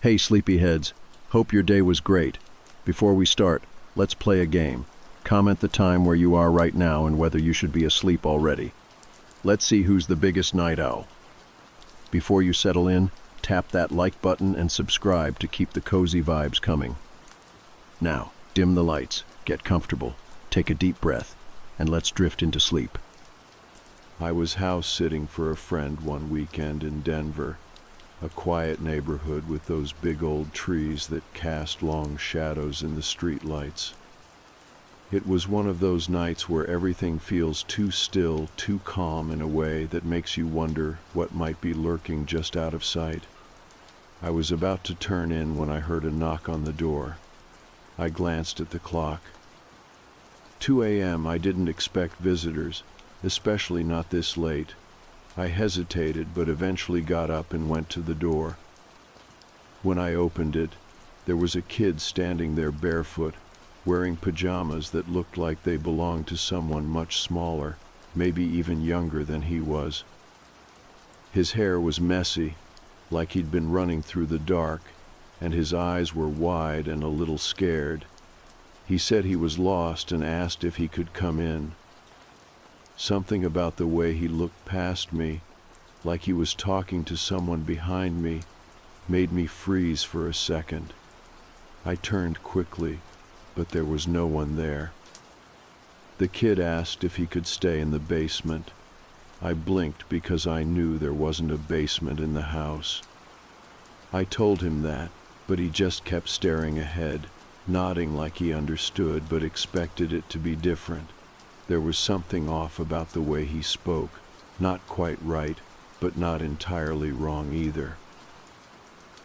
Hey sleepyheads, hope your day was great. Before we start, let's play a game. Comment the time where you are right now and whether you should be asleep already. Let's see who's the biggest night owl. Before you settle in, tap that like button and subscribe to keep the cozy vibes coming. Now, dim the lights, get comfortable, take a deep breath, and let's drift into sleep. I was house sitting for a friend one weekend in Denver, a quiet neighborhood with those big old trees that cast long shadows in the street lights. It was one of those nights where everything feels too still, too calm in a way that makes you wonder what might be lurking just out of sight. I was about to turn in when I heard a knock on the door. I glanced at the clock. 2 a.m. I didn't expect visitors, especially not this late. I hesitated, but eventually got up and went to the door. When I opened it, there was a kid standing there barefoot, wearing pajamas that looked like they belonged to someone much smaller, maybe even younger than he was. His hair was messy, like he'd been running through the dark, and his eyes were wide and a little scared. He said he was lost and asked if he could come in. Something about the way he looked past me, like he was talking to someone behind me, made me freeze for a second. I turned quickly, but there was no one there. The kid asked if he could stay in the basement. I blinked because I knew there wasn't a basement in the house. I told him that, but he just kept staring ahead, nodding like he understood but expected it to be different. There was something off about the way he spoke, not quite right, but not entirely wrong either.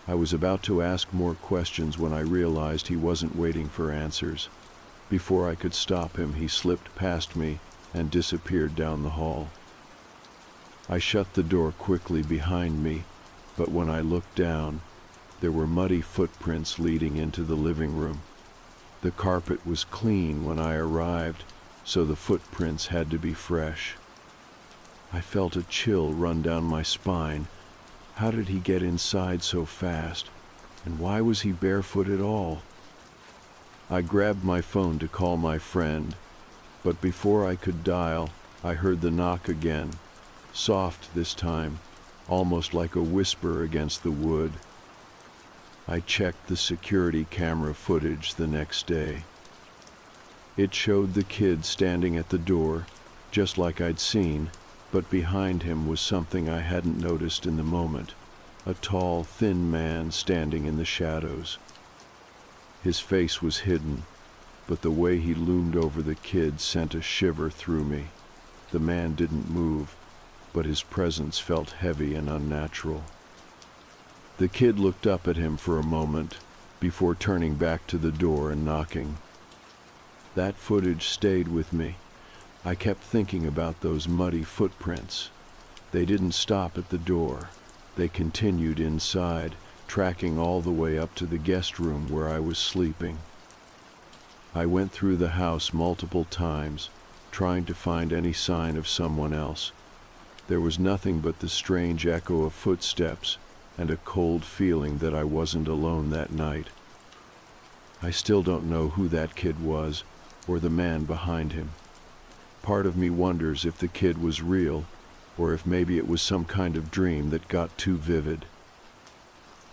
I was about to ask more questions when I realized he wasn't waiting for answers. Before I could stop him, he slipped past me and disappeared down the hall. I shut the door quickly behind me, but when I looked down, there were muddy footprints leading into the living room. The carpet was clean when I arrived, so the footprints had to be fresh. I felt a chill run down my spine. How did he get inside so fast? And why was he barefoot at all? I grabbed my phone to call my friend, but before I could dial, I heard the knock again, soft this time, almost like a whisper against the wood. I checked the security camera footage the next day. It showed the kid standing at the door, just like I'd seen, but behind him was something I hadn't noticed in the moment, a tall, thin man standing in the shadows. His face was hidden, but the way he loomed over the kid sent a shiver through me. The man didn't move, but his presence felt heavy and unnatural. The kid looked up at him for a moment, before turning back to the door and knocking. That footage stayed with me. I kept thinking about those muddy footprints. They didn't stop at the door. They continued inside, tracking all the way up to the guest room where I was sleeping. I went through the house multiple times, trying to find any sign of someone else. There was nothing but the strange echo of footsteps and a cold feeling that I wasn't alone that night. I still don't know who that kid was, or the man behind him. Part of me wonders if the kid was real, or if maybe it was some kind of dream that got too vivid.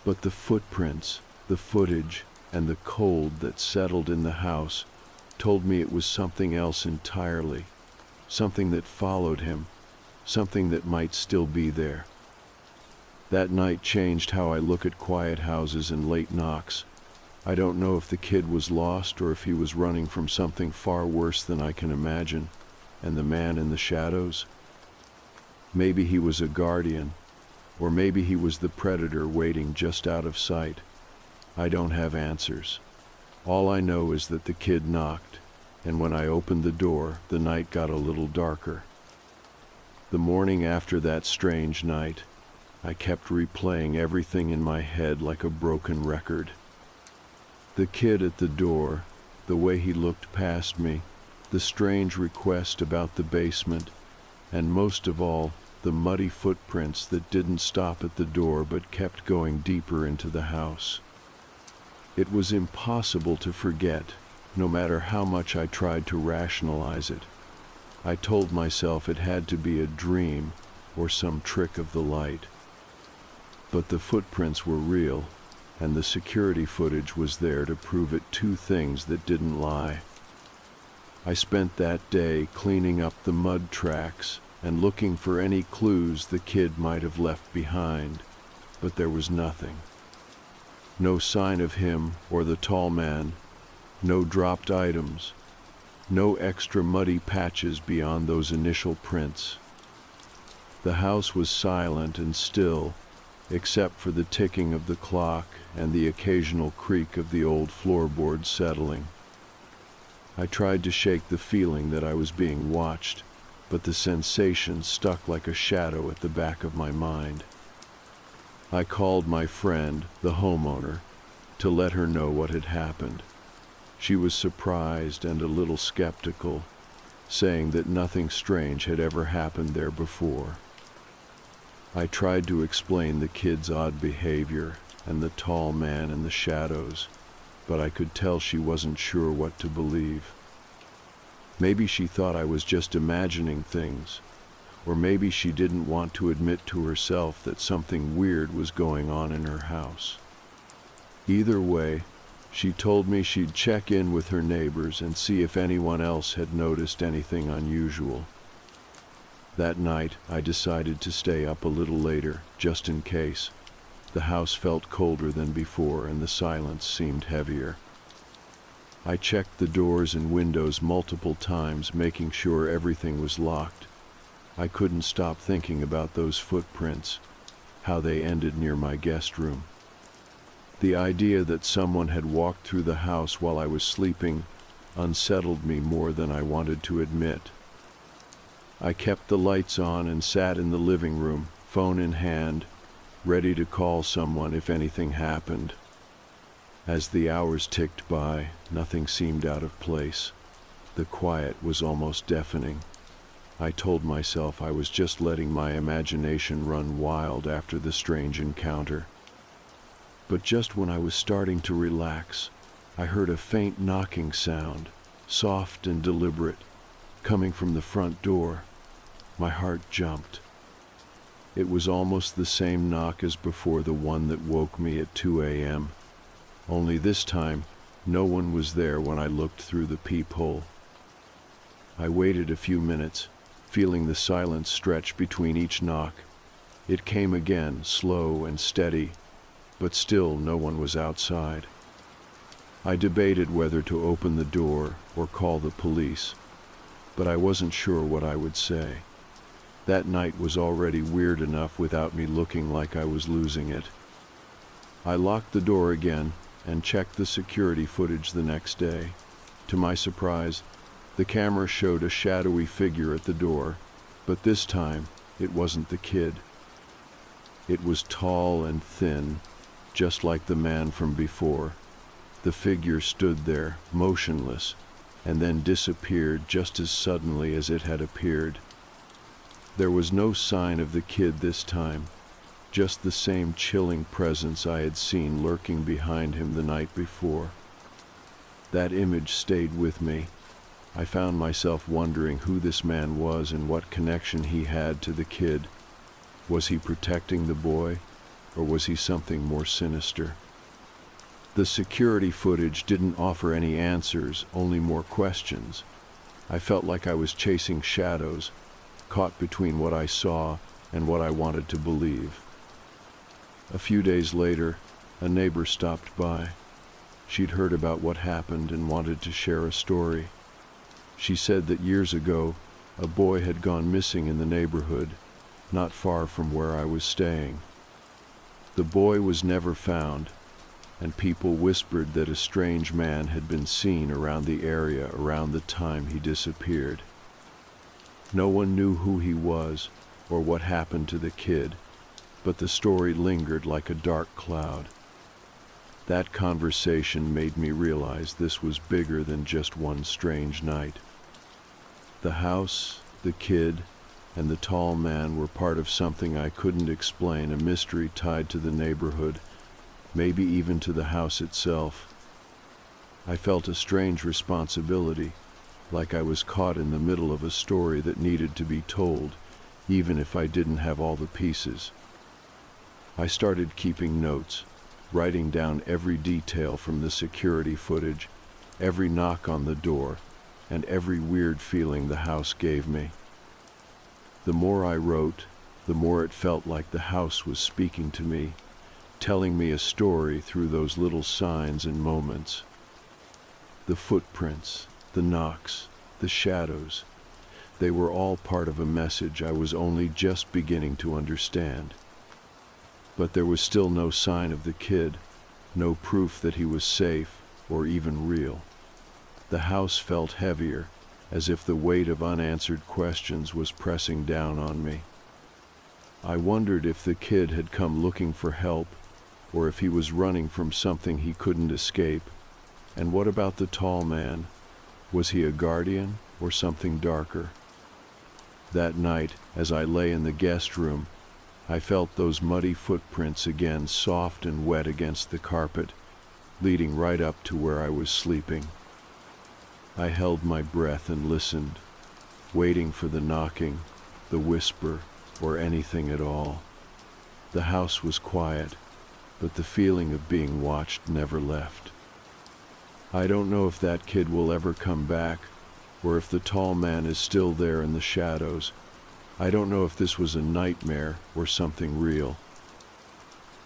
But the footprints, the footage, and the cold that settled in the house told me it was something else entirely, something that followed him, something that might still be there. That night changed how I look at quiet houses and late knocks. I don't know if the kid was lost or if he was running from something far worse than I can imagine. And the man in the shadows? Maybe he was a guardian, or maybe he was the predator waiting just out of sight. I don't have answers. All I know is that the kid knocked, and when I opened the door, the night got a little darker. The morning after that strange night, I kept replaying everything in my head like a broken record. The kid at the door, the way he looked past me, the strange request about the basement, and most of all, the muddy footprints that didn't stop at the door but kept going deeper into the house. It was impossible to forget, no matter how much I tried to rationalize it. I told myself it had to be a dream or some trick of the light. But the footprints were real, and the security footage was there to prove it. Two things that didn't lie. I spent that day cleaning up the mud tracks and looking for any clues the kid might have left behind, but there was nothing. No sign of him or the tall man, no dropped items, no extra muddy patches beyond those initial prints. The house was silent and still, except for the ticking of the clock and the occasional creak of the old floorboards settling. I tried to shake the feeling that I was being watched, but the sensation stuck like a shadow at the back of my mind. I called my friend, the homeowner, to let her know what had happened. She was surprised and a little skeptical, saying that nothing strange had ever happened there before. I tried to explain the kid's odd behavior and the tall man in the shadows, but I could tell she wasn't sure what to believe. Maybe she thought I was just imagining things, or maybe she didn't want to admit to herself that something weird was going on in her house. Either way, she told me she'd check in with her neighbors and see if anyone else had noticed anything unusual. That night, I decided to stay up a little later, just in case. The house felt colder than before, and the silence seemed heavier. I checked the doors and windows multiple times, making sure everything was locked. I couldn't stop thinking about those footprints, how they ended near my guest room. The idea that someone had walked through the house while I was sleeping unsettled me more than I wanted to admit. I kept the lights on and sat in the living room, phone in hand, ready to call someone if anything happened. As the hours ticked by, nothing seemed out of place. The quiet was almost deafening. I told myself I was just letting my imagination run wild after the strange encounter. But just when I was starting to relax, I heard a faint knocking sound, soft and deliberate, coming from the front door. My heart jumped. It was almost the same knock as before, the one that woke me at 2 a.m. Only this time, no one was there when I looked through the peephole. I waited a few minutes, feeling the silence stretch between each knock. It came again, slow and steady, but still no one was outside. I debated whether to open the door or call the police, but I wasn't sure what I would say. That night was already weird enough without me looking like I was losing it. I locked the door again and checked the security footage the next day. To my surprise, the camera showed a shadowy figure at the door, but this time it wasn't the kid. It was tall and thin, just like the man from before. The figure stood there, motionless, and then disappeared just as suddenly as it had appeared. There was no sign of the kid this time, just the same chilling presence I had seen lurking behind him the night before. That image stayed with me. I found myself wondering who this man was and what connection he had to the kid. Was he protecting the boy, or was he something more sinister? The security footage didn't offer any answers, only more questions. I felt like I was chasing shadows, caught between what I saw and what I wanted to believe. A few days later, a neighbor stopped by. She'd heard about what happened and wanted to share a story. She said that years ago, a boy had gone missing in the neighborhood, not far from where I was staying. The boy was never found, and people whispered that a strange man had been seen around the area around the time he disappeared. No one knew who he was or what happened to the kid, but the story lingered like a dark cloud. That conversation made me realize this was bigger than just one strange night. The house, the kid, and the tall man were part of something I couldn't explain, a mystery tied to the neighborhood, maybe even to the house itself. I felt a strange responsibility, like I was caught in the middle of a story that needed to be told, even if I didn't have all the pieces. I started keeping notes, writing down every detail from the security footage, every knock on the door, and every weird feeling the house gave me. The more I wrote, the more it felt like the house was speaking to me, telling me a story through those little signs and moments. The footprints, the knocks, the shadows, they were all part of a message I was only just beginning to understand. But there was still no sign of the kid, no proof that he was safe or even real. The house felt heavier, as if the weight of unanswered questions was pressing down on me. I wondered if the kid had come looking for help, or if he was running from something he couldn't escape. And what about the tall man? Was he a guardian or something darker? That night, as I lay in the guest room, I felt those muddy footprints again, soft and wet against the carpet, leading right up to where I was sleeping. I held my breath and listened, waiting for the knocking, the whisper, or anything at all. The house was quiet, but the feeling of being watched never left. I don't know if that kid will ever come back, or if the tall man is still there in the shadows. I don't know if this was a nightmare or something real.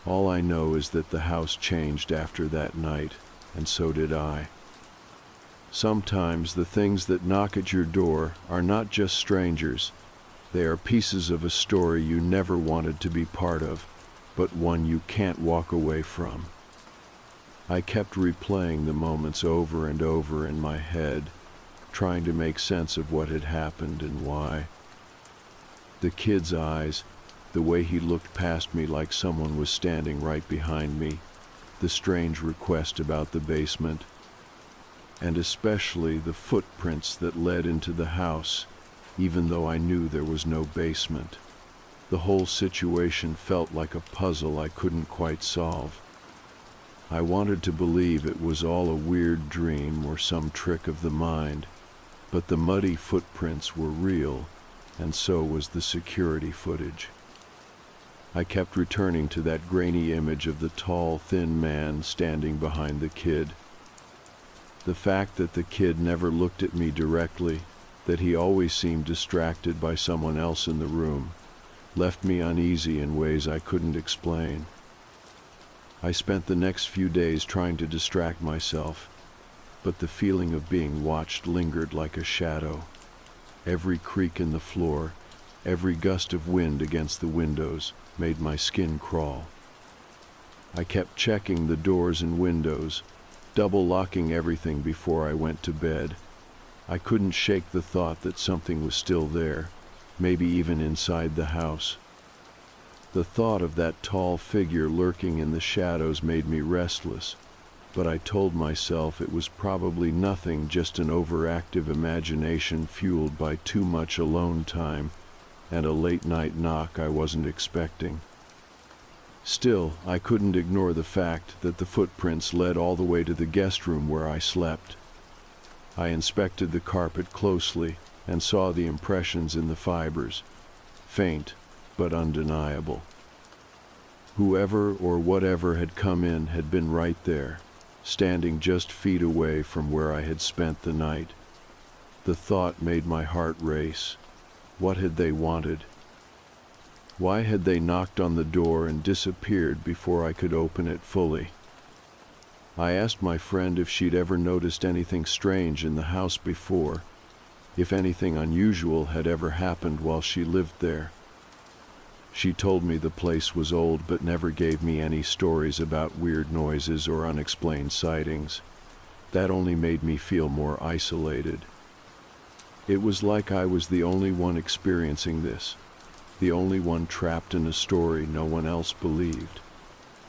All I know is that the house changed after that night, and so did I. Sometimes the things that knock at your door are not just strangers. They are pieces of a story you never wanted to be part of, but one you can't walk away from. I kept replaying the moments over and over in my head, trying to make sense of what had happened and why. The kid's eyes, the way he looked past me like someone was standing right behind me, the strange request about the basement, and especially the footprints that led into the house, even though I knew there was no basement. The whole situation felt like a puzzle I couldn't quite solve. I wanted to believe it was all a weird dream or some trick of the mind, but the muddy footprints were real, and so was the security footage. I kept returning to that grainy image of the tall, thin man standing behind the kid. The fact that the kid never looked at me directly, that he always seemed distracted by someone else in the room, left me uneasy in ways I couldn't explain. I spent the next few days trying to distract myself, but the feeling of being watched lingered like a shadow. Every creak in the floor, every gust of wind against the windows made my skin crawl. I kept checking the doors and windows, double locking everything before I went to bed. I couldn't shake the thought that something was still there, maybe even inside the house. The thought of that tall figure lurking in the shadows made me restless, but I told myself it was probably nothing, just an overactive imagination fueled by too much alone time and a late-night knock I wasn't expecting. Still, I couldn't ignore the fact that the footprints led all the way to the guest room where I slept. I inspected the carpet closely and saw the impressions in the fibers, faint but undeniable. Whoever or whatever had come in had been right there, standing just feet away from where I had spent the night. The thought made my heart race. What had they wanted? Why had they knocked on the door and disappeared before I could open it fully? I asked my friend if she'd ever noticed anything strange in the house before, if anything unusual had ever happened while she lived there. She told me the place was old but never gave me any stories about weird noises or unexplained sightings. That only made me feel more isolated. It was like I was the only one experiencing this, the only one trapped in a story no one else believed.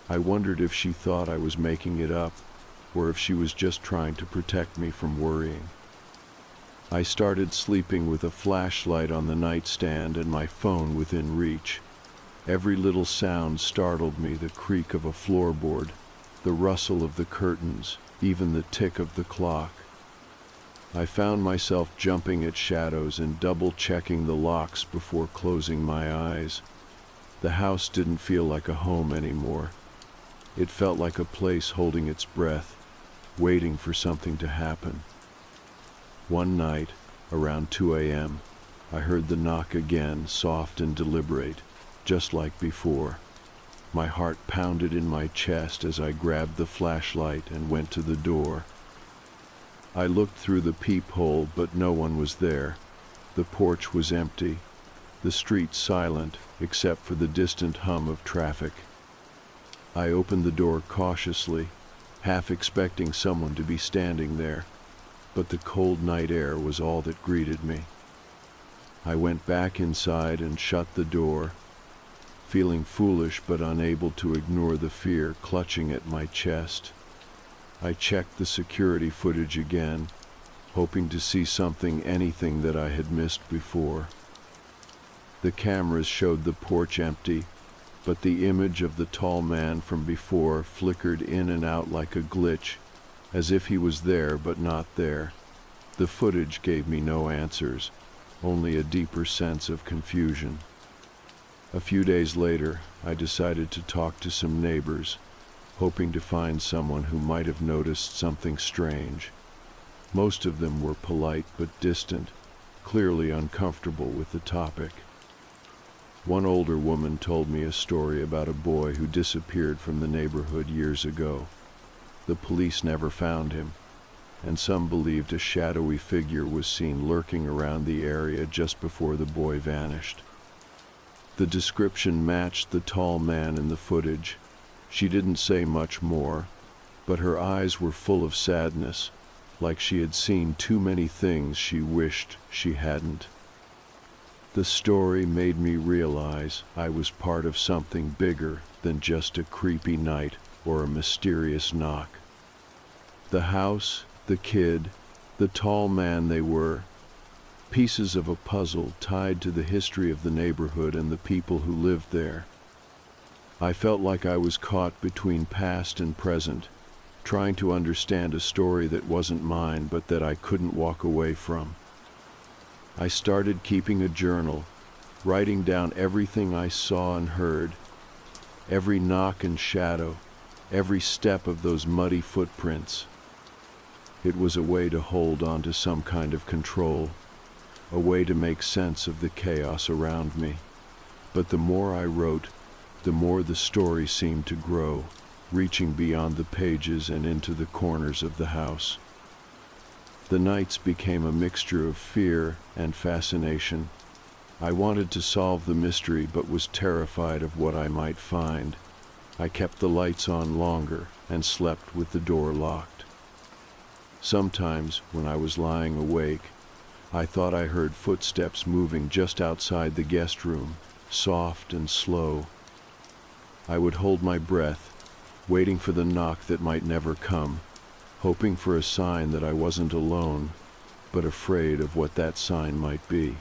I wondered if she thought I was making it up, or if she was just trying to protect me from worrying. I started sleeping with a flashlight on the nightstand and my phone within reach. Every little sound startled me, the creak of a floorboard, the rustle of the curtains, even the tick of the clock. I found myself jumping at shadows and double-checking the locks before closing my eyes. The house didn't feel like a home anymore. It felt like a place holding its breath, waiting for something to happen. One night, around 2 a.m., I heard the knock again, soft and deliberate, just like before. My heart pounded in my chest as I grabbed the flashlight and went to the door. I looked through the peephole, but no one was there. The porch was empty, the street silent, except for the distant hum of traffic. I opened the door cautiously, half expecting someone to be standing there, but the cold night air was all that greeted me. I went back inside and shut the door, feeling foolish but unable to ignore the fear clutching at my chest. I checked the security footage again, hoping to see anything that I had missed before. The cameras showed the porch empty, but the image of the tall man from before flickered in and out like a glitch, as if he was there but not there. The footage gave me no answers, only a deeper sense of confusion. A few days later, I decided to talk to some neighbors, hoping to find someone who might have noticed something strange. Most of them were polite but distant, clearly uncomfortable with the topic. One older woman told me a story about a boy who disappeared from the neighborhood years ago. The police never found him, and some believed a shadowy figure was seen lurking around the area just before the boy vanished. The description matched the tall man in the footage. She didn't say much more, but her eyes were full of sadness, like she had seen too many things she wished she hadn't. The story made me realize I was part of something bigger than just a creepy night or a mysterious knock. The house, the kid, the tall man, they were pieces of a puzzle tied to the history of the neighborhood and the people who lived there. I felt like I was caught between past and present, trying to understand a story that wasn't mine but that I couldn't walk away from. I started keeping a journal, writing down everything I saw and heard, every knock and shadow, every step of those muddy footprints. It was a way to hold on to some kind of control, a way to make sense of the chaos around me. But the more I wrote, the more the story seemed to grow, reaching beyond the pages and into the corners of the house. The nights became a mixture of fear and fascination. I wanted to solve the mystery but was terrified of what I might find. I kept the lights on longer and slept with the door locked. Sometimes, when I was lying awake, I thought I heard footsteps moving just outside the guest room, soft and slow. I would hold my breath, waiting for the knock that might never come, hoping for a sign that I wasn't alone, but afraid of what that sign might be.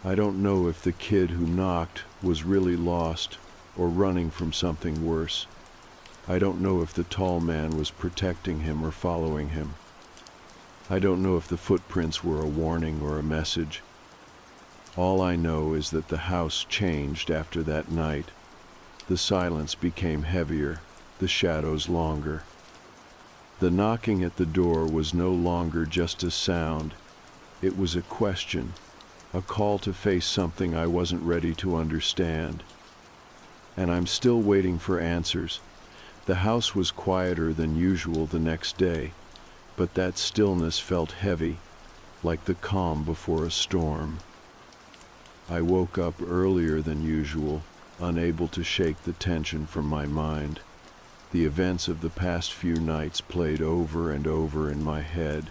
I don't know if the kid who knocked was really lost or running from something worse. I don't know if the tall man was protecting him or following him. I don't know if the footprints were a warning or a message. All I know is that the house changed after that night. The silence became heavier, the shadows longer. The knocking at the door was no longer just a sound. It was a question, a call to face something I wasn't ready to understand. And I'm still waiting for answers. The house was quieter than usual the next day, but that stillness felt heavy, like the calm before a storm. I woke up earlier than usual, unable to shake the tension from my mind. The events of the past few nights played over and over in my head,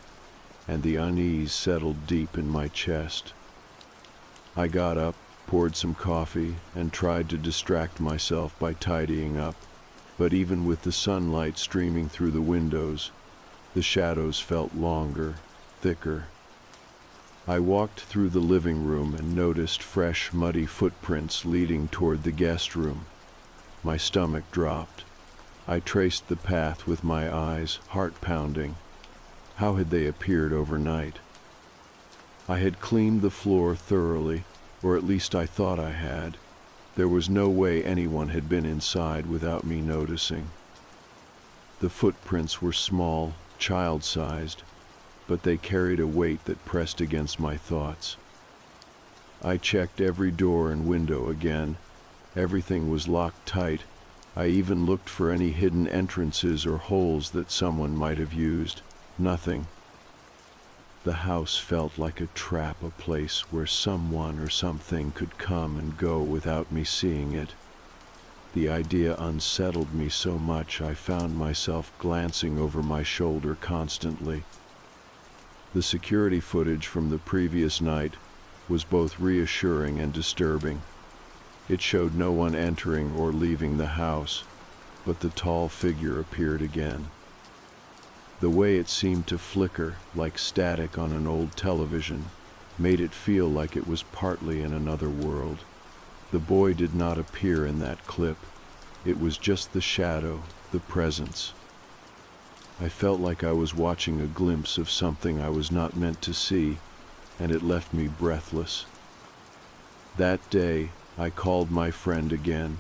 and the unease settled deep in my chest. I got up, poured some coffee, and tried to distract myself by tidying up, but even with the sunlight streaming through the windows, the shadows felt longer, thicker. I walked through the living room and noticed fresh, muddy footprints leading toward the guest room. My stomach dropped. I traced the path with my eyes, heart pounding. How had they appeared overnight? I had cleaned the floor thoroughly, or at least I thought I had. There was no way anyone had been inside without me noticing. The footprints were small, child-sized, but they carried a weight that pressed against my thoughts. I checked every door and window again. Everything was locked tight. I even looked for any hidden entrances or holes that someone might have used. Nothing. The house felt like a trap, a place where someone or something could come and go without me seeing it. The idea unsettled me so much I found myself glancing over my shoulder constantly. The security footage from the previous night was both reassuring and disturbing. It showed no one entering or leaving the house, but the tall figure appeared again. The way it seemed to flicker, like static on an old television, made it feel like it was partly in another world. The boy did not appear in that clip. It was just the shadow, the presence. I felt like I was watching a glimpse of something I was not meant to see, and it left me breathless. That day, I called my friend again,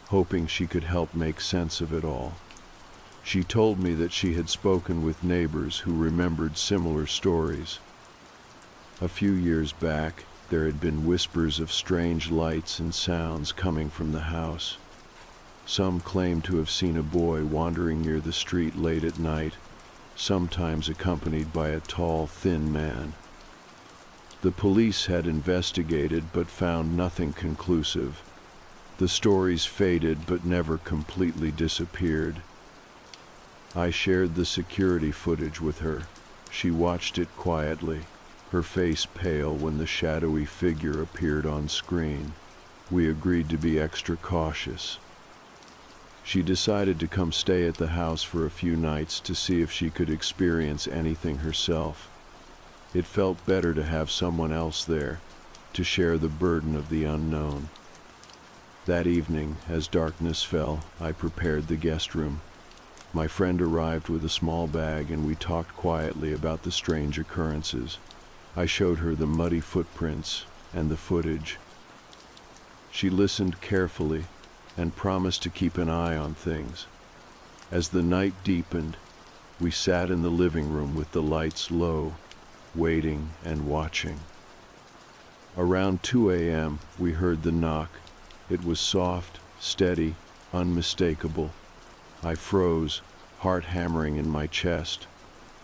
hoping she could help make sense of it all. She told me that she had spoken with neighbors who remembered similar stories. A few years back, there had been whispers of strange lights and sounds coming from the house. Some claimed to have seen a boy wandering near the street late at night, sometimes accompanied by a tall, thin man. The police had investigated but found nothing conclusive. The stories faded but never completely disappeared. I shared the security footage with her. She watched it quietly, her face pale when the shadowy figure appeared on screen. We agreed to be extra cautious. She decided to come stay at the house for a few nights to see if she could experience anything herself. It felt better to have someone else there, to share the burden of the unknown. That evening, as darkness fell, I prepared the guest room. My friend arrived with a small bag and we talked quietly about the strange occurrences. I showed her the muddy footprints and the footage. She listened carefully and promised to keep an eye on things. As the night deepened, we sat in the living room with the lights low, waiting and watching. Around 2 a.m., we heard the knock. It was soft, steady, unmistakable. I froze, heart hammering in my chest.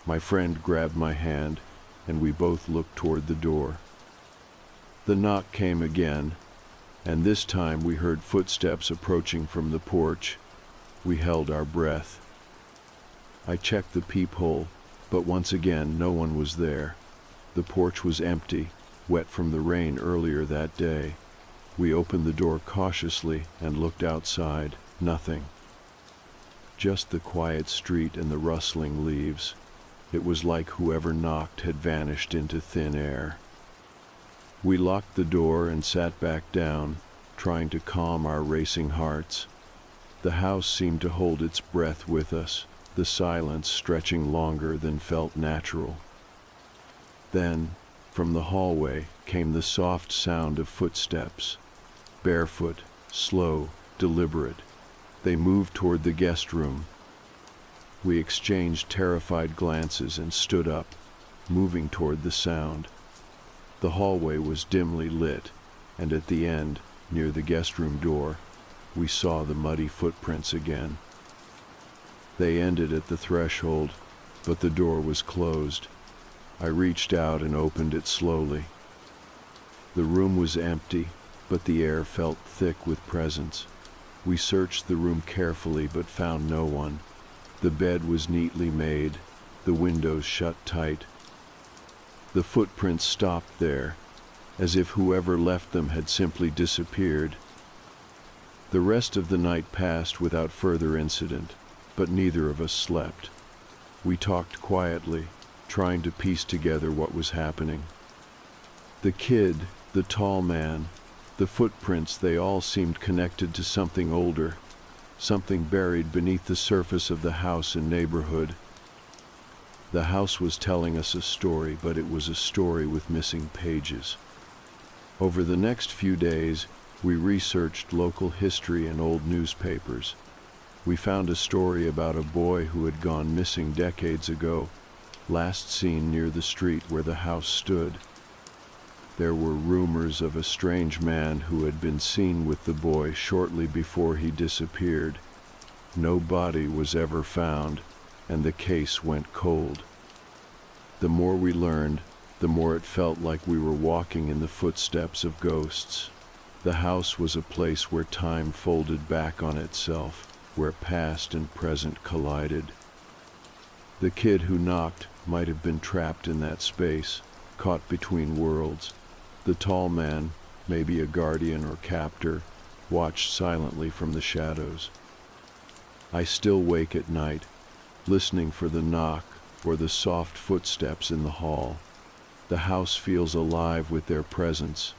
My friend grabbed my hand, and we both looked toward the door. The knock came again, and this time we heard footsteps approaching from the porch. We held our breath. I checked the peephole, but once again no one was there. The porch was empty, wet from the rain earlier that day. We opened the door cautiously and looked outside. Nothing. Just the quiet street and the rustling leaves. It was like whoever knocked had vanished into thin air. We locked the door and sat back down, trying to calm our racing hearts. The house seemed to hold its breath with us, the silence stretching longer than felt natural. Then, from the hallway, came the soft sound of footsteps. Barefoot, slow, deliberate. They moved toward the guest room. We exchanged terrified glances and stood up, moving toward the sound. The hallway was dimly lit, and at the end, near the guest room door, we saw the muddy footprints again. They ended at the threshold, but the door was closed. I reached out and opened it slowly. The room was empty, but the air felt thick with presence. We searched the room carefully but found no one. The bed was neatly made, the windows shut tight. The footprints stopped there, as if whoever left them had simply disappeared. The rest of the night passed without further incident, but neither of us slept. We talked quietly, trying to piece together what was happening. The kid, the tall man, the footprints, they all seemed connected to something older, something buried beneath the surface of the house and neighborhood. The house was telling us a story, but it was a story with missing pages. Over the next few days, we researched local history and old newspapers. We found a story about a boy who had gone missing decades ago, last seen near the street where the house stood. There were rumors of a strange man who had been seen with the boy shortly before he disappeared. No body was ever found, and the case went cold. The more we learned, the more it felt like we were walking in the footsteps of ghosts. The house was a place where time folded back on itself, where past and present collided. The kid who knocked might have been trapped in that space, caught between worlds. The tall man, maybe a guardian or captor, watched silently from the shadows. I still wake at night, listening for the knock or the soft footsteps in the hall. The house feels alive with their presence,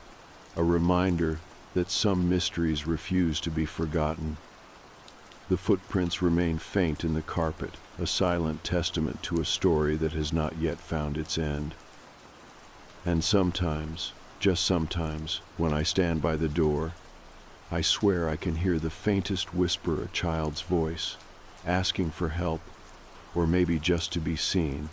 a reminder that some mysteries refuse to be forgotten. The footprints remain faint in the carpet, a silent testament to a story that has not yet found its end. And sometimes, just sometimes, when I stand by the door, I swear I can hear the faintest whisper, a child's voice, asking for help, or maybe just to be seen.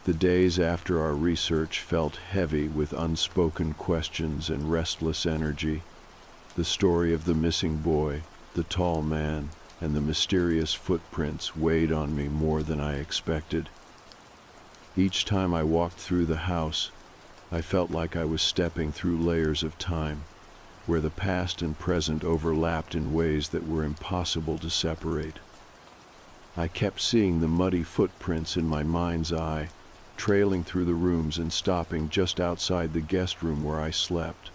The days after our research felt heavy with unspoken questions and restless energy. The story of the missing boy, the tall man, and the mysterious footprints weighed on me more than I expected. Each time I walked through the house, I felt like I was stepping through layers of time, where the past and present overlapped in ways that were impossible to separate. I kept seeing the muddy footprints in my mind's eye, trailing through the rooms and stopping just outside the guest room where I slept.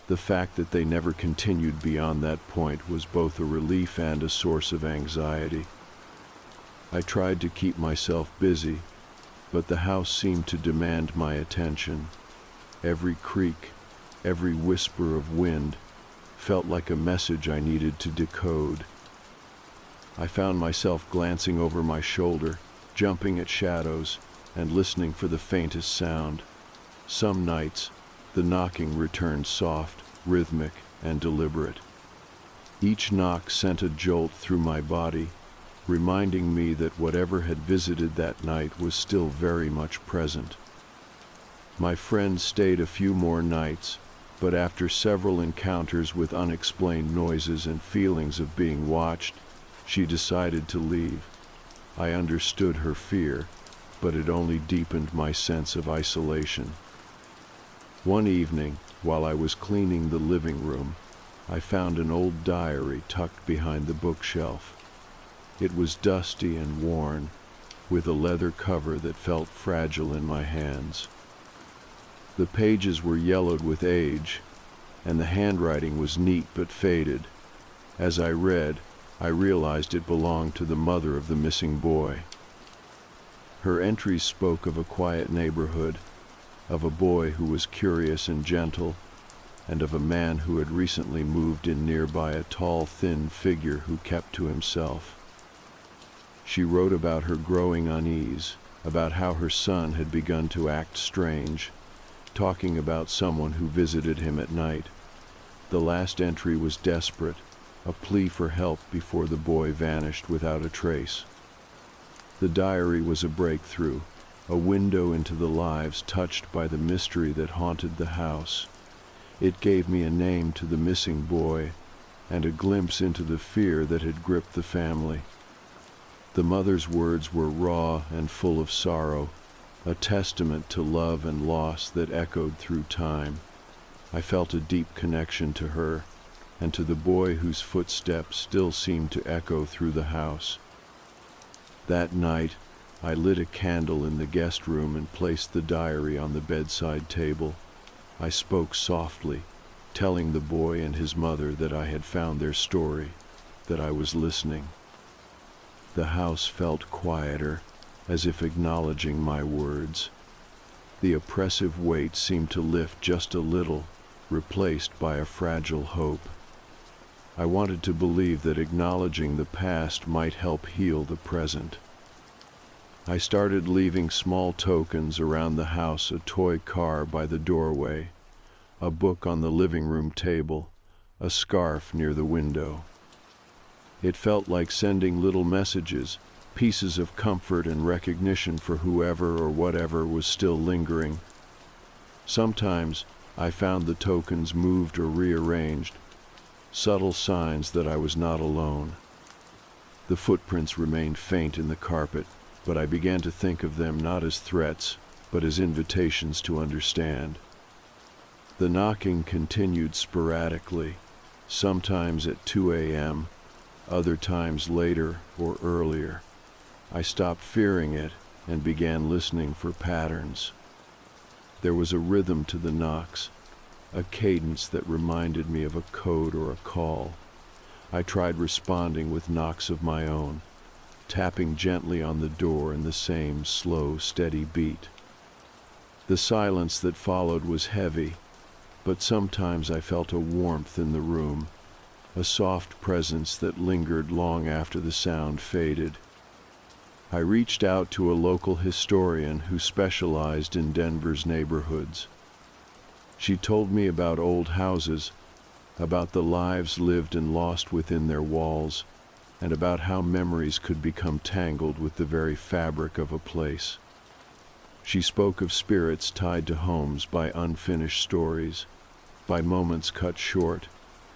The fact that they never continued beyond that point was both a relief and a source of anxiety. I tried to keep myself busy, but the house seemed to demand my attention. Every creak, every whisper of wind, felt like a message I needed to decode. I found myself glancing over my shoulder, jumping at shadows, and listening for the faintest sound. Some nights, the knocking returned soft, rhythmic, and deliberate. Each knock sent a jolt through my body, reminding me that whatever had visited that night was still very much present. My friend stayed a few more nights, but after several encounters with unexplained noises and feelings of being watched, she decided to leave. I understood her fear, but it only deepened my sense of isolation. One evening, while I was cleaning the living room, I found an old diary tucked behind the bookshelf. It was dusty and worn, with a leather cover that felt fragile in my hands. The pages were yellowed with age, and the handwriting was neat but faded. As I read, I realized it belonged to the mother of the missing boy. Her entries spoke of a quiet neighborhood, of a boy who was curious and gentle, and of a man who had recently moved in nearby, a tall, thin figure who kept to himself. She wrote about her growing unease, about how her son had begun to act strange, talking about someone who visited him at night. The last entry was desperate, a plea for help before the boy vanished without a trace. The diary was a breakthrough, a window into the lives touched by the mystery that haunted the house. It gave me a name to the missing boy, and a glimpse into the fear that had gripped the family. The mother's words were raw and full of sorrow, a testament to love and loss that echoed through time. I felt a deep connection to her, and to the boy whose footsteps still seemed to echo through the house. That night, I lit a candle in the guest room and placed the diary on the bedside table. I spoke softly, telling the boy and his mother that I had found their story, that I was listening. The house felt quieter, as if acknowledging my words. The oppressive weight seemed to lift just a little, replaced by a fragile hope. I wanted to believe that acknowledging the past might help heal the present. I started leaving small tokens around the house: a toy car by the doorway, a book on the living room table, a scarf near the window. It felt like sending little messages, pieces of comfort and recognition for whoever or whatever was still lingering. Sometimes I found the tokens moved or rearranged, subtle signs that I was not alone. The footprints remained faint in the carpet, but I began to think of them not as threats, but as invitations to understand. The knocking continued sporadically, sometimes at 2 a.m., other times later or earlier. I stopped fearing it and began listening for patterns. There was a rhythm to the knocks, a cadence that reminded me of a code or a call. I tried responding with knocks of my own, tapping gently on the door in the same slow, steady beat. The silence that followed was heavy, but sometimes I felt a warmth in the room, a soft presence that lingered long after the sound faded. I reached out to a local historian who specialized in Denver's neighborhoods. She told me about old houses, about the lives lived and lost within their walls, and about how memories could become tangled with the very fabric of a place. She spoke of spirits tied to homes by unfinished stories, by moments cut short,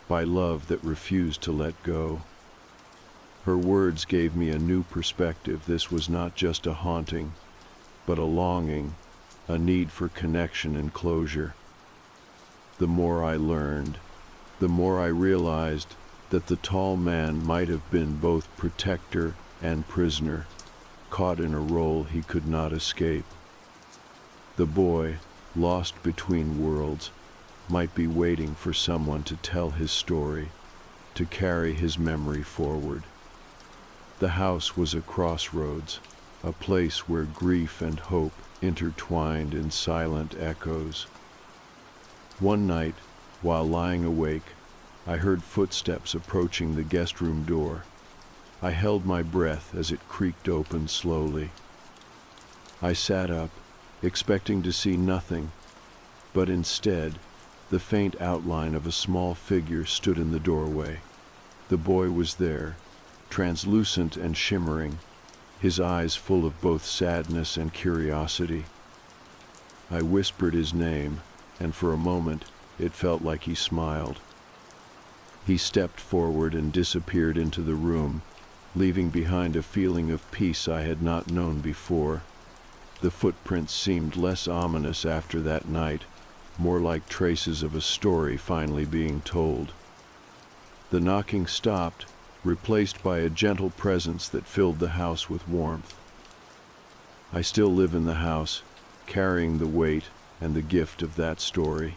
by love that refused to let go. Her words gave me a new perspective. This was not just a haunting, but a longing, a need for connection and closure. The more I learned, the more I realized that the tall man might have been both protector and prisoner, caught in a role he could not escape. The boy, lost between worlds, might be waiting for someone to tell his story, to carry his memory forward. The house was a crossroads, a place where grief and hope intertwined in silent echoes. One night, while lying awake, I heard footsteps approaching the guest room door. I held my breath as it creaked open slowly. I sat up, expecting to see nothing, but instead, the faint outline of a small figure stood in the doorway. The boy was there, translucent and shimmering, his eyes full of both sadness and curiosity. I whispered his name, and for a moment it felt like he smiled. He stepped forward and disappeared into the room, leaving behind a feeling of peace I had not known before. The footprints seemed less ominous after that night, more like traces of a story finally being told. The knocking stopped, replaced by a gentle presence that filled the house with warmth. I still live in the house, carrying the weight and the gift of that story.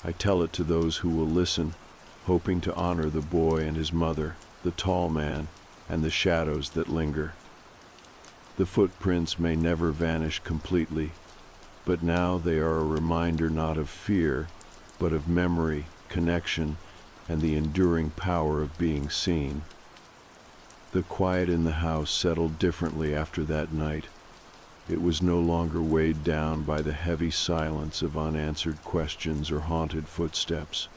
I tell it to those who will listen, hoping to honor the boy and his mother, the tall man, and the shadows that linger. The footprints may never vanish completely, but now they are a reminder not of fear, but of memory, connection, and the enduring power of being seen. The quiet in the house settled differently after that night. It was no longer weighed down by the heavy silence of unanswered questions or haunted footsteps.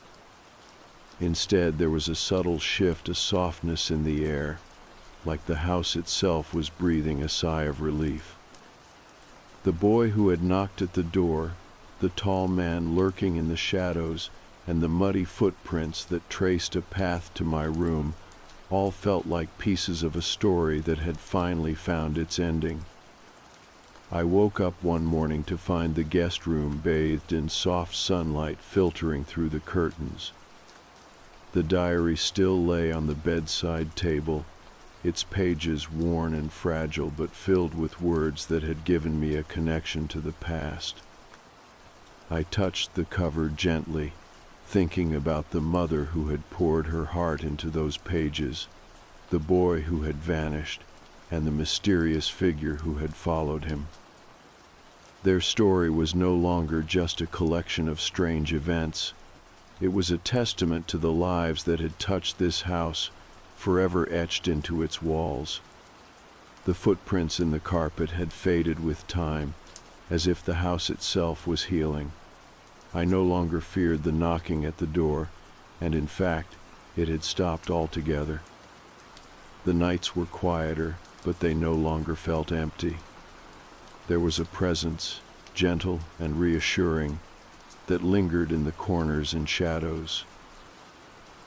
Instead, there was a subtle shift, a softness in the air, like the house itself was breathing a sigh of relief. The boy who had knocked at the door, the tall man lurking in the shadows, and the muddy footprints that traced a path to my room all felt like pieces of a story that had finally found its ending. I woke up one morning to find the guest room bathed in soft sunlight filtering through the curtains. The diary still lay on the bedside table, its pages worn and fragile but filled with words that had given me a connection to the past. I touched the cover gently, thinking about the mother who had poured her heart into those pages, the boy who had vanished, and the mysterious figure who had followed him. Their story was no longer just a collection of strange events. It was a testament to the lives that had touched this house, forever etched into its walls. The footprints in the carpet had faded with time, as if the house itself was healing. I no longer feared the knocking at the door, and in fact, it had stopped altogether. The nights were quieter, but they no longer felt empty. There was a presence, gentle and reassuring, that lingered in the corners and shadows.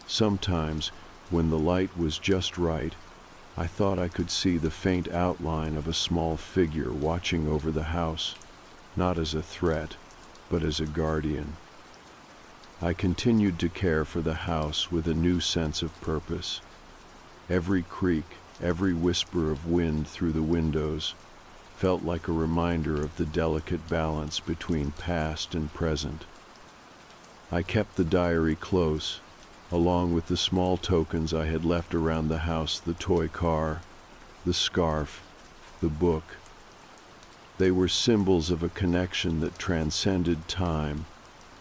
Sometimes, when the light was just right, I thought I could see the faint outline of a small figure watching over the house, not as a threat, but as a guardian. I continued to care for the house with a new sense of purpose. Every creak, every whisper of wind through the windows felt like a reminder of the delicate balance between past and present. I kept the diary close, along with the small tokens I had left around the house, the toy car, the scarf, the book. They were symbols of a connection that transcended time,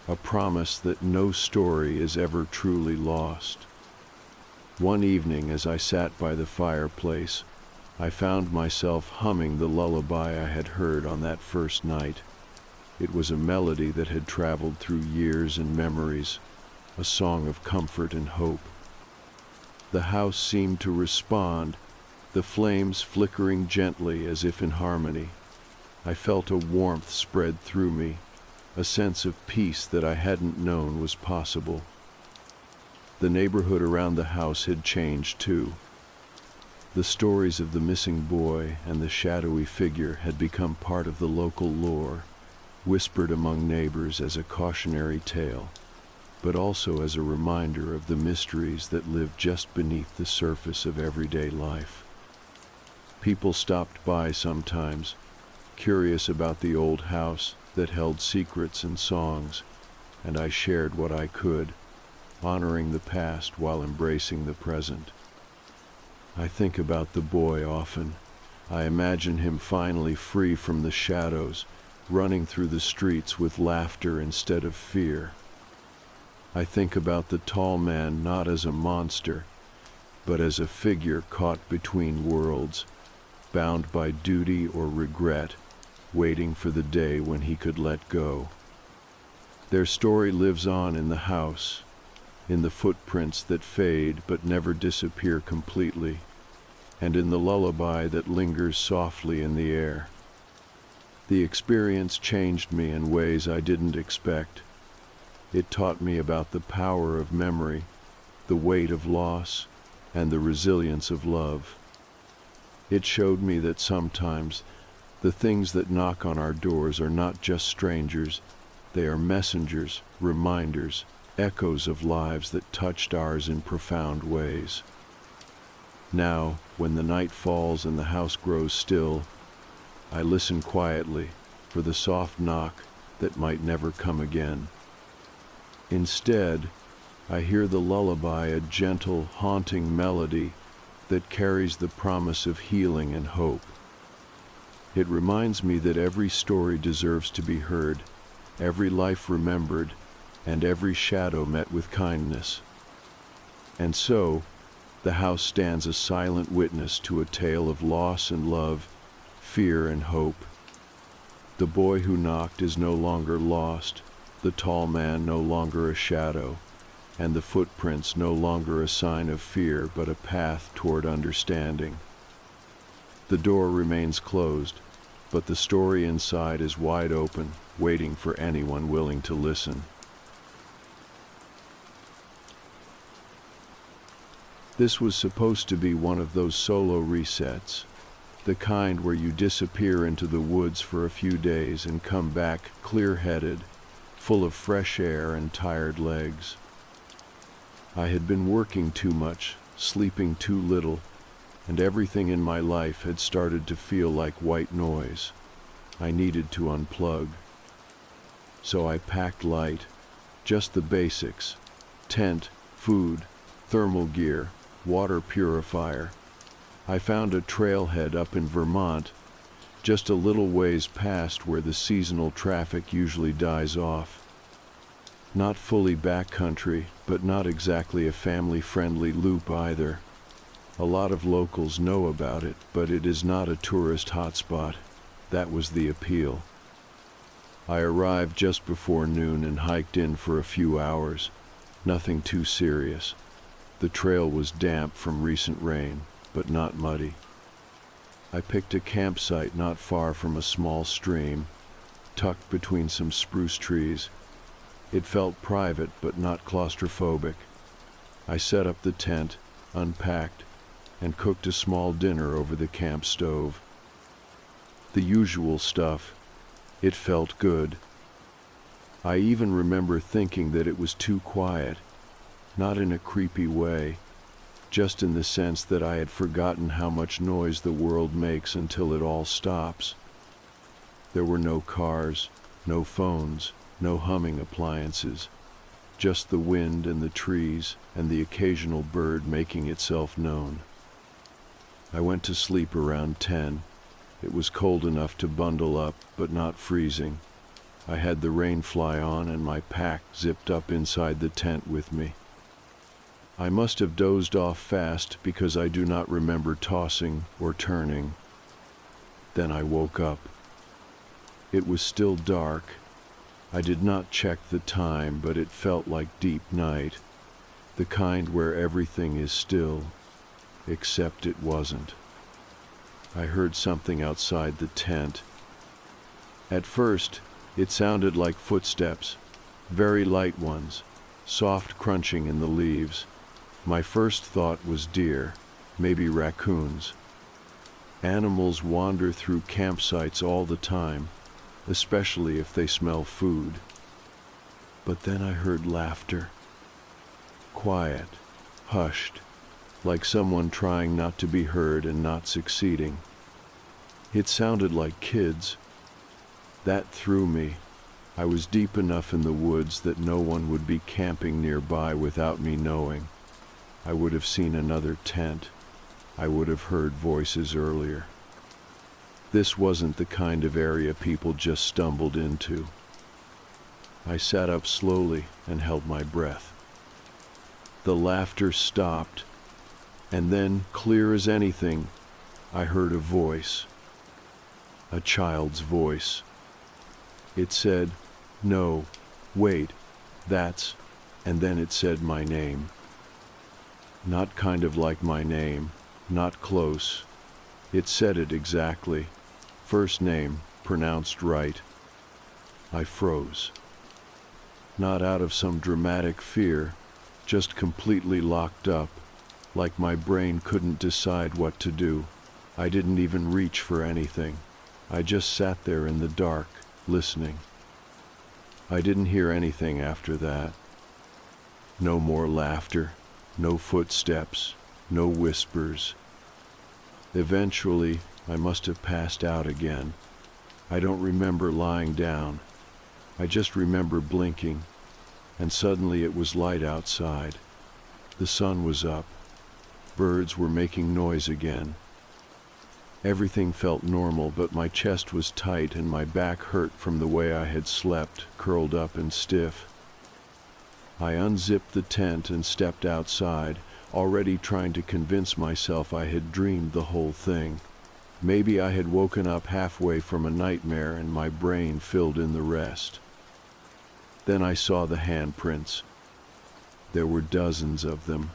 a promise that no story is ever truly lost. One evening, as I sat by the fireplace, I found myself humming the lullaby I had heard on that first night. It was a melody that had traveled through years and memories, a song of comfort and hope. The house seemed to respond, the flames flickering gently as if in harmony. I felt a warmth spread through me, a sense of peace that I hadn't known was possible. The neighborhood around the house had changed too. The stories of the missing boy and the shadowy figure had become part of the local lore, whispered among neighbors as a cautionary tale, but also as a reminder of the mysteries that live just beneath the surface of everyday life. People stopped by sometimes, curious about the old house that held secrets and songs, and I shared what I could, honoring the past while embracing the present. I think about the boy often. I imagine him finally free from the shadows, running through the streets with laughter instead of fear. I think about the tall man not as a monster, but as a figure caught between worlds, bound by duty or regret, waiting for the day when he could let go. Their story lives on in the house, in the footprints that fade but never disappear completely, and in the lullaby that lingers softly in the air. The experience changed me in ways I didn't expect. It taught me about the power of memory, the weight of loss, and the resilience of love. It showed me that sometimes the things that knock on our doors are not just strangers, they are messengers, reminders, echoes of lives that touched ours in profound ways. Now, when the night falls and the house grows still, I listen quietly for the soft knock that might never come again. Instead, I hear the lullaby, a gentle, haunting melody that carries the promise of healing and hope. It reminds me that every story deserves to be heard, every life remembered, and every shadow met with kindness. And so, the house stands a silent witness to a tale of loss and love, fear and hope. The boy who knocked is no longer lost, the tall man no longer a shadow, and the footprints no longer a sign of fear but a path toward understanding. The door remains closed, but the story inside is wide open, waiting for anyone willing to listen. This was supposed to be one of those solo resets, the kind where you disappear into the woods for a few days and come back clear-headed, full of fresh air and tired legs. I had been working too much, sleeping too little, and everything in my life had started to feel like white noise. I needed to unplug. So I packed light, just the basics: tent, food, thermal gear, water purifier. I found a trailhead up in Vermont, just a little ways past where the seasonal traffic usually dies off. Not fully backcountry, but not exactly a family-friendly loop either. A lot of locals know about it, but it is not a tourist hotspot. That was the appeal. I arrived just before noon and hiked in for a few hours. Nothing too serious. The trail was damp from recent rain, but not muddy. I picked a campsite not far from a small stream, tucked between some spruce trees. It felt private but not claustrophobic. I set up the tent, unpacked, and cooked a small dinner over the camp stove. The usual stuff. It felt good. I even remember thinking that it was too quiet, not in a creepy way, just in the sense that I had forgotten how much noise the world makes until it all stops. There were no cars, no phones, no humming appliances, just the wind and the trees and the occasional bird making itself known. I went to sleep around 10. It was cold enough to bundle up, but not freezing. I had the rain fly on and my pack zipped up inside the tent with me. I must have dozed off fast because I do not remember tossing or turning. Then I woke up. It was still dark. I did not check the time, but it felt like deep night, the kind where everything is still, except it wasn't. I heard something outside the tent. At first, it sounded like footsteps, very light ones, soft crunching in the leaves. My first thought was deer, maybe raccoons. Animals wander through campsites all the time, especially if they smell food. But then I heard laughter. Quiet, hushed, like someone trying not to be heard and not succeeding. It sounded like kids. That threw me. I was deep enough in the woods that no one would be camping nearby without me knowing. I would have seen another tent. I would have heard voices earlier. This wasn't the kind of area people just stumbled into. I sat up slowly and held my breath. The laughter stopped, and then, clear as anything, I heard a voice. A child's voice. It said, "No, wait, that's," and then it said my name. Not kind of like my name, not close. It said it exactly. First name, pronounced right. I froze. Not out of some dramatic fear, just completely locked up, like my brain couldn't decide what to do. I didn't even reach for anything. I just sat there in the dark, listening. I didn't hear anything after that. No more laughter, no footsteps, no whispers. Eventually, I must have passed out again. I don't remember lying down. I just remember blinking, and suddenly it was light outside. The sun was up. Birds were making noise again. Everything felt normal, but my chest was tight and my back hurt from the way I had slept, curled up and stiff. I unzipped the tent and stepped outside, already trying to convince myself I had dreamed the whole thing. Maybe I had woken up halfway from a nightmare and my brain filled in the rest. Then I saw the handprints. There were dozens of them,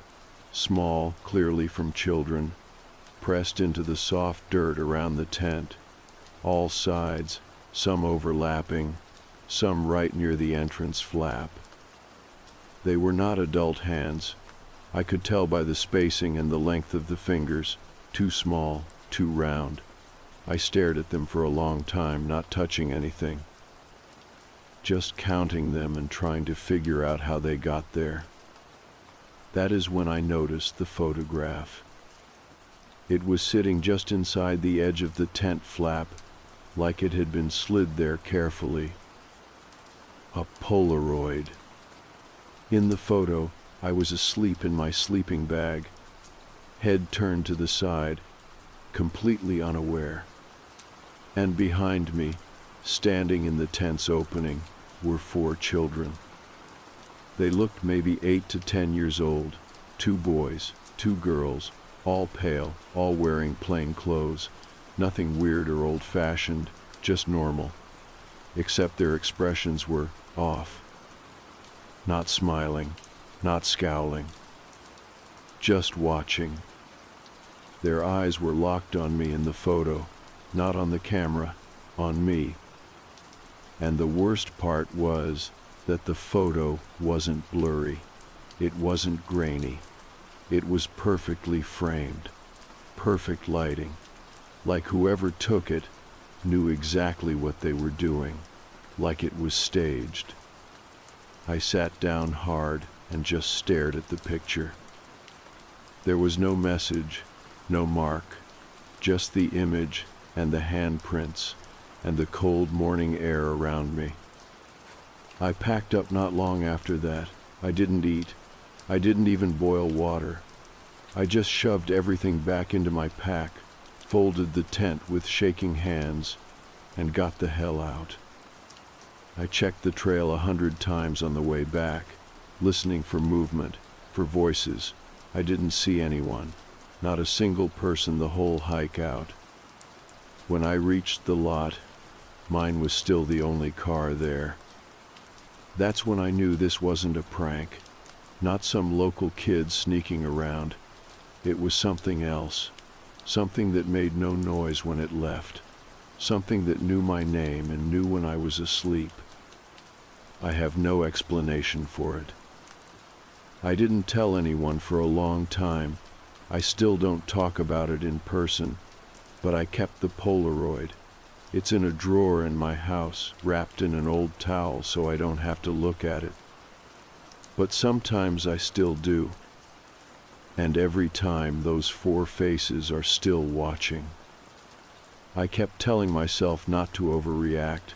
small, clearly from children, pressed into the soft dirt around the tent, all sides, some overlapping, some right near the entrance flap. They were not adult hands. I could tell by the spacing and the length of the fingers, too small, too round. I stared at them for a long time, not touching anything, just counting them and trying to figure out how they got there. That is when I noticed the photograph. It was sitting just inside the edge of the tent flap, like it had been slid there carefully. A Polaroid. In the photo, I was asleep in my sleeping bag, head turned to the side, completely unaware. And behind me, standing in the tent's opening, were 4 children. They looked maybe 8 to 10 years old, 2 boys, 2 girls, all pale, all wearing plain clothes, nothing weird or old-fashioned, just normal, except their expressions were off. Not smiling, not scowling, just watching. Their eyes were locked on me in the photo, not on the camera, on me. And the worst part was that the photo wasn't blurry. It wasn't grainy. It was perfectly framed, perfect lighting, like whoever took it knew exactly what they were doing, like it was staged. I sat down hard and just stared at the picture. There was no message, no mark, just the image and the handprints and the cold morning air around me. I packed up not long after that. I didn't eat. I didn't even boil water. I just shoved everything back into my pack, folded the tent with shaking hands, and got the hell out. I checked the trail 100 times on the way back, listening for movement, for voices. I didn't see anyone, not a single person the whole hike out. When I reached the lot, mine was still the only car there. That's when I knew this wasn't a prank, not some local kid sneaking around. It was something else, something that made no noise when it left, something that knew my name and knew when I was asleep. I have no explanation for it. I didn't tell anyone for a long time. I still don't talk about it in person, but I kept the Polaroid. It's in a drawer in my house, wrapped in an old towel so I don't have to look at it. But sometimes I still do. And every time those 4 faces are still watching. I kept telling myself not to overreact.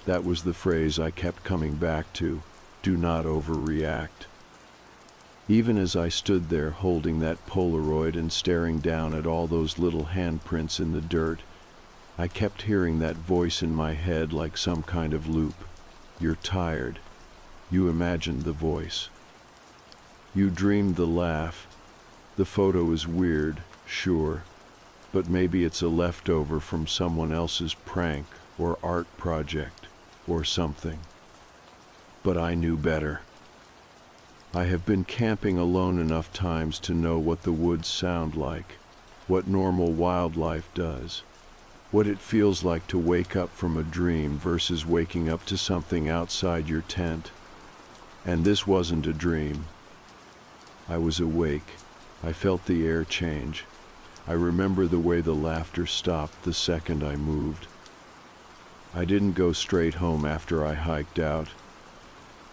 That was the phrase I kept coming back to. Do not overreact. Even as I stood there holding that Polaroid and staring down at all those little handprints in the dirt, I kept hearing that voice in my head like some kind of loop. You're tired. You imagined the voice. You dreamed the laugh. The photo is weird, sure, but maybe it's a leftover from someone else's prank or art project or something. But I knew better. I have been camping alone enough times to know what the woods sound like, what normal wildlife does, what it feels like to wake up from a dream versus waking up to something outside your tent. And this wasn't a dream. I was awake. I felt the air change. I remember the way the laughter stopped the second I moved. I didn't go straight home after I hiked out.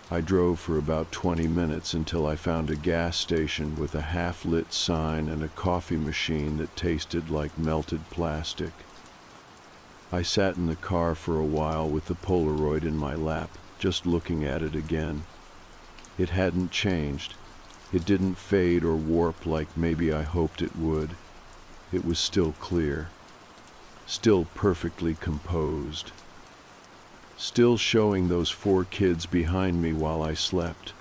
I drove for about 20 minutes until I found a gas station with a half-lit sign and a coffee machine that tasted like melted plastic. I sat in the car for a while with the Polaroid in my lap, just looking at it again. It hadn't changed. It didn't fade or warp like maybe I hoped it would. It was still clear, still perfectly composed, still showing those 4 kids behind me while I slept.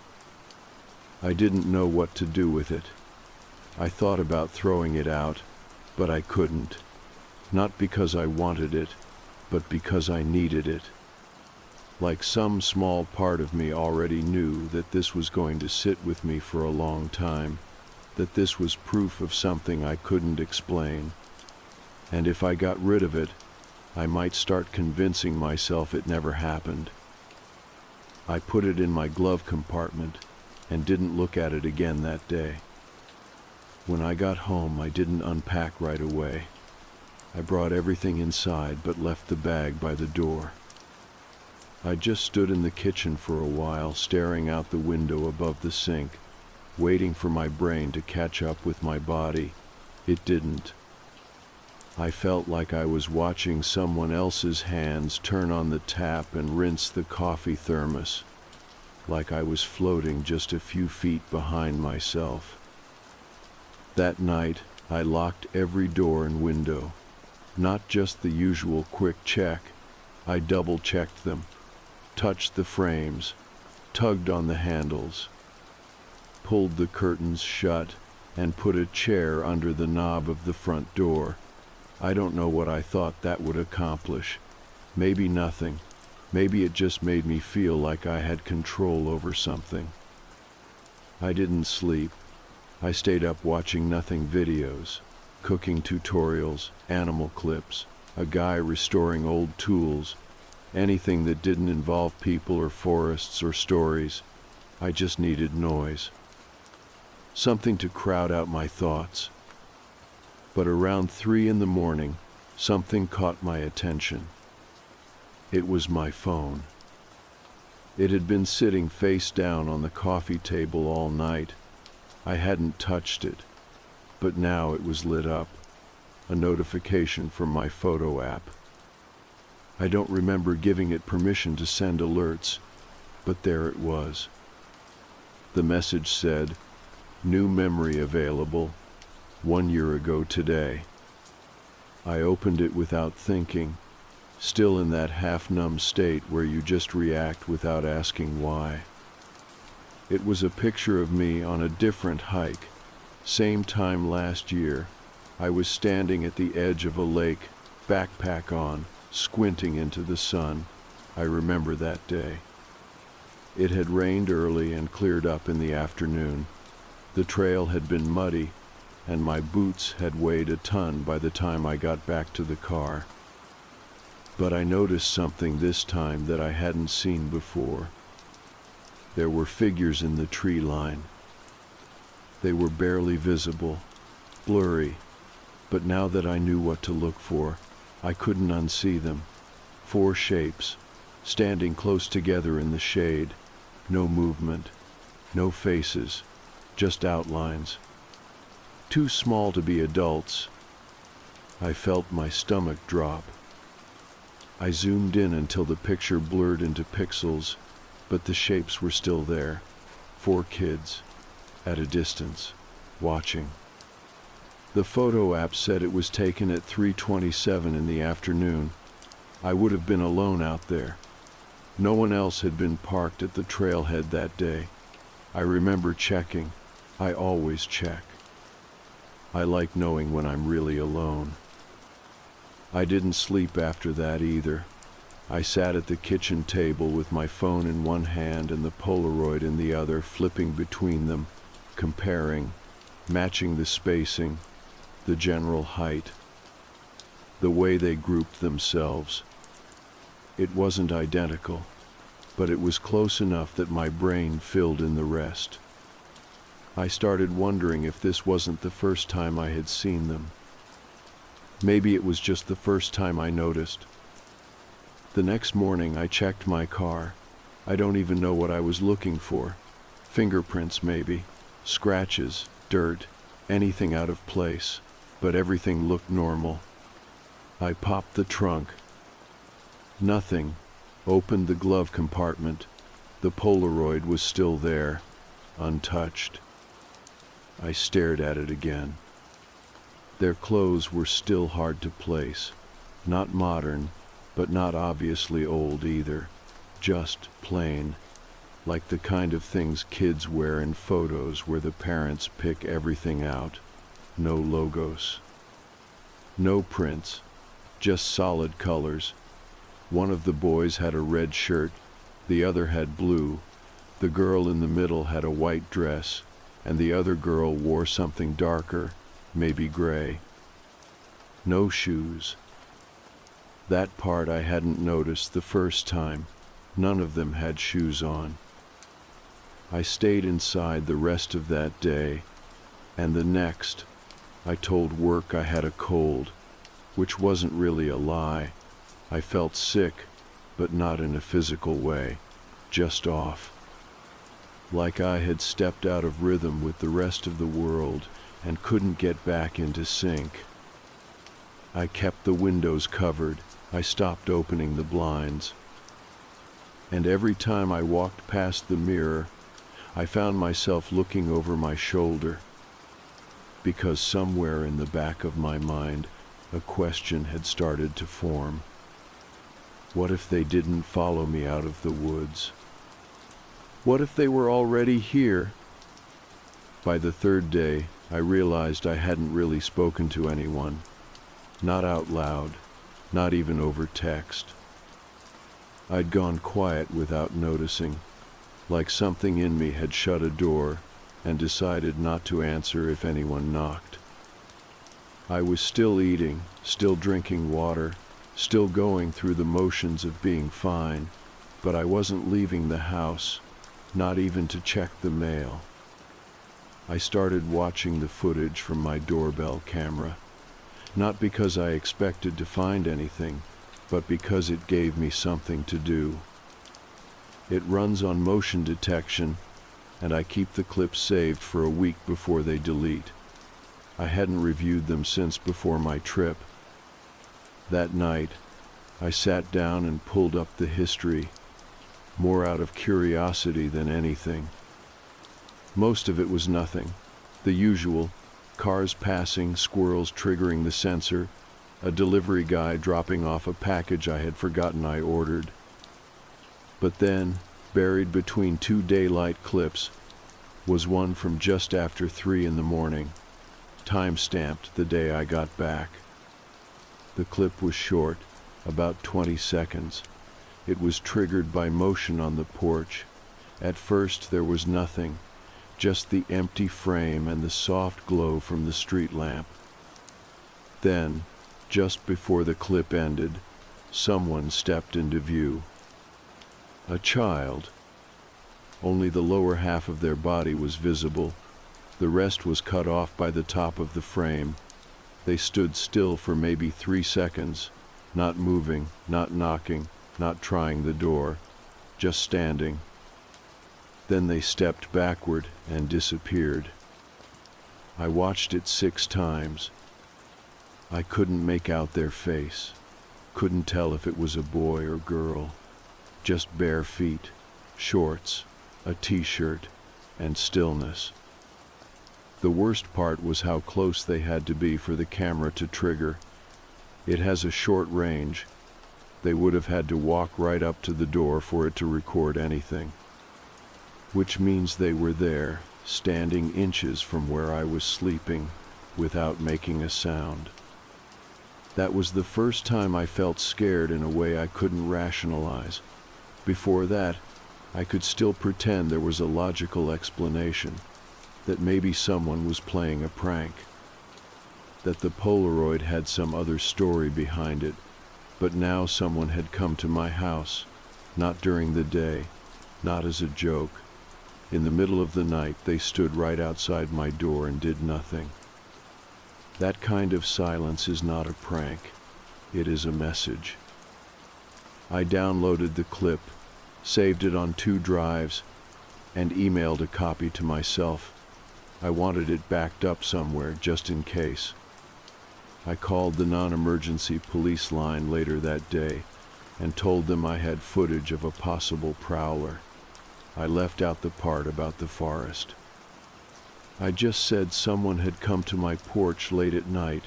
I didn't know what to do with it. I thought about throwing it out, but I couldn't. Not because I wanted it, but because I needed it. Like some small part of me already knew that this was going to sit with me for a long time, that this was proof of something I couldn't explain. And if I got rid of it, I might start convincing myself it never happened. I put it in my glove compartment and didn't look at it again that day. When I got home, I didn't unpack right away. I brought everything inside but left the bag by the door. I just stood in the kitchen for a while, staring out the window above the sink, waiting for my brain to catch up with my body. It didn't. I felt like I was watching someone else's hands turn on the tap and rinse the coffee thermos, like I was floating just a few feet behind myself. That night, I locked every door and window. Not just the usual quick check. I double-checked them, touched the frames, tugged on the handles, pulled the curtains shut, and put a chair under the knob of the front door. I don't know what I thought that would accomplish. Maybe nothing. Maybe it just made me feel like I had control over something. I didn't sleep. I stayed up watching nothing videos, cooking tutorials, animal clips, a guy restoring old tools, anything that didn't involve people or forests or stories. I just needed noise. Something to crowd out my thoughts. But around 3 in the morning, something caught my attention. It was my phone. It had been sitting face down on the coffee table all night. I hadn't touched it, but now it was lit up. A notification from my photo app. I don't remember giving it permission to send alerts, but there it was. The message said, "New memory available, 1 year ago today." I opened it without thinking, still in that half-numb state where you just react without asking why. It was a picture of me on a different hike. Same time last year, I was standing at the edge of a lake, backpack on, squinting into the sun. I remember that day. It had rained early and cleared up in the afternoon. The trail had been muddy, and my boots had weighed a ton by the time I got back to the car. But I noticed something this time that I hadn't seen before. There were figures in the tree line. They were barely visible, blurry, but now that I knew what to look for, I couldn't unsee them. 4 shapes, standing close together in the shade. No movement, no faces, just outlines. Too small to be adults. I felt my stomach drop. I zoomed in until the picture blurred into pixels, but the shapes were still there. 4 kids, at a distance, watching. The photo app said it was taken at 3:27 in the afternoon. I would have been alone out there. No one else had been parked at the trailhead that day. I remember checking. I always check. I like knowing when I'm really alone. I didn't sleep after that either. I sat at the kitchen table with my phone in one hand and the Polaroid in the other, flipping between them, comparing, matching the spacing, the general height, the way they grouped themselves. It wasn't identical, but it was close enough that my brain filled in the rest. I started wondering if this wasn't the first time I had seen them. Maybe it was just the first time I noticed. The next morning I checked my car. I don't even know what I was looking for. Fingerprints maybe, scratches, dirt, anything out of place, but everything looked normal. I popped the trunk. Nothing. Opened the glove compartment. The Polaroid was still there, untouched. I stared at it again. Their clothes were still hard to place. Not modern, but not obviously old either. Just plain, like the kind of things kids wear in photos where the parents pick everything out. No logos. No prints, just solid colors. One of the boys had a red shirt, the other had blue. The girl in the middle had a white dress, and the other girl wore something darker, maybe gray. No shoes. That part I hadn't noticed the first time. None of them had shoes on. I stayed inside the rest of that day, and the next. I told work I had a cold, which wasn't really a lie. I felt sick, but not in a physical way, just off. Like I had stepped out of rhythm with the rest of the world and couldn't get back into sync. I kept the windows covered. I stopped opening the blinds. And every time I walked past the mirror, I found myself looking over my shoulder, because somewhere in the back of my mind, A question had started to form. What if they didn't follow me out of the woods? What if they were already here? By the third day, I realized I hadn't really spoken to anyone. Not out loud, not even over text. I'd gone quiet without noticing, like something in me had shut a door and decided not to answer if anyone knocked. I was still eating, still drinking water, still going through the motions of being fine, but I wasn't leaving the house, not even to check the mail. I started watching the footage from my doorbell camera, not because I expected to find anything, but because it gave me something to do. It runs on motion detection, and I keep the clips saved for a week before they delete. I hadn't reviewed them since before my trip. That night, I sat down and pulled up the history, more out of curiosity than anything. Most of it was nothing. The usual: cars passing, squirrels triggering the sensor, a delivery guy dropping off a package I had forgotten I ordered. But then, buried between two daylight clips, was one from just after 3 in the morning, time-stamped the day I got back. The clip was short, about 20 seconds. It was triggered by motion on the porch. At first there was nothing, just the empty frame and the soft glow from the street lamp. Then, just before the clip ended, someone stepped into view. A child. Only the lower half of their body was visible. The rest was cut off by the top of the frame. They stood still for maybe 3 seconds, not moving, not knocking, not trying the door, just standing. Then they stepped backward and disappeared. I watched it 6 times. I couldn't make out their face, couldn't tell if it was a boy or girl. Just bare feet, shorts, a t-shirt, and stillness. The worst part was how close they had to be for the camera to trigger. It has a short range. They would have had to walk right up to the door for it to record anything. Which means they were there, standing inches from where I was sleeping, without making a sound. That was the first time I felt scared in a way I couldn't rationalize. Before that, I could still pretend there was a logical explanation, that maybe someone was playing a prank, that the Polaroid had some other story behind it, but now someone had come to my house, not during the day, not as a joke. In the middle of the night, they stood right outside my door and did nothing. That kind of silence is not a prank. It is a message. I downloaded the clip, saved it on 2 drives, and emailed a copy to myself. I wanted it backed up somewhere, just in case. I called the non-emergency police line later that day and told them I had footage of a possible prowler. I left out the part about the forest. I just said someone had come to my porch late at night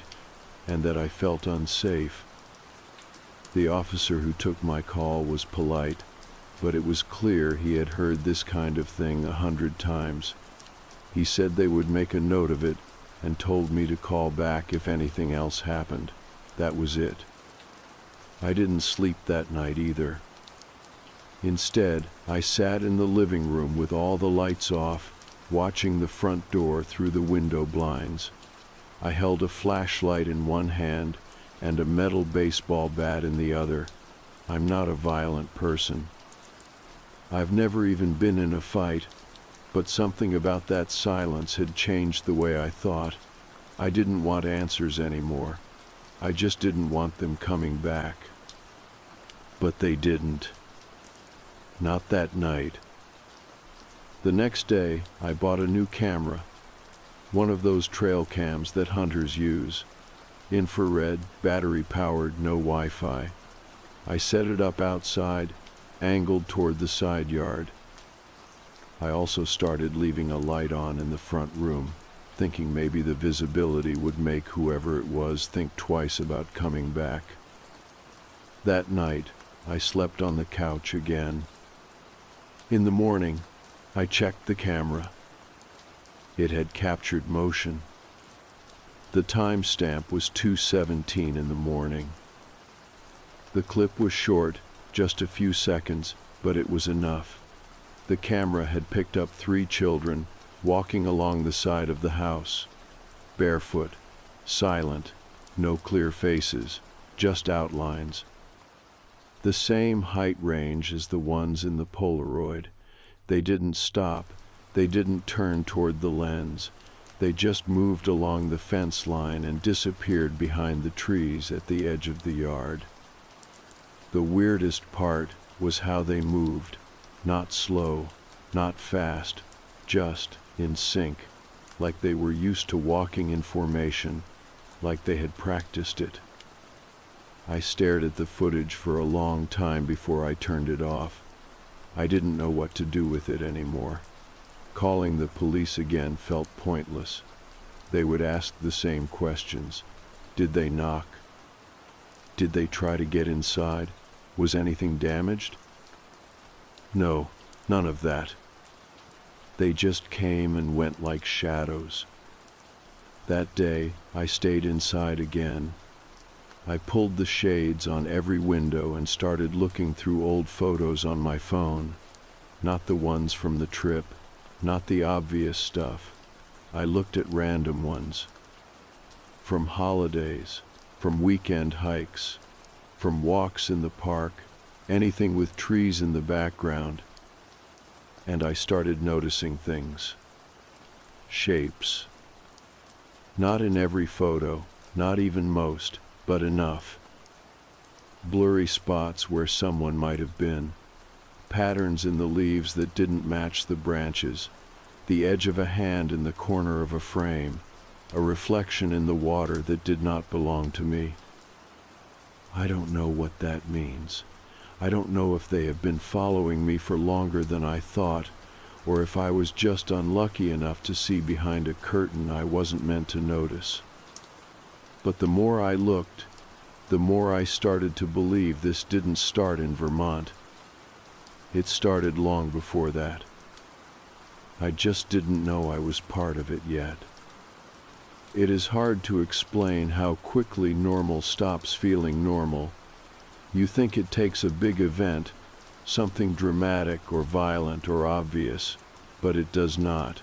and that I felt unsafe. The officer who took my call was polite, but it was clear he had heard this kind of thing 100 times. He said they would make a note of it and told me to call back if anything else happened. That was it. I didn't sleep that night either. Instead, I sat in the living room with all the lights off, watching the front door through the window blinds. I held a flashlight in one hand and a metal baseball bat in the other. I'm not a violent person. I've never even been in a fight, but something about that silence had changed the way I thought. I didn't want answers anymore. I just didn't want them coming back. But they didn't. Not that night. The next day, I bought a new camera, one of those trail cams that hunters use. Infrared, battery-powered, no Wi-Fi. I set it up outside, angled toward the side yard. I also started leaving a light on in the front room, thinking maybe the visibility would make whoever it was think twice about coming back. That night, I slept on the couch again. In the morning, I checked the camera. It had captured motion. The timestamp was 2:17 in the morning. The clip was short, just a few seconds, but it was enough. The camera had picked up 3 children walking along the side of the house, barefoot, silent, no clear faces, just outlines. The same height range as the ones in the Polaroid. They didn't stop, they didn't turn toward the lens. They just moved along the fence line and disappeared behind the trees at the edge of the yard. The weirdest part was how they moved, not slow, not fast, just in sync, like they were used to walking in formation, like they had practiced it. I stared at the footage for a long time before I turned it off. I didn't know what to do with it anymore. Calling the police again felt pointless. They would ask the same questions. Did they knock? Did they try to get inside? Was anything damaged? No, none of that. They just came and went like shadows. That day, I stayed inside again. I pulled the shades on every window and started looking through old photos on my phone. Not the ones from the trip, not the obvious stuff. I looked at random ones. From holidays, from weekend hikes, from walks in the park, anything with trees in the background. And I started noticing things. Shapes. Not in every photo, not even most, but enough. Blurry spots where someone might have been. Patterns in the leaves that didn't match the branches. The edge of a hand in the corner of a frame. A reflection in the water that did not belong to me. I don't know what that means. I don't know if they have been following me for longer than I thought, or if I was just unlucky enough to see behind a curtain I wasn't meant to notice. But the more I looked, the more I started to believe this didn't start in Vermont. It started long before that. I just didn't know I was part of it yet. It is hard to explain how quickly normal stops feeling normal. You think it takes a big event, something dramatic or violent or obvious, but it does not.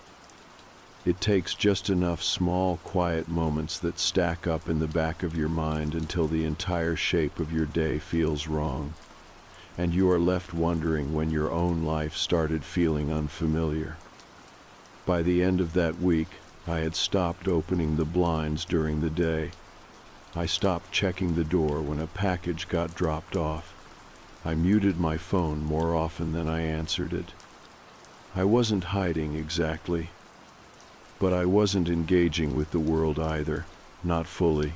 It takes just enough small, quiet moments that stack up in the back of your mind until the entire shape of your day feels wrong, and you are left wondering when your own life started feeling unfamiliar. By the end of that week, I had stopped opening the blinds during the day. I stopped checking the door when a package got dropped off. I muted my phone more often than I answered it. I wasn't hiding exactly, but I wasn't engaging with the world either, not fully.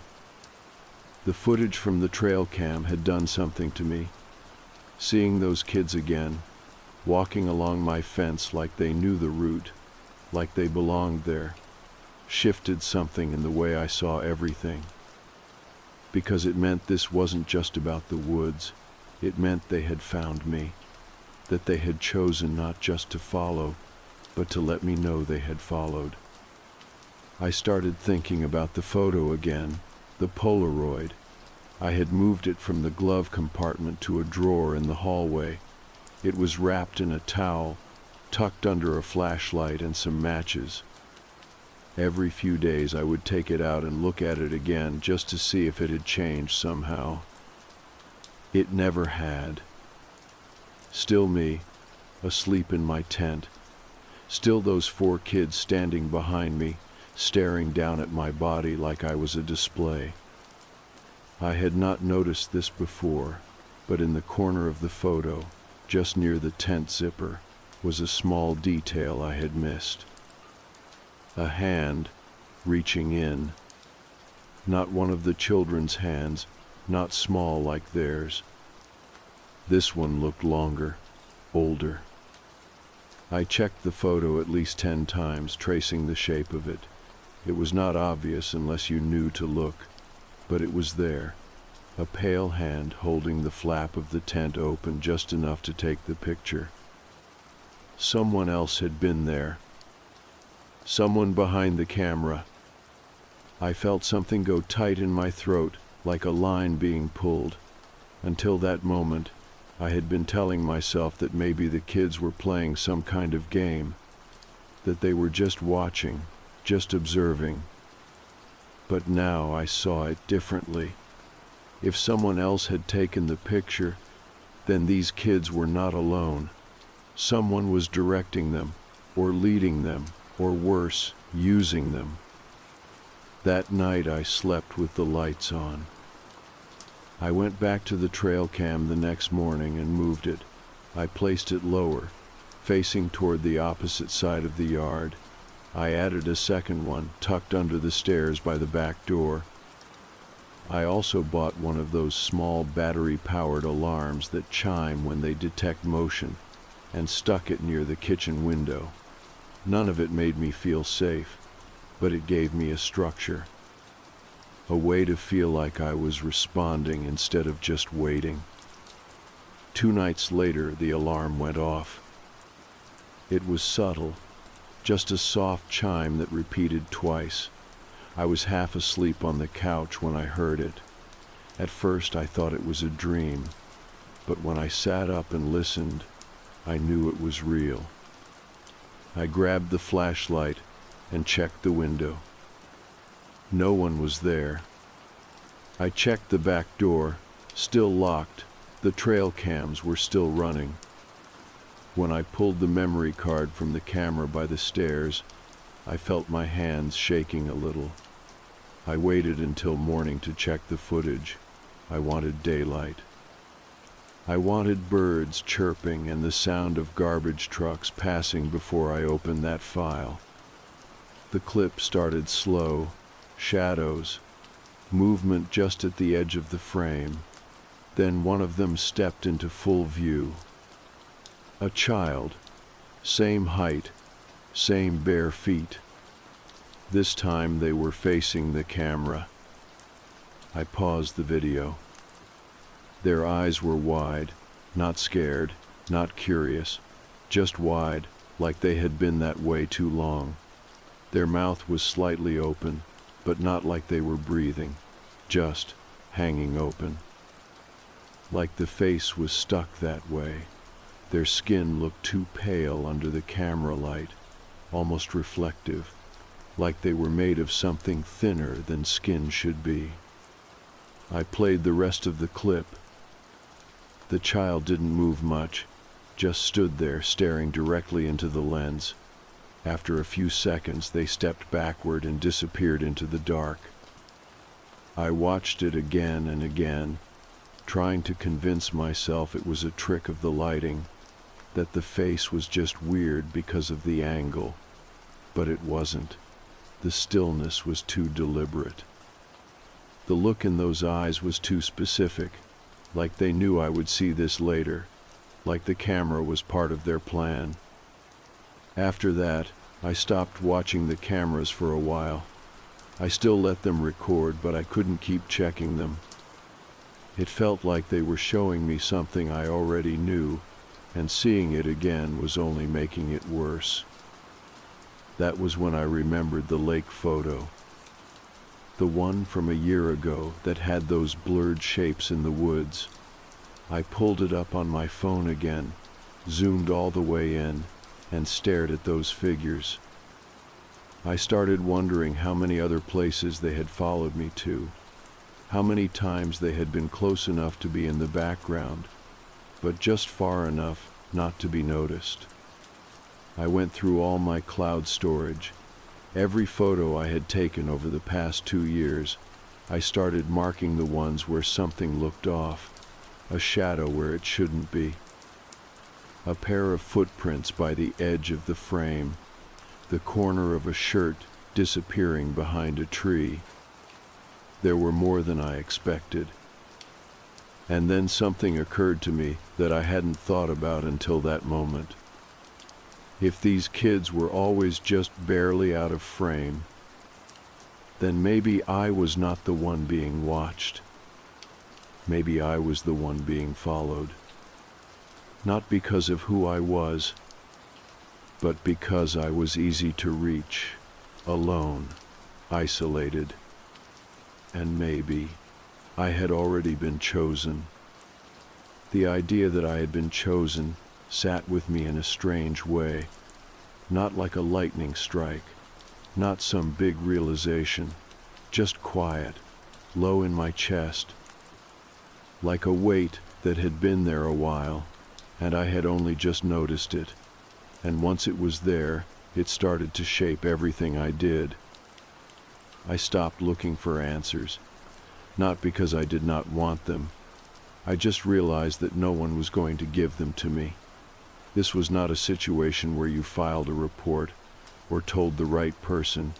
The footage from the trail cam had done something to me. Seeing those kids again, walking along my fence like they knew the route, like they belonged there, shifted something in the way I saw everything. Because it meant this wasn't just about the woods. It meant they had found me, that they had chosen not just to follow, but to let me know they had followed. I started thinking about the photo again, the Polaroid. I had moved it from the glove compartment to a drawer in the hallway. It was wrapped in a towel, tucked under a flashlight and some matches. Every few days I would take it out and look at it again just to see if it had changed somehow. It never had. Still me, asleep in my tent. Still those 4 kids standing behind me, staring down at my body like I was a display. I had not noticed this before, but in the corner of the photo, just near the tent zipper, was a small detail I had missed. A hand reaching in. Not one of the children's hands, not small like theirs. This one looked longer, older. I checked the photo at least 10 times, tracing the shape of it. It was not obvious unless you knew to look, but it was there, a pale hand holding the flap of the tent open just enough to take the picture. Someone else had been there. Someone behind the camera. I felt something go tight in my throat, like a line being pulled. Until that moment, I had been telling myself that maybe the kids were playing some kind of game, that they were just watching, just observing. But now I saw it differently. If someone else had taken the picture, then these kids were not alone. Someone was directing them, or leading them, or worse, using them. That night I slept with the lights on. I went back to the trail cam the next morning and moved it. I placed it lower, facing toward the opposite side of the yard. I added a second one, tucked under the stairs by the back door. I also bought one of those small battery-powered alarms that chime when they detect motion, and stuck it near the kitchen window. None of it made me feel safe, but it gave me a structure. A way to feel like I was responding instead of just waiting. 2 nights later, the alarm went off. It was subtle, just a soft chime that repeated twice. I was half asleep on the couch when I heard it. At first I thought it was a dream, but when I sat up and listened, I knew it was real. I grabbed the flashlight and checked the window. No one was there. I checked the back door, still locked. The trail cams were still running. When I pulled the memory card from the camera by the stairs, I felt my hands shaking a little. I waited until morning to check the footage. I wanted daylight. I wanted birds chirping and the sound of garbage trucks passing before I opened that file. The clip started slow, shadows, movement just at the edge of the frame. Then one of them stepped into full view. A child, same height, same bare feet. This time they were facing the camera. I paused the video. Their eyes were wide, not scared, not curious, just wide, like they had been that way too long. Their mouth was slightly open, but not like they were breathing, just hanging open. Like the face was stuck that way. Their skin looked too pale under the camera light, almost reflective, like they were made of something thinner than skin should be. I played the rest of the clip. The child didn't move much, just stood there staring directly into the lens. After a few seconds, they stepped backward and disappeared into the dark. I watched it again and again, trying to convince myself it was a trick of the lighting, that the face was just weird because of the angle. But it wasn't. The stillness was too deliberate. The look in those eyes was too specific, like they knew I would see this later, like the camera was part of their plan. After that, I stopped watching the cameras for a while. I still let them record, but I couldn't keep checking them. It felt like they were showing me something I already knew, and seeing it again was only making it worse. That was when I remembered the lake photo. The one from a year ago that had those blurred shapes in the woods. I pulled it up on my phone again, zoomed all the way in, and stared at those figures. I started wondering how many other places they had followed me to, how many times they had been close enough to be in the background, but just far enough not to be noticed. I went through all my cloud storage. Every photo I had taken over the past 2 years, I started marking the ones where something looked off, a shadow where it shouldn't be. A pair of footprints by the edge of the frame, the corner of a shirt disappearing behind a tree. There were more than I expected. And then something occurred to me that I hadn't thought about until that moment. If these kids were always just barely out of frame, then maybe I was not the one being watched. Maybe I was the one being followed. Not because of who I was, but because I was easy to reach, alone, isolated. And maybe I had already been chosen. The idea that I had been chosen sat with me in a strange way, not like a lightning strike, not some big realization, just quiet, low in my chest, like a weight that had been there a while, and I had only just noticed it. And once it was there, it started to shape everything I did. I stopped looking for answers, not because I did not want them. I just realized that no one was going to give them to me. This was not a situation where you filed a report or told the right person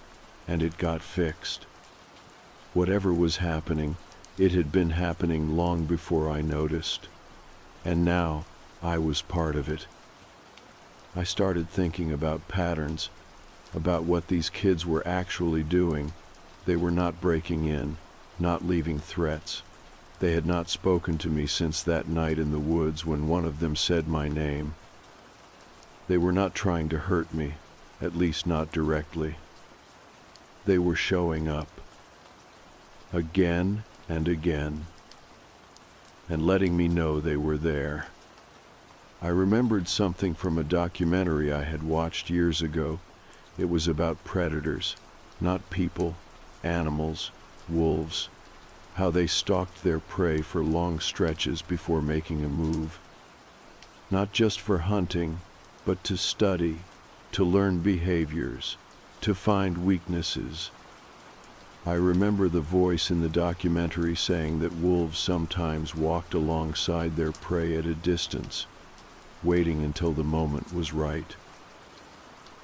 and it got fixed. Whatever was happening, it had been happening long before I noticed. And now I was part of it. I started thinking about patterns, about what these kids were actually doing. They were not breaking in, not leaving threats. They had not spoken to me since that night in the woods when one of them said my name. They were not trying to hurt me, at least not directly. They were showing up, again and again, and letting me know they were there. I remembered something from a documentary I had watched years ago. It was about predators, not people, animals, wolves, how they stalked their prey for long stretches before making a move. Not just for hunting, but to study, to learn behaviors, to find weaknesses. I remember the voice in the documentary saying that wolves sometimes walked alongside their prey at a distance, waiting until the moment was right.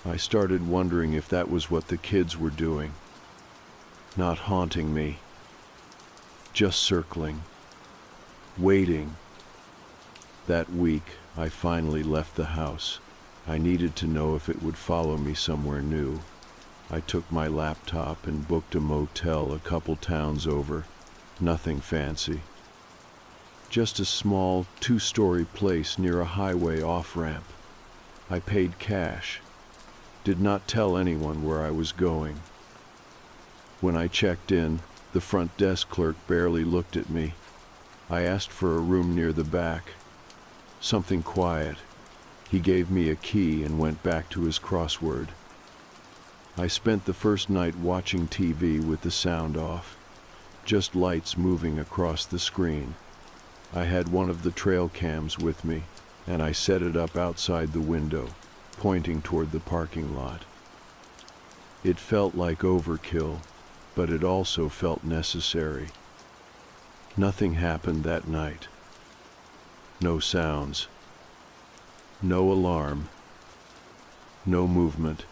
I started wondering if that was what the kids were doing. Not haunting me, just circling, waiting. That week, I finally left the house. I needed to know if it would follow me somewhere new. I took my laptop and booked a motel a couple towns over. Nothing fancy. Just a small, 2-story place near a highway off-ramp. I paid cash. Did not tell anyone where I was going. When I checked in, the front desk clerk barely looked at me. I asked for a room near the back. Something quiet. He gave me a key and went back to his crossword. I spent the first night watching TV with the sound off, just lights moving across the screen. I had one of the trail cams with me, and I set it up outside the window, pointing toward the parking lot. It felt like overkill, but it also felt necessary. Nothing happened that night. No sounds. No alarm. No movement.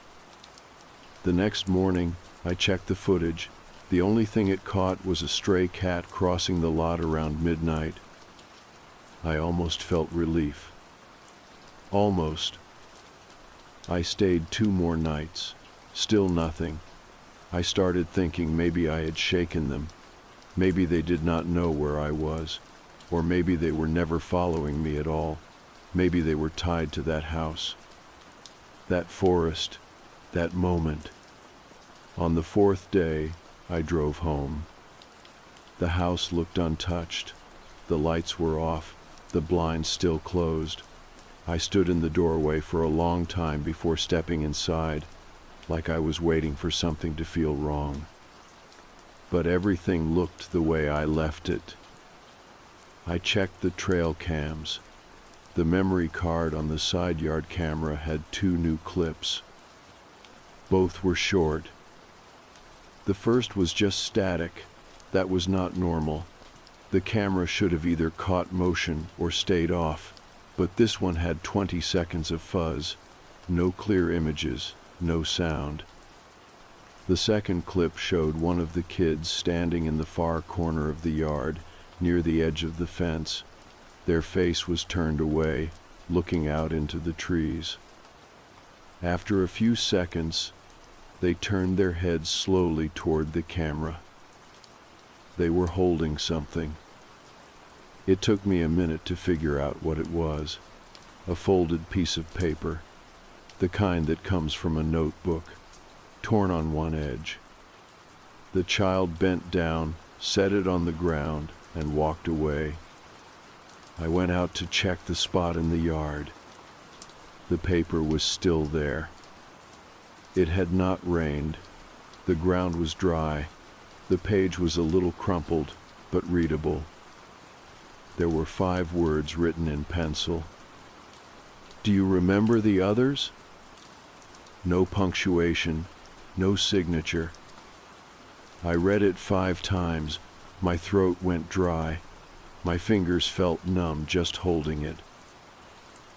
The next morning, I checked the footage. The only thing it caught was a stray cat crossing the lot around midnight. I almost felt relief. Almost. I stayed 2 more nights. Still nothing. I started thinking maybe I had shaken them. Maybe they did not know where I was. Or maybe they were never following me at all. Maybe they were tied to that house. That forest. That moment. On the 4th day, I drove home. The house looked untouched. The lights were off, the blinds still closed. I stood in the doorway for a long time before stepping inside, like I was waiting for something to feel wrong. But everything looked the way I left it. I checked the trail cams. The memory card on the side yard camera had 2 new clips. Both were short. The first was just static. That was not normal. The camera should have either caught motion or stayed off, but this one had 20 seconds of fuzz. No clear images, no sound. The second clip showed one of the kids standing in the far corner of the yard, near the edge of the fence. Their face was turned away, looking out into the trees. After a few seconds, They turned their heads slowly toward the camera. They were holding something. It took me a minute to figure out what it was. A folded piece of paper, the kind that comes from a notebook, torn on one edge. The child bent down, set it on the ground, and walked away. I went out to check the spot in the yard. The paper was still there. It had not rained. The ground was dry. The page was a little crumpled, but readable. There were 5 words written in pencil. "Do you remember the others?" No punctuation, no signature. I read it 5 times. My throat went dry. My fingers felt numb just holding it.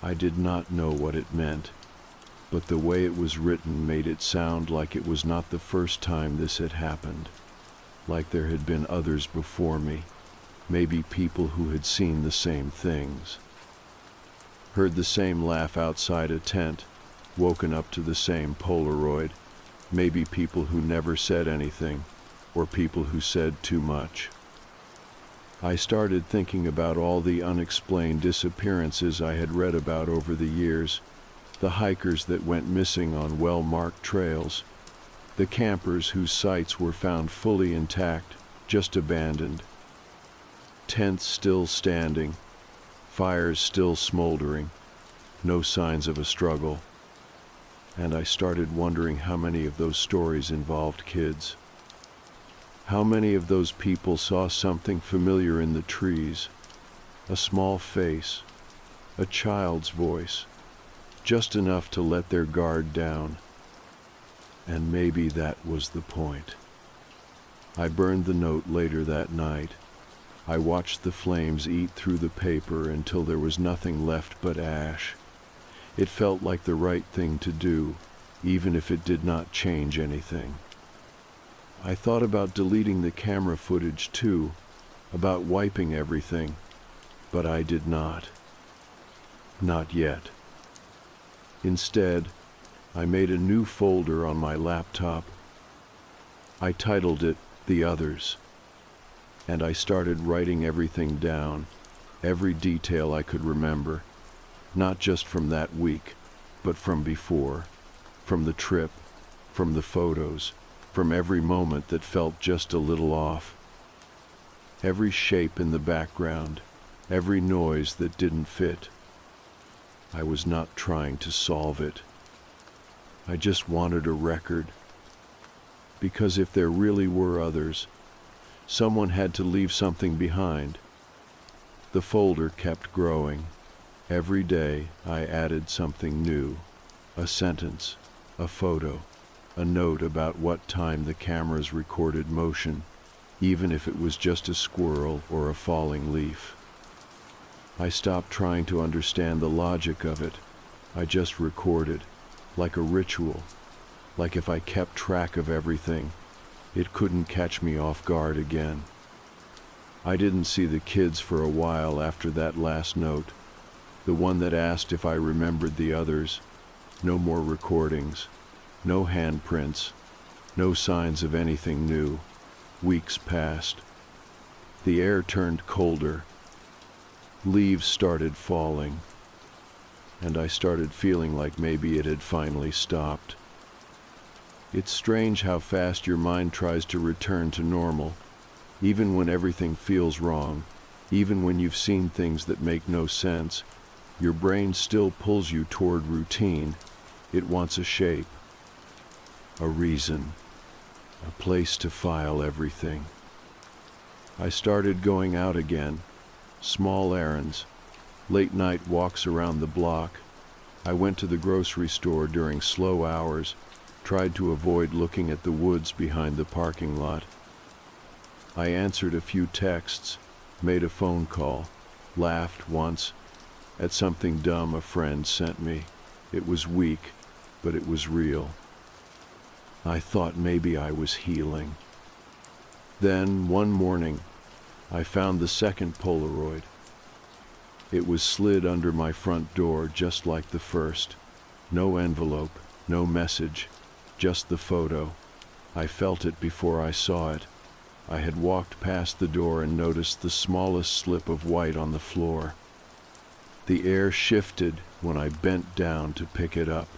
I did not know what it meant, but the way it was written made it sound like it was not the first time this had happened, like there had been others before me, maybe people who had seen the same things. Heard the same laugh outside a tent, woken up to the same Polaroid, maybe people who never said anything, or people who said too much. I started thinking about all the unexplained disappearances I had read about over the years, the hikers that went missing on well-marked trails, the campers whose sites were found fully intact, just abandoned, tents still standing, fires still smoldering, no signs of a struggle. And I started wondering how many of those stories involved kids. How many of those people saw something familiar in the trees, a small face, a child's voice, just enough to let their guard down. And maybe that was the point. I burned the note later that night. I watched the flames eat through the paper until there was nothing left but ash. It felt like the right thing to do, even if it did not change anything. I thought about deleting the camera footage too, about wiping everything, but I did not. Not yet. Instead, I made a new folder on my laptop. I titled it The Others, and I started writing everything down, every detail I could remember, not just from that week, but from before, from the trip, from the photos, from every moment that felt just a little off. Every shape in the background, every noise that didn't fit. I was not trying to solve it. I just wanted a record. Because if there really were others, someone had to leave something behind. The folder kept growing. Every day I added something new, a sentence, a photo, a note about what time the cameras recorded motion, even if it was just a squirrel or a falling leaf. I stopped trying to understand the logic of it. I just recorded, like a ritual, like if I kept track of everything, it couldn't catch me off guard again. I didn't see the kids for a while after that last note, the one that asked if I remembered the others. No more recordings. No handprints, no signs of anything new. Weeks passed. The air turned colder. Leaves started falling. And I started feeling like maybe it had finally stopped. It's strange how fast your mind tries to return to normal, even when everything feels wrong, even when you've seen things that make no sense. Your brain still pulls you toward routine. It wants a shape. A reason, a place to file everything. I started going out again, small errands, late night walks around the block. I went to the grocery store during slow hours, tried to avoid looking at the woods behind the parking lot. I answered a few texts, made a phone call, laughed once at something dumb a friend sent me. It was weak, but it was real. I thought maybe I was healing. Then, one morning, I found the second Polaroid. It was slid under my front door just like the first. No envelope, no message, just the photo. I felt it before I saw it. I had walked past the door and noticed the smallest slip of white on the floor. The air shifted when I bent down to pick it up.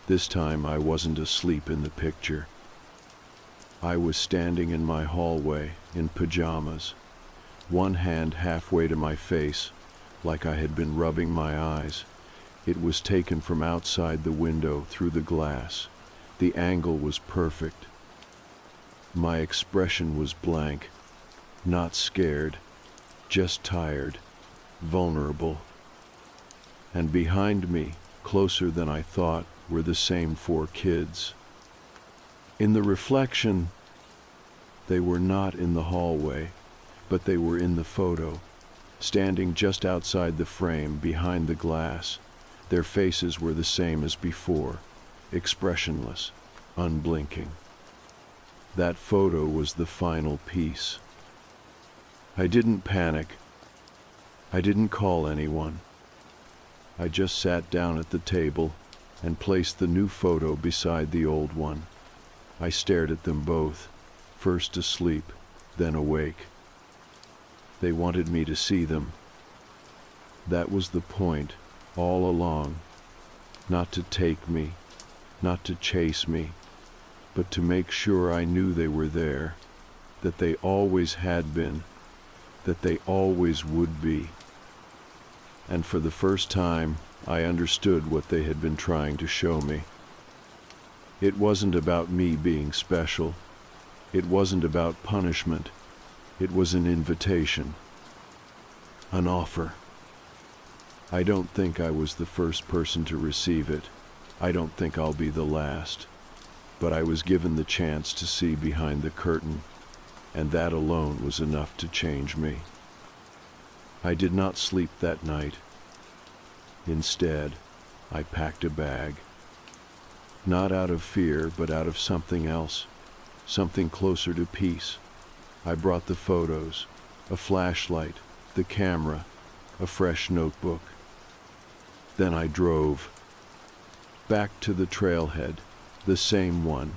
This time I wasn't asleep in the picture. I was standing in my hallway in pajamas, one hand halfway to my face, like I had been rubbing my eyes. It was taken from outside the window through the glass. The angle was perfect. My expression was blank, not scared, just tired, vulnerable. And behind me, closer than I thought, were the same 4 kids. In the reflection, they were not in the hallway, but they were in the photo, standing just outside the frame behind the glass. Their faces were the same as before, expressionless, unblinking. That photo was the final piece. I didn't panic. I didn't call anyone. I just sat down at the table and placed the new photo beside the old one. I stared at them both, first asleep, then awake. They wanted me to see them. That was the point, all along. Not to take me, not to chase me, but to make sure I knew they were there, that they always had been, that they always would be. And for the first time, I understood what they had been trying to show me. It wasn't about me being special. It wasn't about punishment. It was an invitation, an offer. I don't think I was the first person to receive it. I don't think I'll be the last. But I was given the chance to see behind the curtain, and that alone was enough to change me. I did not sleep that night. Instead, I packed a bag. Not out of fear, but out of something else, something closer to peace. I brought the photos, a flashlight, the camera, a fresh notebook. Then I drove. Back to the trailhead, the same one.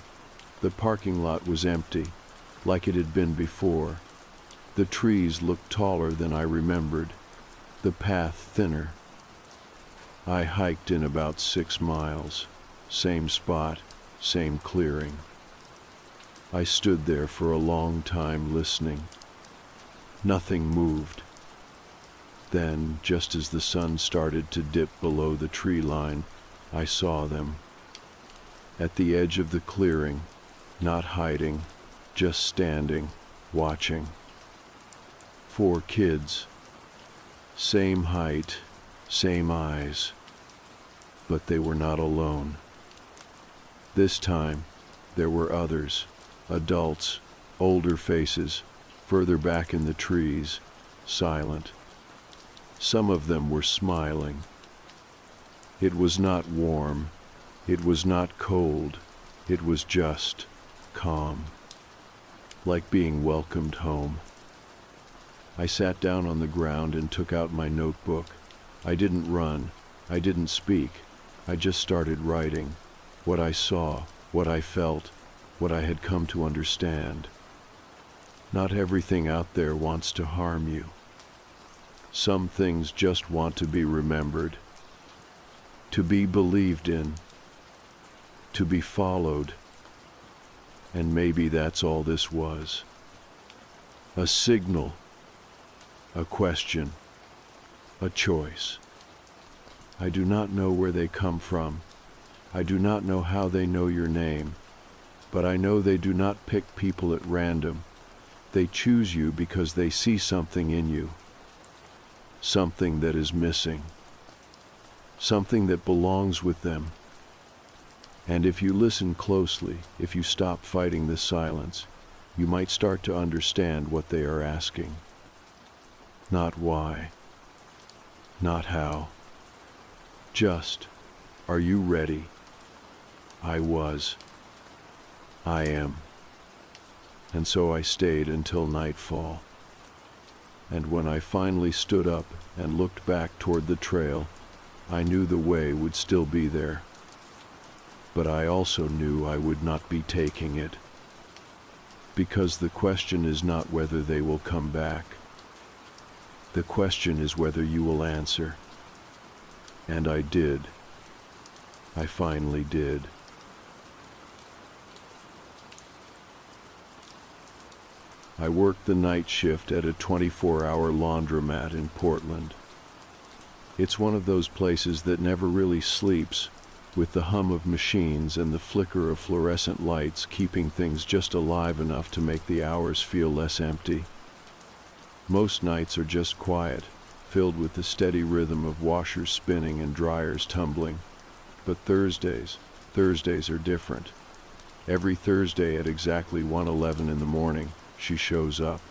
The parking lot was empty, like it had been before. The trees looked taller than I remembered, the path thinner. I hiked in about 6 miles, same spot, same clearing. I stood there for a long time listening. Nothing moved. Then, just as the sun started to dip below the tree line, I saw them. At the edge of the clearing, not hiding, just standing, watching. 4 kids. Same height, same eyes. But they were not alone. This time, there were others, adults, older faces, further back in the trees, silent. Some of them were smiling. It was not warm. It was not cold. It was just calm, like being welcomed home. I sat down on the ground and took out my notebook. I didn't run. I didn't speak. I just started writing. What I saw, what I felt, what I had come to understand. Not everything out there wants to harm you. Some things just want to be remembered, to be believed in, to be followed. And maybe that's all this was. A signal, a question, a choice. I do not know where they come from. I do not know how they know your name, but I know they do not pick people at random. They choose you because they see something in you, something that is missing, something that belongs with them. And if you listen closely, if you stop fighting the silence, you might start to understand what they are asking. Not why, not how. Just, are you ready? I was. I am. And so I stayed until nightfall. And when I finally stood up and looked back toward the trail, I knew the way would still be there. but I also knew I would not be taking it. Because the question is not whether they will come back. The question is whether you will answer. And I did. I finally did. I worked the night shift at a 24-hour laundromat in Portland. It's one of those places that never really sleeps, with the hum of machines and the flicker of fluorescent lights keeping things just alive enough to make the hours feel less empty. Most nights are just quiet, filled with the steady rhythm of washers spinning and dryers tumbling. But Thursdays are different. Every Thursday at exactly 1:11 in the morning, she shows up.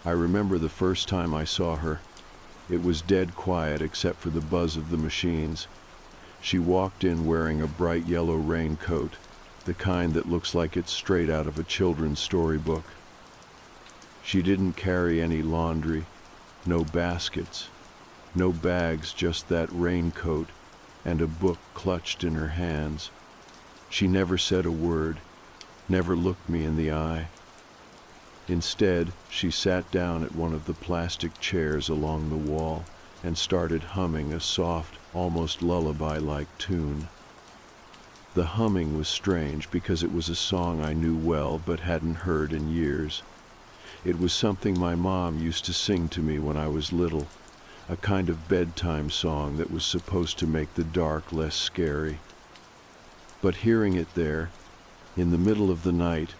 I remember the first time I saw her. It was dead quiet except for the buzz of the machines. She walked in wearing a bright yellow raincoat, the kind that looks like it's straight out of a children's storybook. She didn't carry any laundry, no baskets, no bags, just that raincoat and a book clutched in her hands. She never said a word, never looked me in the eye. Instead, she sat down at one of the plastic chairs along the wall and started humming a soft, almost lullaby-like tune. The humming was strange because it was a song I knew well but hadn't heard in years. It was something my mom used to sing to me when I was little, a kind of bedtime song that was supposed to make the dark less scary. But hearing it there, in the middle of the night,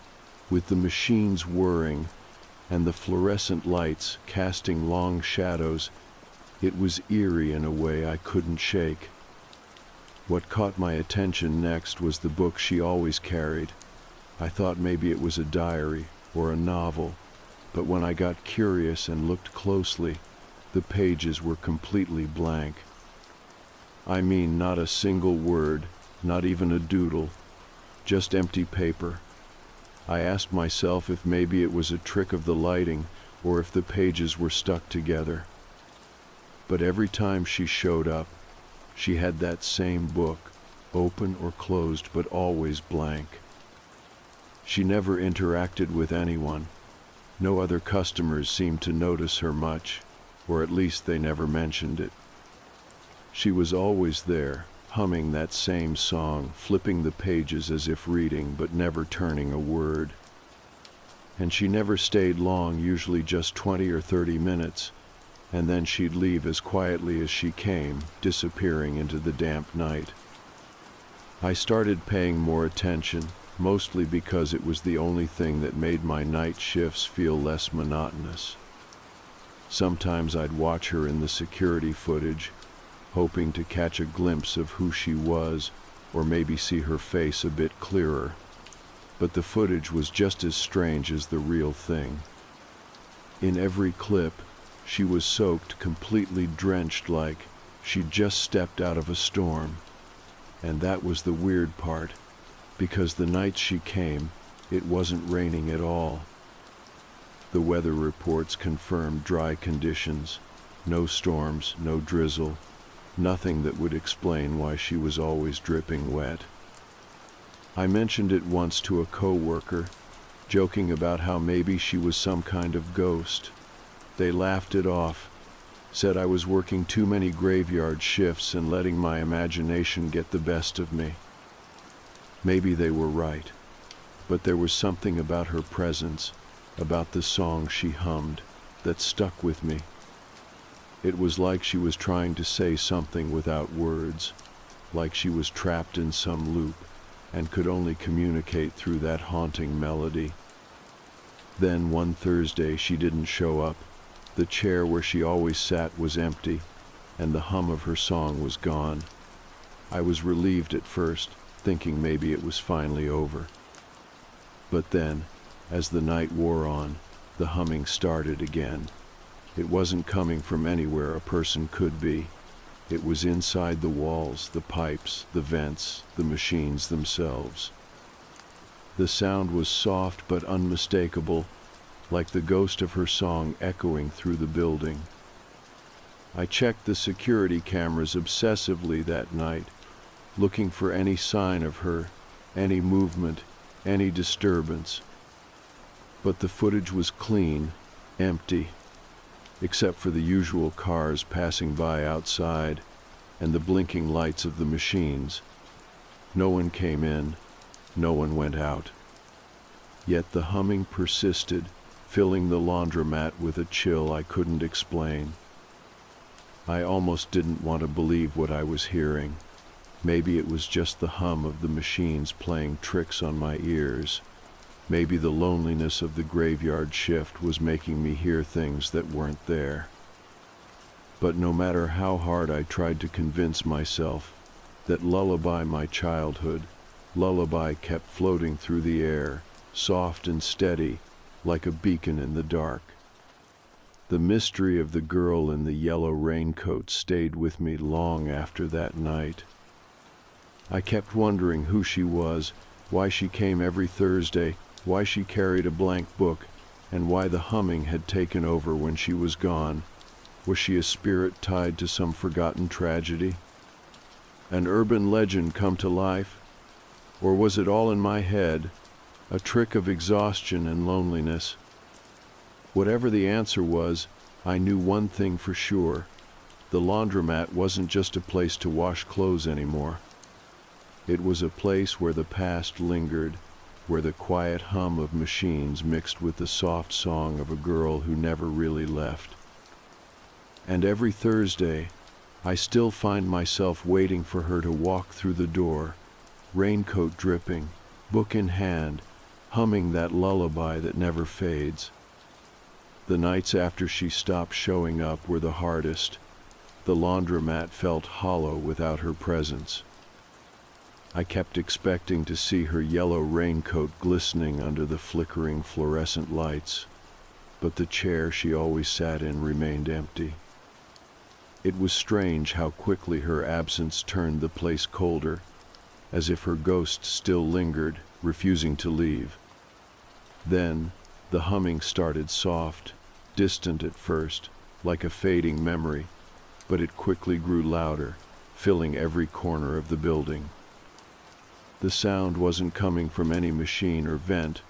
with the machines whirring and the fluorescent lights casting long shadows, it was eerie in a way I couldn't shake. What caught my attention next was the book she always carried. I thought maybe it was a diary or a novel, but when I got curious and looked closely, the pages were completely blank. I mean, not a single word, not even a doodle, just empty paper. I asked myself if maybe it was a trick of the lighting or if the pages were stuck together. But every time she showed up, she had that same book, open or closed but always blank. She never interacted with anyone. No other customers seemed to notice her much, or at least they never mentioned it. She was always there, humming that same song, flipping the pages as if reading, but never turning a word. And she never stayed long, usually just 20 or 30 minutes, and then she'd leave as quietly as she came, disappearing into the damp night. I started paying more attention, mostly because it was the only thing that made my night shifts feel less monotonous. Sometimes I'd watch her in the security footage, hoping to catch a glimpse of who she was, or maybe see her face a bit clearer. But the footage was just as strange as the real thing. In every clip, she was soaked, completely drenched, like she'd just stepped out of a storm. And that was the weird part, because the night she came, it wasn't raining at all. The weather reports confirmed dry conditions, no storms, no drizzle, nothing that would explain why she was always dripping wet. I mentioned it once to a coworker, joking about how maybe she was some kind of ghost. They laughed it off, said I was working too many graveyard shifts and letting my imagination get the best of me. Maybe they were right, but there was something about her presence, about the song she hummed, that stuck with me. It was like she was trying to say something without words, like she was trapped in some loop and could only communicate through that haunting melody. Then one Thursday she didn't show up. The chair where she always sat was empty, and the hum of her song was gone. I was relieved at first, thinking maybe it was finally over. But then, as the night wore on, the humming started again. It wasn't coming from anywhere a person could be. It was inside the walls, the pipes, the vents, the machines themselves. The sound was soft but unmistakable, like the ghost of her song echoing through the building. I checked the security cameras obsessively that night, looking for any sign of her, any movement, any disturbance. But the footage was clean, empty, except for the usual cars passing by outside and the blinking lights of the machines. No one came in, no one went out. Yet the humming persisted, filling the laundromat with a chill I couldn't explain. I almost didn't want to believe what I was hearing. Maybe it was just the hum of the machines playing tricks on my ears. Maybe the loneliness of the graveyard shift was making me hear things that weren't there. But no matter how hard I tried to convince myself that lullaby my childhood, lullaby kept floating through the air, soft and steady, like a beacon in the dark. The mystery of the girl in the yellow raincoat stayed with me long after that night. I kept wondering who she was, why she came every Thursday, why she carried a blank book, and why the humming had taken over when she was gone. Was she a spirit tied to some forgotten tragedy? An urban legend come to life? Or was it all in my head, a trick of exhaustion and loneliness? Whatever the answer was, I knew one thing for sure. The laundromat wasn't just a place to wash clothes anymore. It was a place where the past lingered, where the quiet hum of machines mixed with the soft song of a girl who never really left. And every Thursday, I still find myself waiting for her to walk through the door, raincoat dripping, book in hand, humming that lullaby that never fades. The nights after she stopped showing up were the hardest. The laundromat felt hollow without her presence. I kept expecting to see her yellow raincoat glistening under the flickering fluorescent lights, but the chair she always sat in remained empty. It was strange how quickly her absence turned the place colder, as if her ghost still lingered, refusing to leave. Then, the humming started soft, distant at first, like a fading memory, but it quickly grew louder, filling every corner of the building. The sound wasn't coming from any machine or vent,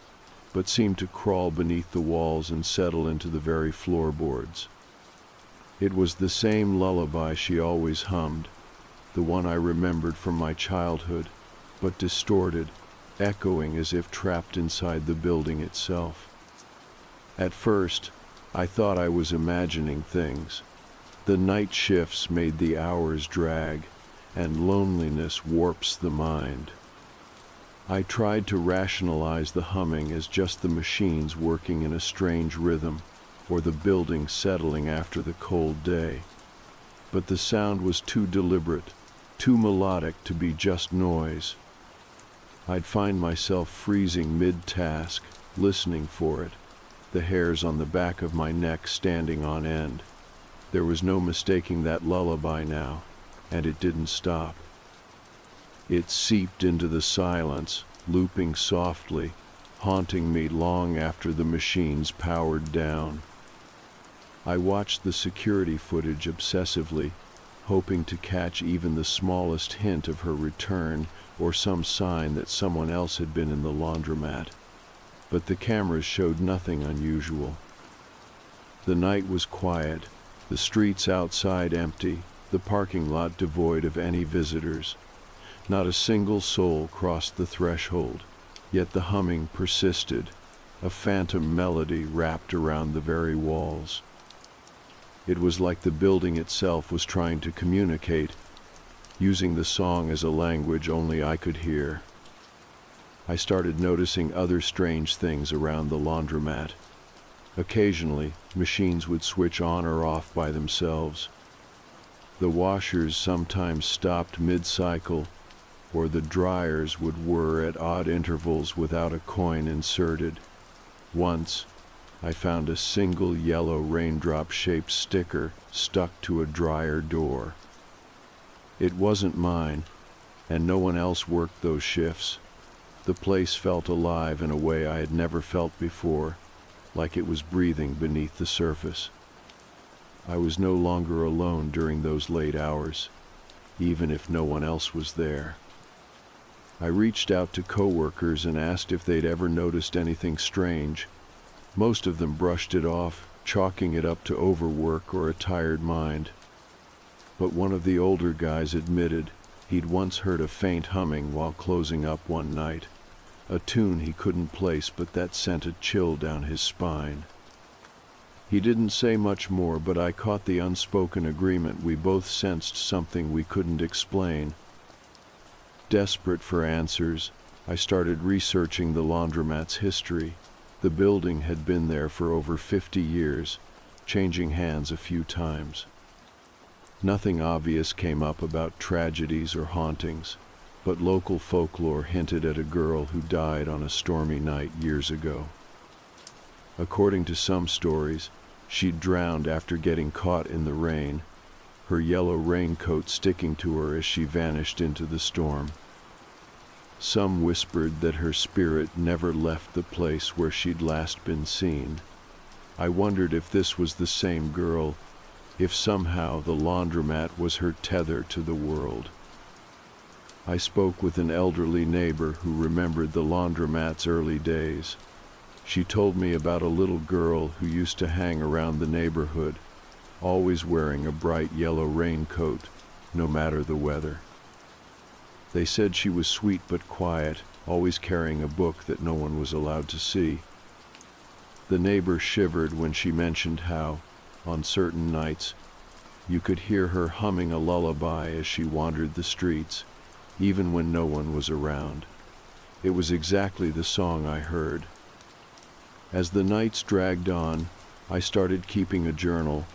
but seemed to crawl beneath the walls and settle into the very floorboards. It was the same lullaby she always hummed, the one I remembered from my childhood, but distorted, echoing as if trapped inside the building itself. At first, I thought I was imagining things. The night shifts made the hours drag, and loneliness warps the mind. I tried to rationalize the humming as just the machines working in a strange rhythm, or the building settling after the cold day. But the sound was too deliberate, too melodic to be just noise. I'd find myself freezing mid-task, listening for it, the hairs on the back of my neck standing on end. There was no mistaking that lullaby now, and it didn't stop. It seeped into the silence, looping softly, haunting me long after the machines powered down. I watched the security footage obsessively, hoping to catch even the smallest hint of her return or some sign that someone else had been in the laundromat. But the cameras showed nothing unusual. The night was quiet, the streets outside empty, the parking lot devoid of any visitors. Not a single soul crossed the threshold, yet the humming persisted, a phantom melody wrapped around the very walls. It was like the building itself was trying to communicate, using the song as a language only I could hear. I started noticing other strange things around the laundromat. Occasionally, machines would switch on or off by themselves. The washers sometimes stopped mid-cycle, or the dryers would whir at odd intervals without a coin inserted. Once, I found a single yellow raindrop-shaped sticker stuck to a dryer door. It wasn't mine, and no one else worked those shifts. The place felt alive in a way I had never felt before, like it was breathing beneath the surface. I was no longer alone during those late hours. even if no one else was there. I reached out to coworkers and asked if they'd ever noticed anything strange. Most of them brushed it off, chalking it up to overwork or a tired mind. But one of the older guys admitted he'd once heard a faint humming while closing up one night, a tune he couldn't place but that sent a chill down his spine. He didn't say much more, but I caught the unspoken agreement we both sensed something we couldn't explain. Desperate for answers, I started researching the laundromat's history. The building had been there for over 50 years, changing hands a few times. Nothing obvious came up about tragedies or hauntings, but local folklore hinted at a girl who died on a stormy night years ago. According to some stories, she'd drowned after getting caught in the rain, her yellow raincoat sticking to her as she vanished into the storm. Some whispered that her spirit never left the place where she'd last been seen. I wondered if this was the same girl, if somehow the laundromat was her tether to the world. I spoke with an elderly neighbor who remembered the laundromat's early days. She told me about a little girl who used to hang around the neighborhood, always wearing a bright yellow raincoat, no matter the weather. They said she was sweet but quiet, always carrying a book that no one was allowed to see. The neighbor shivered when she mentioned how, on certain nights, you could hear her humming a lullaby as she wandered the streets, even when no one was around. It was exactly the song I heard. As the nights dragged on, I started keeping a journal.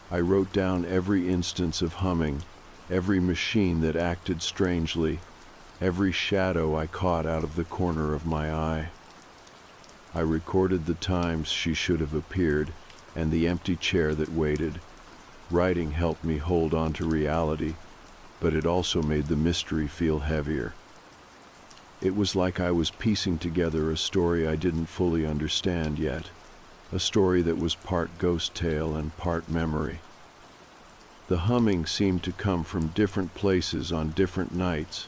I wrote down every instance of humming, every machine that acted strangely, every shadow I caught out of the corner of my eye. I recorded the times she should have appeared and the empty chair that waited. Writing helped me hold on to reality, but it also made the mystery feel heavier. It was like I was piecing together a story I didn't fully understand yet, a story that was part ghost tale and part memory. The humming seemed to come from different places on different nights,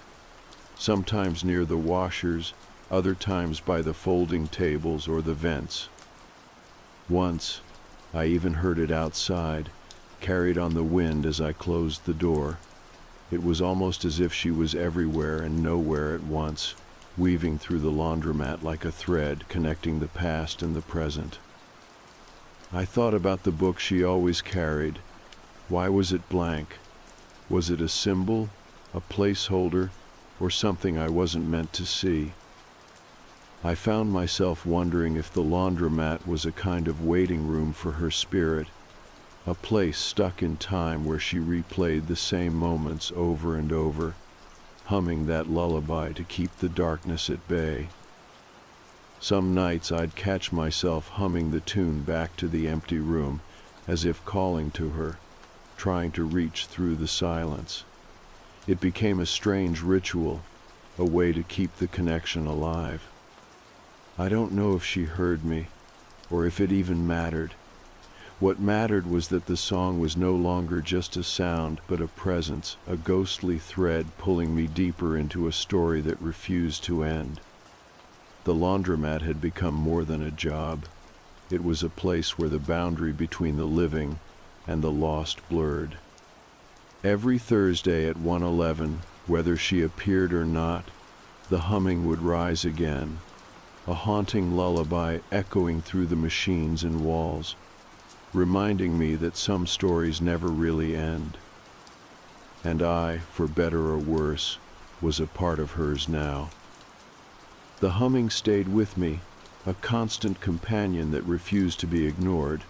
sometimes near the washers, other times by the folding tables or the vents. Once, I even heard it outside, carried on the wind as I closed the door. It was almost as if she was everywhere and nowhere at once, weaving through the laundromat like a thread connecting the past and the present. I thought about the book she always carried. Why was it blank? Was it a symbol, a placeholder, or something I wasn't meant to see? I found myself wondering if the laundromat was a kind of waiting room for her spirit, a place stuck in time where she replayed the same moments over and over, humming that lullaby to keep the darkness at bay. Some nights I'd catch myself humming the tune back to the empty room, as if calling to her, trying to reach through the silence. It became a strange ritual, a way to keep the connection alive. I don't know if she heard me, or if it even mattered. What mattered was that the song was no longer just a sound, but a presence, a ghostly thread pulling me deeper into a story that refused to end. The laundromat had become more than a job. It was a place where the boundary between the living and the lost blurred. Every Thursday at 1:11, whether she appeared or not, the humming would rise again, a haunting lullaby echoing through the machines and walls, reminding me that some stories never really end. And I, for better or worse, was a part of hers now. The humming stayed with me, a constant companion that refused to be ignored.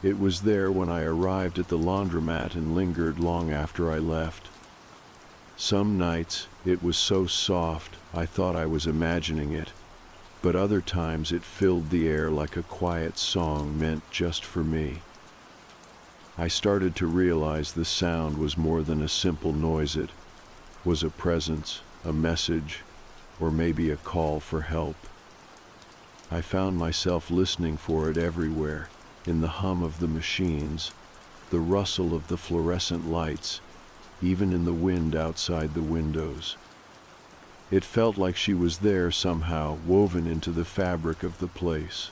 It was there when I arrived at the laundromat and lingered long after I left. Some nights it was so soft I thought I was imagining it, but other times it filled the air like a quiet song meant just for me. I started to realize the sound was more than a simple noise. It was a presence, a message, or maybe a call for help. I found myself listening for it everywhere, in the hum of the machines, the rustle of the fluorescent lights, even in the wind outside the windows. It felt like she was there somehow, woven into the fabric of the place.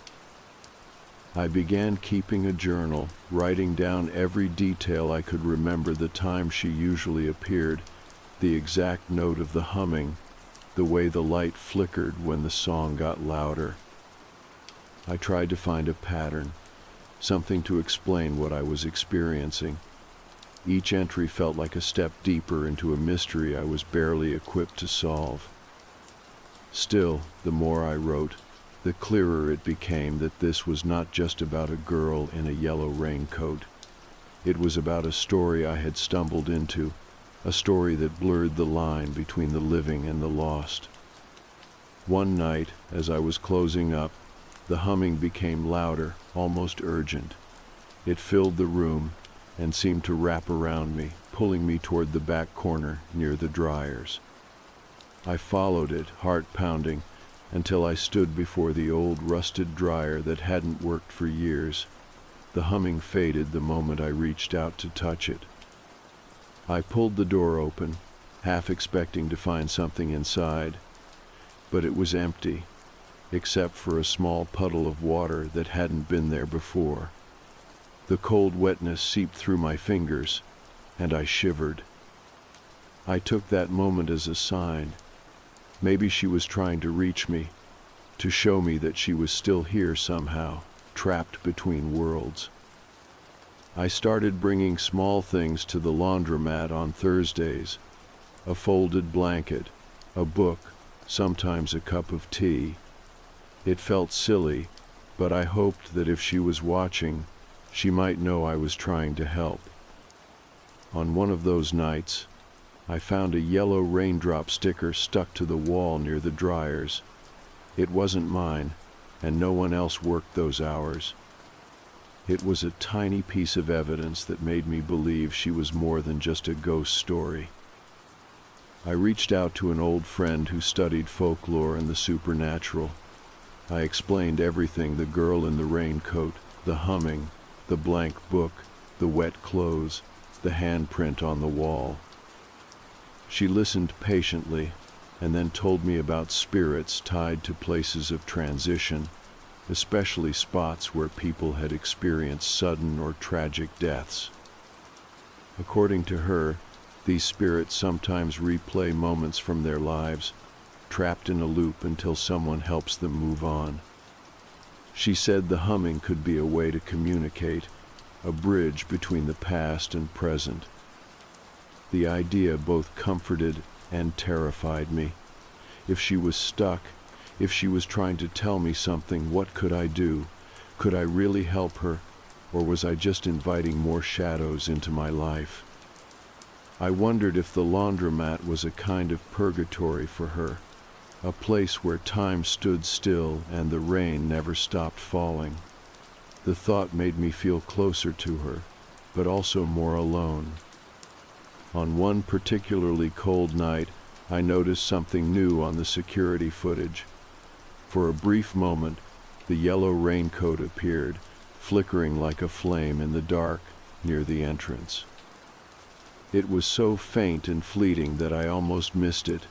I began keeping a journal, writing down every detail I could remember: the time she usually appeared, the exact note of the humming, the way the light flickered when the song got louder. I tried to find a pattern, something to explain what I was experiencing. Each entry felt like a step deeper into a mystery I was barely equipped to solve. Still, the more I wrote, the clearer it became that this was not just about a girl in a yellow raincoat. It was about a story I had stumbled into, a story that blurred the line between the living and the lost. One night, as I was closing up, the humming became louder, almost urgent. It filled the room and seemed to wrap around me, pulling me toward the back corner near the dryers. I followed it, heart pounding, until I stood before the old rusted dryer that hadn't worked for years. The humming faded the moment I reached out to touch it. I pulled the door open, half expecting to find something inside, but it was empty, except for a small puddle of water that hadn't been there before. The cold wetness seeped through my fingers, and I shivered. I took that moment as a sign. Maybe she was trying to reach me, to show me that she was still here somehow, trapped between worlds. I started bringing small things to the laundromat on Thursdays: a folded blanket, a book, sometimes a cup of tea. It felt silly, but I hoped that if she was watching, she might know I was trying to help. On one of those nights, I found a yellow raindrop sticker stuck to the wall near the dryers. It wasn't mine, and no one else worked those hours. It was a tiny piece of evidence that made me believe she was more than just a ghost story. I reached out to an old friend who studied folklore and the supernatural. I explained everything: the girl in the raincoat, the humming, the blank book, the wet clothes, the handprint on the wall. She listened patiently, and then told me about spirits tied to places of transition, especially spots where people had experienced sudden or tragic deaths. According to her, these spirits sometimes replay moments from their lives, trapped in a loop until someone helps them move on. She said the humming could be a way to communicate, a bridge between the past and present. The idea both comforted and terrified me. If she was stuck, if she was trying to tell me something, what could I do? Could I really help her, or was I just inviting more shadows into my life? I wondered if the laundromat was a kind of purgatory for her, a place where time stood still and the rain never stopped falling. The thought made me feel closer to her, but also more alone. On one particularly cold night, I noticed something new on the security footage. For a brief moment, the yellow raincoat appeared, flickering like a flame in the dark near the entrance. It was so faint and fleeting that I almost missed it.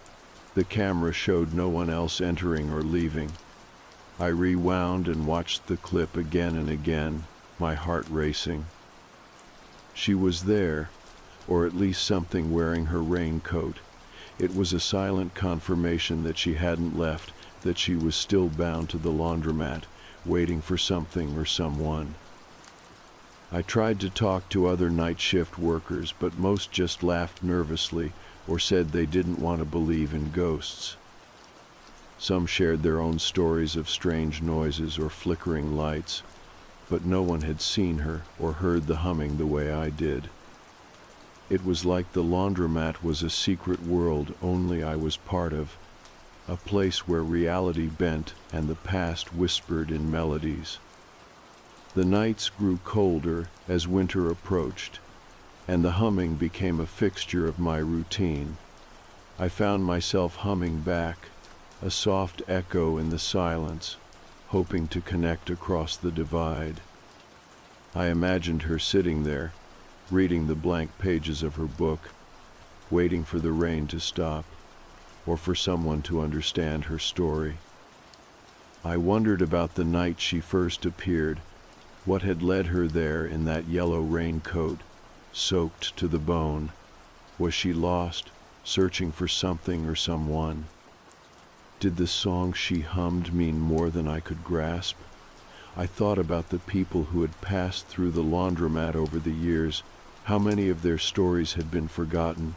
The camera showed no one else entering or leaving. I rewound and watched the clip again and again, my heart racing. She was there, or at least something wearing her raincoat. It was a silent confirmation that she hadn't left, that she was still bound to the laundromat, waiting for something or someone. I tried to talk to other night shift workers, but most just laughed nervously or said they didn't want to believe in ghosts. Some shared their own stories of strange noises or flickering lights, but no one had seen her or heard the humming the way I did. It was like the laundromat was a secret world only I was part of, a place where reality bent and the past whispered in melodies. The nights grew colder as winter approached, and the humming became a fixture of my routine. I found myself humming back, a soft echo in the silence, hoping to connect across the divide. I imagined her sitting there, reading the blank pages of her book, waiting for the rain to stop, or for someone to understand her story. I wondered about the night she first appeared, what had led her there in that yellow raincoat, soaked to the bone. Was she lost, searching for something or someone? Did the song she hummed mean more than I could grasp? I thought about the people who had passed through the laundromat over the years, how many of their stories had been forgotten,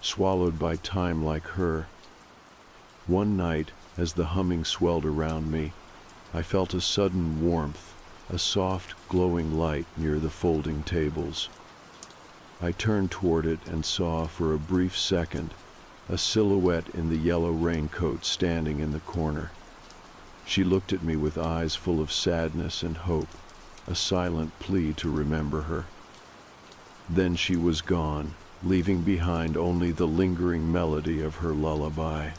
swallowed by time like her. One night, as the humming swelled around me, I felt a sudden warmth, a soft, glowing light near the folding tables. I turned toward it and saw, for a brief second, a silhouette in the yellow raincoat standing in the corner. She looked at me with eyes full of sadness and hope, a silent plea to remember her. Then she was gone, leaving behind only the lingering melody of her lullaby.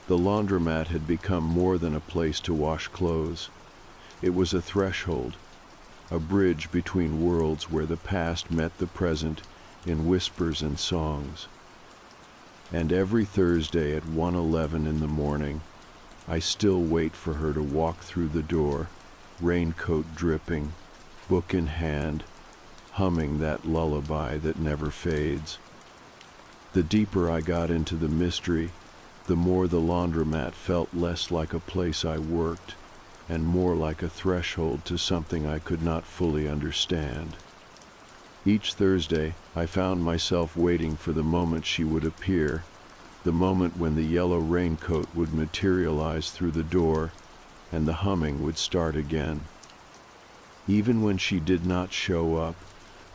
The laundromat had become more than a place to wash clothes. It was a threshold, a bridge between worlds where the past met the present in whispers and songs. And every Thursday at 1:11 in the morning, I still wait for her to walk through the door, raincoat dripping, book in hand, humming that lullaby that never fades. The deeper I got into the mystery, the more the laundromat felt less like a place I worked, and more like a threshold to something I could not fully understand. Each Thursday, I found myself waiting for the moment she would appear, the moment when the yellow raincoat would materialize through the door, and the humming would start again. Even when she did not show up,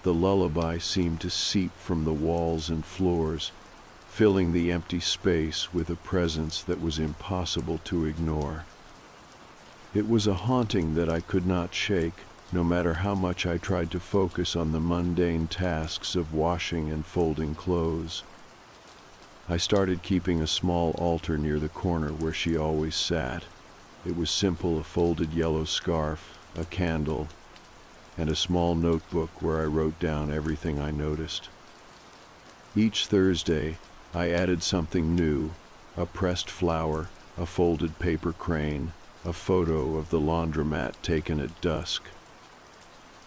the lullaby seemed to seep from the walls and floors, filling the empty space with a presence that was impossible to ignore. It was a haunting that I could not shake, no matter how much I tried to focus on the mundane tasks of washing and folding clothes. I started keeping a small altar near the corner where she always sat. It was simple, a folded yellow scarf, a candle, and a small notebook where I wrote down everything I noticed. Each Thursday, I added something new, a pressed flower, a folded paper crane, a photo of the laundromat taken at dusk.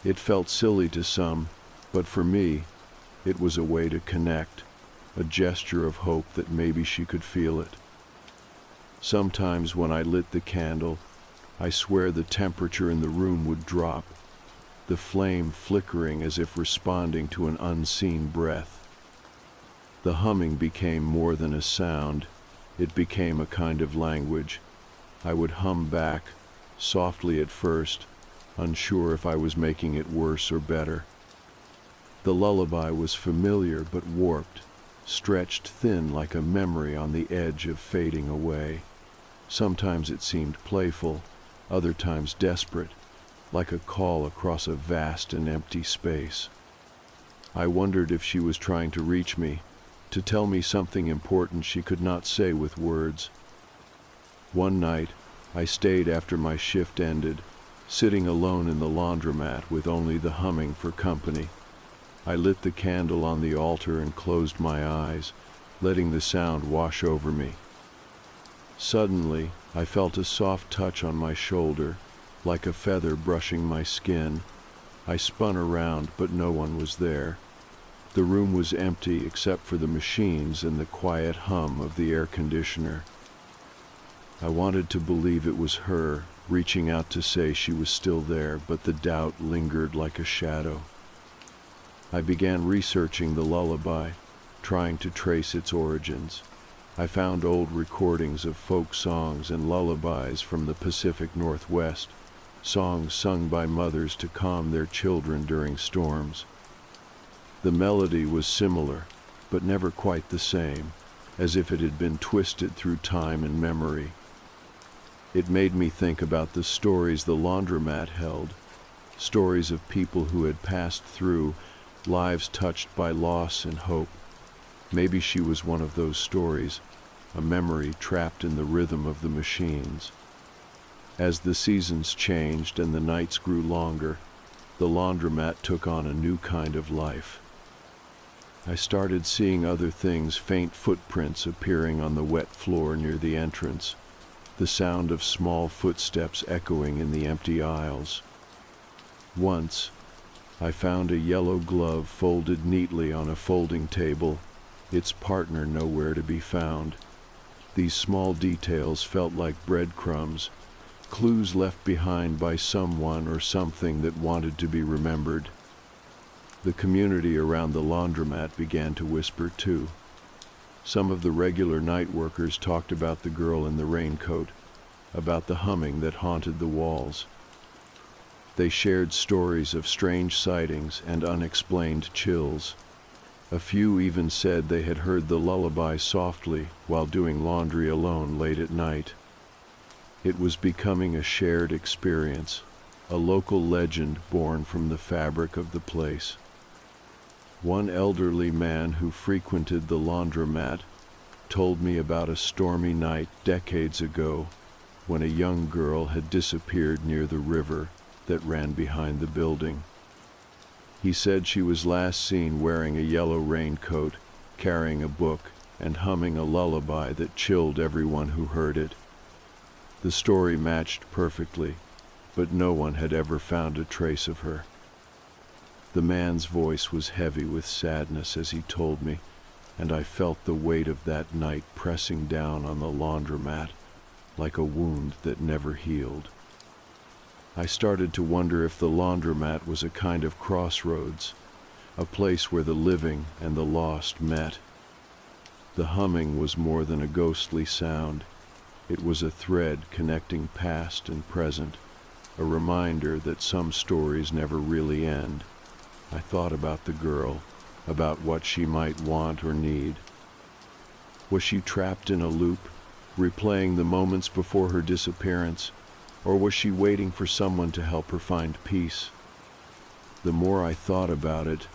It felt silly to some, but for me, it was a way to connect, a gesture of hope that maybe she could feel it. Sometimes when I lit the candle, I swear the temperature in the room would drop, the flame flickering as if responding to an unseen breath. The humming became more than a sound, it became a kind of language. I would hum back, softly at first, unsure if I was making it worse or better. The lullaby was familiar but warped, stretched thin like a memory on the edge of fading away. Sometimes it seemed playful, other times desperate, like a call across a vast and empty space. I wondered if she was trying to reach me, to tell me something important she could not say with words. One night, I stayed after my shift ended, sitting alone in the laundromat with only the humming for company. I lit the candle on the altar and closed my eyes, letting the sound wash over me. Suddenly, I felt a soft touch on my shoulder, like a feather brushing my skin. I spun around, but no one was there. The room was empty except for the machines and the quiet hum of the air conditioner. I wanted to believe it was her, reaching out to say she was still there, but the doubt lingered like a shadow. I began researching the lullaby, trying to trace its origins. I found old recordings of folk songs and lullabies from the Pacific Northwest, songs sung by mothers to calm their children during storms. The melody was similar, but never quite the same, as if it had been twisted through time and memory. It made me think about the stories the laundromat held, stories of people who had passed through, lives touched by loss and hope. Maybe she was one of those stories, a memory trapped in the rhythm of the machines. As the seasons changed and the nights grew longer, the laundromat took on a new kind of life. I started seeing other things, faint footprints appearing on the wet floor near the entrance, the sound of small footsteps echoing in the empty aisles. Once, I found a yellow glove folded neatly on a folding table, its partner nowhere to be found. These small details felt like breadcrumbs, clues left behind by someone or something that wanted to be remembered. The community around the laundromat began to whisper too. Some of the regular night workers talked about the girl in the raincoat, about the humming that haunted the walls. They shared stories of strange sightings and unexplained chills. A few even said they had heard the lullaby softly while doing laundry alone late at night. It was becoming a shared experience, a local legend born from the fabric of the place. One elderly man who frequented the laundromat told me about a stormy night decades ago when a young girl had disappeared near the river that ran behind the building. He said she was last seen wearing a yellow raincoat, carrying a book, and humming a lullaby that chilled everyone who heard it. The story matched perfectly, but no one had ever found a trace of her. The man's voice was heavy with sadness as he told me, and I felt the weight of that night pressing down on the laundromat like a wound that never healed. I started to wonder if the laundromat was a kind of crossroads, a place where the living and the lost met. The humming was more than a ghostly sound. It was a thread connecting past and present, a reminder that some stories never really end. I thought about the girl, about what she might want or need. Was she trapped in a loop, replaying the moments before her disappearance, or was she waiting for someone to help her find peace? The more I thought about it,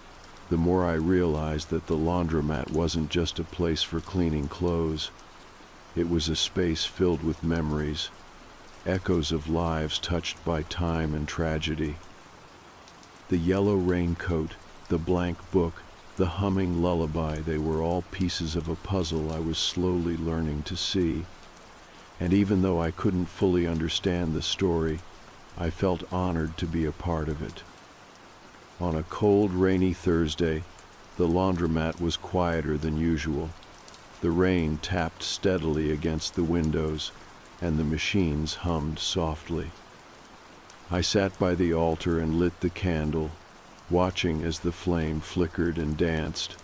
the more I realized that the laundromat wasn't just a place for cleaning clothes. It was a space filled with memories, echoes of lives touched by time and tragedy. The yellow raincoat, the blank book, the humming lullaby, they were all pieces of a puzzle I was slowly learning to see. And even though I couldn't fully understand the story, I felt honored to be a part of it. On a cold, rainy Thursday, the laundromat was quieter than usual. The rain tapped steadily against the windows, and the machines hummed softly. I sat by the altar and lit the candle, watching as the flame flickered and danced.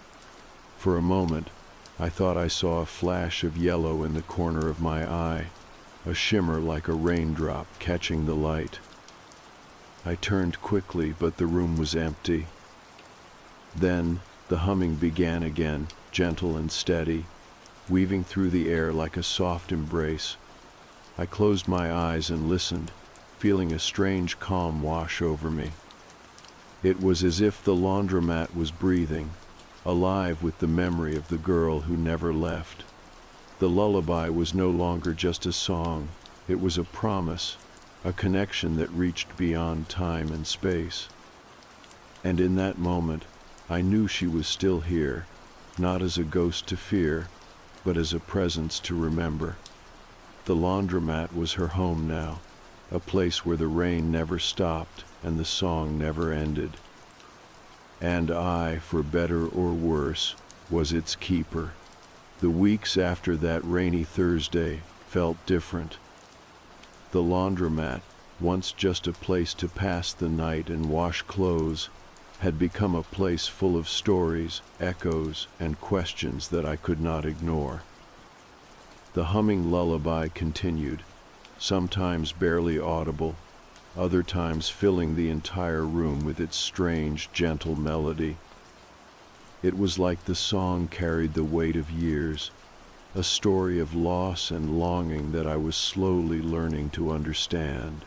For a moment, I thought I saw a flash of yellow in the corner of my eye, a shimmer like a raindrop catching the light. I turned quickly, but the room was empty. Then the humming began again, gentle and steady, weaving through the air like a soft embrace. I closed my eyes and listened, feeling a strange calm wash over me. It was as if the laundromat was breathing, alive with the memory of the girl who never left. The lullaby was no longer just a song, it was a promise, a connection that reached beyond time and space. And in that moment, I knew she was still here, not as a ghost to fear, but as a presence to remember. The laundromat was her home now, a place where the rain never stopped and the song never ended. And I, for better or worse, was its keeper. The weeks after that rainy Thursday felt different. The laundromat, once just a place to pass the night and wash clothes, had become a place full of stories, echoes, and questions that I could not ignore. The humming lullaby continued, sometimes barely audible, other times filling the entire room with its strange, gentle melody. It was like the song carried the weight of years, a story of loss and longing that I was slowly learning to understand.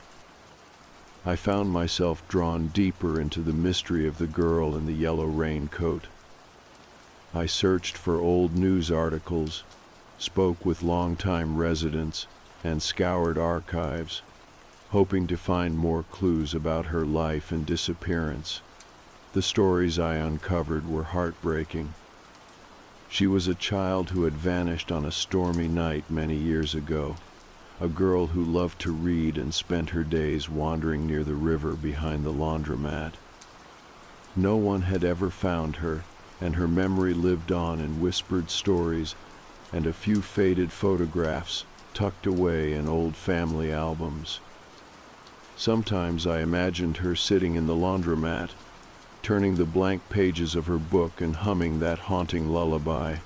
I found myself drawn deeper into the mystery of the girl in the yellow raincoat. I searched for old news articles, spoke with longtime residents, and scoured archives, hoping to find more clues about her life and disappearance. The stories I uncovered were heartbreaking, She was a child who had vanished on a stormy night many years ago, a girl who loved to read and spent her days wandering near the river behind the laundromat. No one had ever found her, and her memory lived on in whispered stories and a few faded photographs tucked away in old family albums. Sometimes I imagined her sitting in the laundromat, turning the blank pages of her book and humming that haunting lullaby.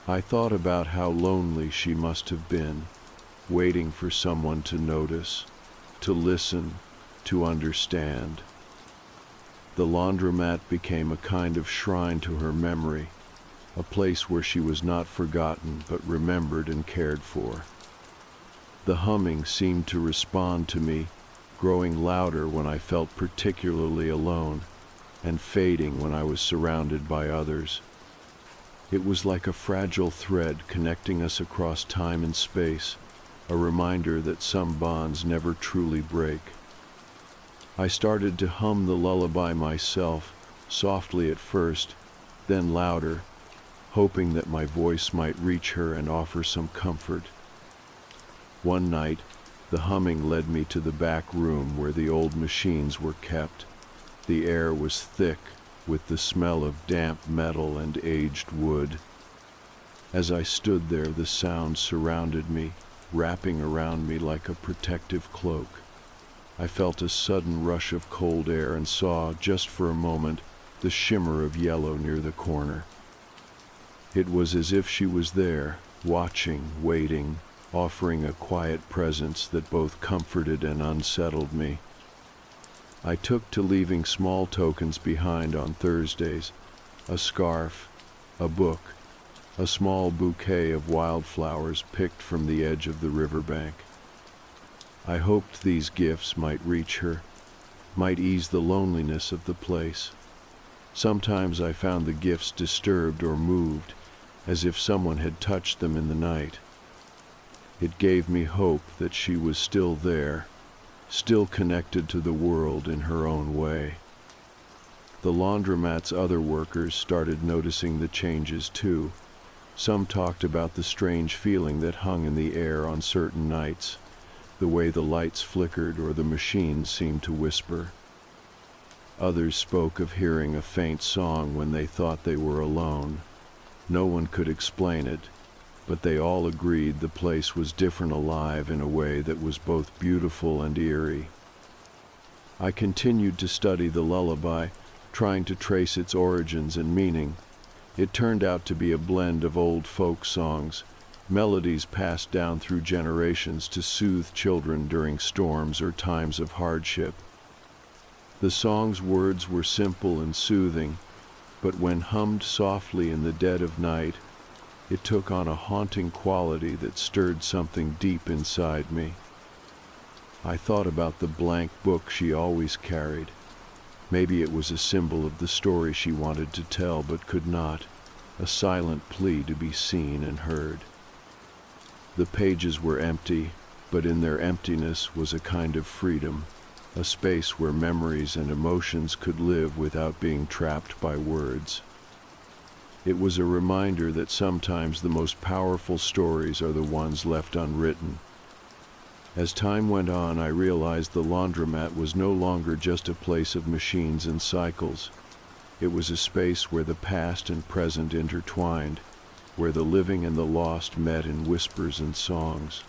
I thought about how lonely she must have been, waiting for someone to notice, to listen, to understand. The laundromat became a kind of shrine to her memory, a place where she was not forgotten but remembered and cared for. The humming seemed to respond to me, growing louder when I felt particularly alone, and fading when I was surrounded by others. It was like a fragile thread connecting us across time and space, a reminder that some bonds never truly break. I started to hum the lullaby myself, softly at first, then louder, hoping that my voice might reach her and offer some comfort. One night, the humming led me to the back room where the old machines were kept. The air was thick with the smell of damp metal and aged wood. As I stood there, the sound surrounded me, wrapping around me like a protective cloak. I felt a sudden rush of cold air and saw, just for a moment, the shimmer of yellow near the corner. It was as if she was there, watching, waiting, offering a quiet presence that both comforted and unsettled me. I took to leaving small tokens behind on Thursdays, a scarf, a book, a small bouquet of wildflowers picked from the edge of the riverbank. I hoped these gifts might reach her, might ease the loneliness of the place. Sometimes I found the gifts disturbed or moved, as if someone had touched them in the night. It gave me hope that she was still there, still connected to the world in her own way. The laundromat's other workers started noticing the changes too. Some talked about the strange feeling that hung in the air on certain nights, the way the lights flickered or the machines seemed to whisper. Others spoke of hearing a faint song when they thought they were alone. No one could explain it, but they all agreed the place was different, alive in a way that was both beautiful and eerie. I continued to study the lullaby, trying to trace its origins and meaning. It turned out to be a blend of old folk songs, melodies passed down through generations to soothe children during storms or times of hardship. The song's words were simple and soothing, but when hummed softly in the dead of night, it took on a haunting quality that stirred something deep inside me. I thought about the blank book she always carried. Maybe it was a symbol of the story she wanted to tell but could not, a silent plea to be seen and heard. The pages were empty, but in their emptiness was a kind of freedom, a space where memories and emotions could live without being trapped by words. It was a reminder that sometimes the most powerful stories are the ones left unwritten. As time went on, I realized the laundromat was no longer just a place of machines and cycles. It was a space where the past and present intertwined, where the living and the lost met in whispers and songs.